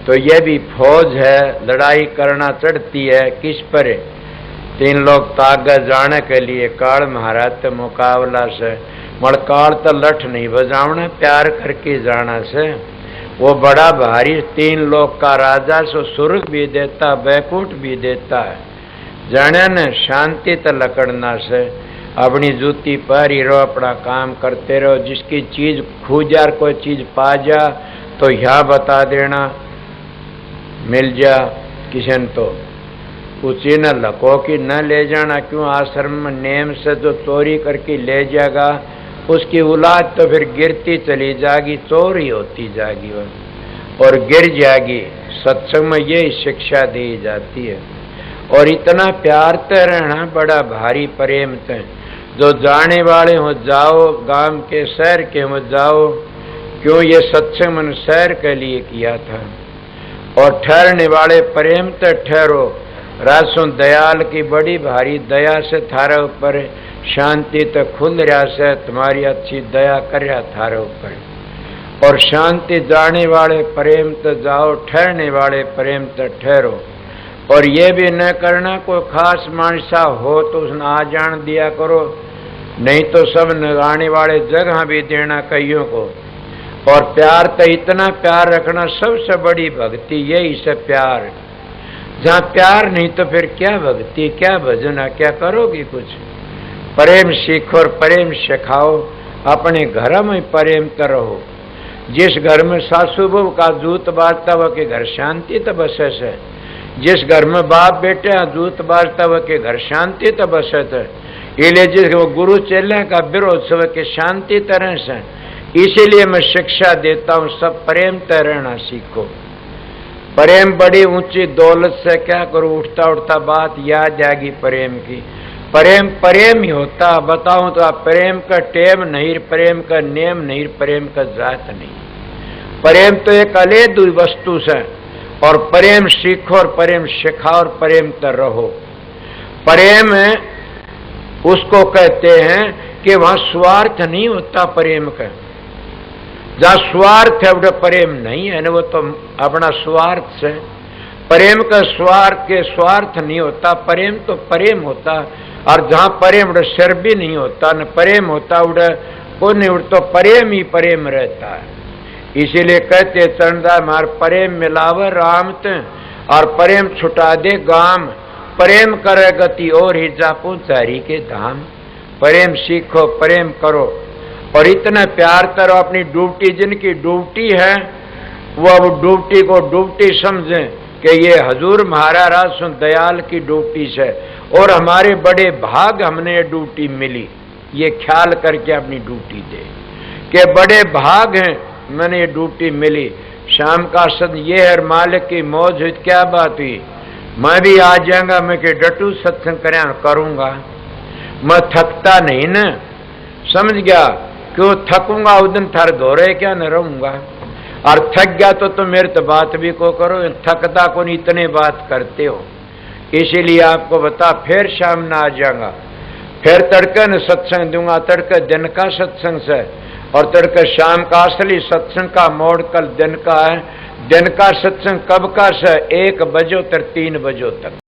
तो यह भी फौज है, लड़ाई करना चढ़ती है किस पर? 3 लोग तागा जाने के लिए काल महाराज मुकाबला से। मड़काल तो लठ नहीं बजावना, प्यार करके जाना से। वो बड़ा भारी 3 लोग का राजा सो स्वर्ग भी देता बैकुंठ भी देता है। जाने न शांति तो लकड़ना से। अपनी जूती पर ही रहो, अपना काम करते रहो। जिसकी चीज खूजार कोई चीज पा जा तो यहाँ बता देना, मिल जा किशन तो उसी न लको की न ले जाना। क्यों आश्रम में नेम से जो चोरी करके ले जाएगा उसकी औलाद तो फिर गिरती चली जाएगी, चोरी होती जाएगी और गिर जाएगी। सत्संग में यही शिक्षा दी जाती है। और इतना प्यार तो रहना बड़ा भारी प्रेम तो। जो जाने वाले हो जाओ, गांव के शहर के हो जाओ। क्यों ये सत्संग मन शहर के लिए किया था। और ठहरने वाले प्रेम तो ठहरो। रासों दयाल की बड़ी भारी दया से थारे ऊपर शांति तो खुल रहा से, तुम्हारी अच्छी दया कर रहा थारे ऊपर। और शांति जाने वाले प्रेम तो जाओ, ठहरने वाले प्रेम तो ठहरो। और ये भी न करना कोई खास मानसा हो तो उसने आ जान दिया करो, नहीं तो सब नगाने वाले जगह भी देना कईयों को। और प्यार तो इतना प्यार रखना, सबसे बड़ी भक्ति यही से प्यार। जहाँ प्यार नहीं तो फिर क्या भक्ति, क्या भजन, क्या करोगी कुछ। प्रेम सीखो और प्रेम सिखाओ। अपने घर में प्रेम तो रहो। जिस घर में सासू बहू का जूत बाजता वह के घर शांति तो बसस है। जिस घर में बाप बेटे जूत बाजता वह के घर शांति तो बसत है। इसलिए जिस गुरु चेले का विरोध सब के शांति तरह से। इसीलिए मैं शिक्षा देता हूँ, सब प्रेम तो रहना सीखो। प्रेम बड़ी ऊंची दौलत से क्या करो, उठता उठता बात याद आएगी प्रेम की। प्रेम प्रेम ही होता। बताऊं तो आप प्रेम का टेम नहीं, प्रेम का नेम नहीं, प्रेम का जात नहीं। प्रेम तो एक अलेद वस्तु से। और प्रेम सीखो और प्रेम सिखाओ और प्रेम तो रहो। प्रेम उसको कहते हैं कि वहां स्वार्थ नहीं होता प्रेम का। जहाँ स्वार्थ है वो प्रेम नहीं है ना, वो तो अपना स्वार्थ से। प्रेम का स्वार्थ नहीं होता, प्रेम तो प्रेम होता। और जहाँ प्रेम उड़ सिर भी नहीं होता, न प्रेम होता उड़ को नहीं उड़, तो प्रेम ही प्रेम रहता है। इसीलिए कहते चरणदास मार प्रेम मिलाव राम ते, और प्रेम छुटा दे गाम। प्रेम करे गति और ही जापो चारी के धाम। प्रेम सीखो, प्रेम करो और इतना प्यार करो। अपनी ड्यूटी जिनकी ड्यूटी है वो अब ड्यूटी को ड्यूटी समझें कि ये हजूर महाराज सुन दयाल की ड्यूटी से। और हमारे बड़े भाग हमने ये ड्यूटी मिली, ये ख्याल करके अपनी ड्यूटी दे कि बड़े भाग हैं मैंने ये ड्यूटी मिली। शाम का सद ये है मालिक की मौज हुई, क्या बात हुई, मैं भी आ जाऊंगा, मैं के डटू सत्संग करूंगा। मैं थकता नहीं न, समझ गया। क्यों थकूंगा उस दिन थार दौरे क्या न रहूंगा। और थक गया तो मेरे तो बात भी को करो, थकता को नहीं इतने बात करते हो। इसीलिए आपको बता फिर शाम न आ जाऊंगा, फिर तड़के न सत्संग दूंगा। तड़के दिन का सत्संग से और तड़के शाम का असली सत्संग का मोड़ कल दिन का है। दिन का सत्संग कब का से 1 बजे तक 3 बजे तक।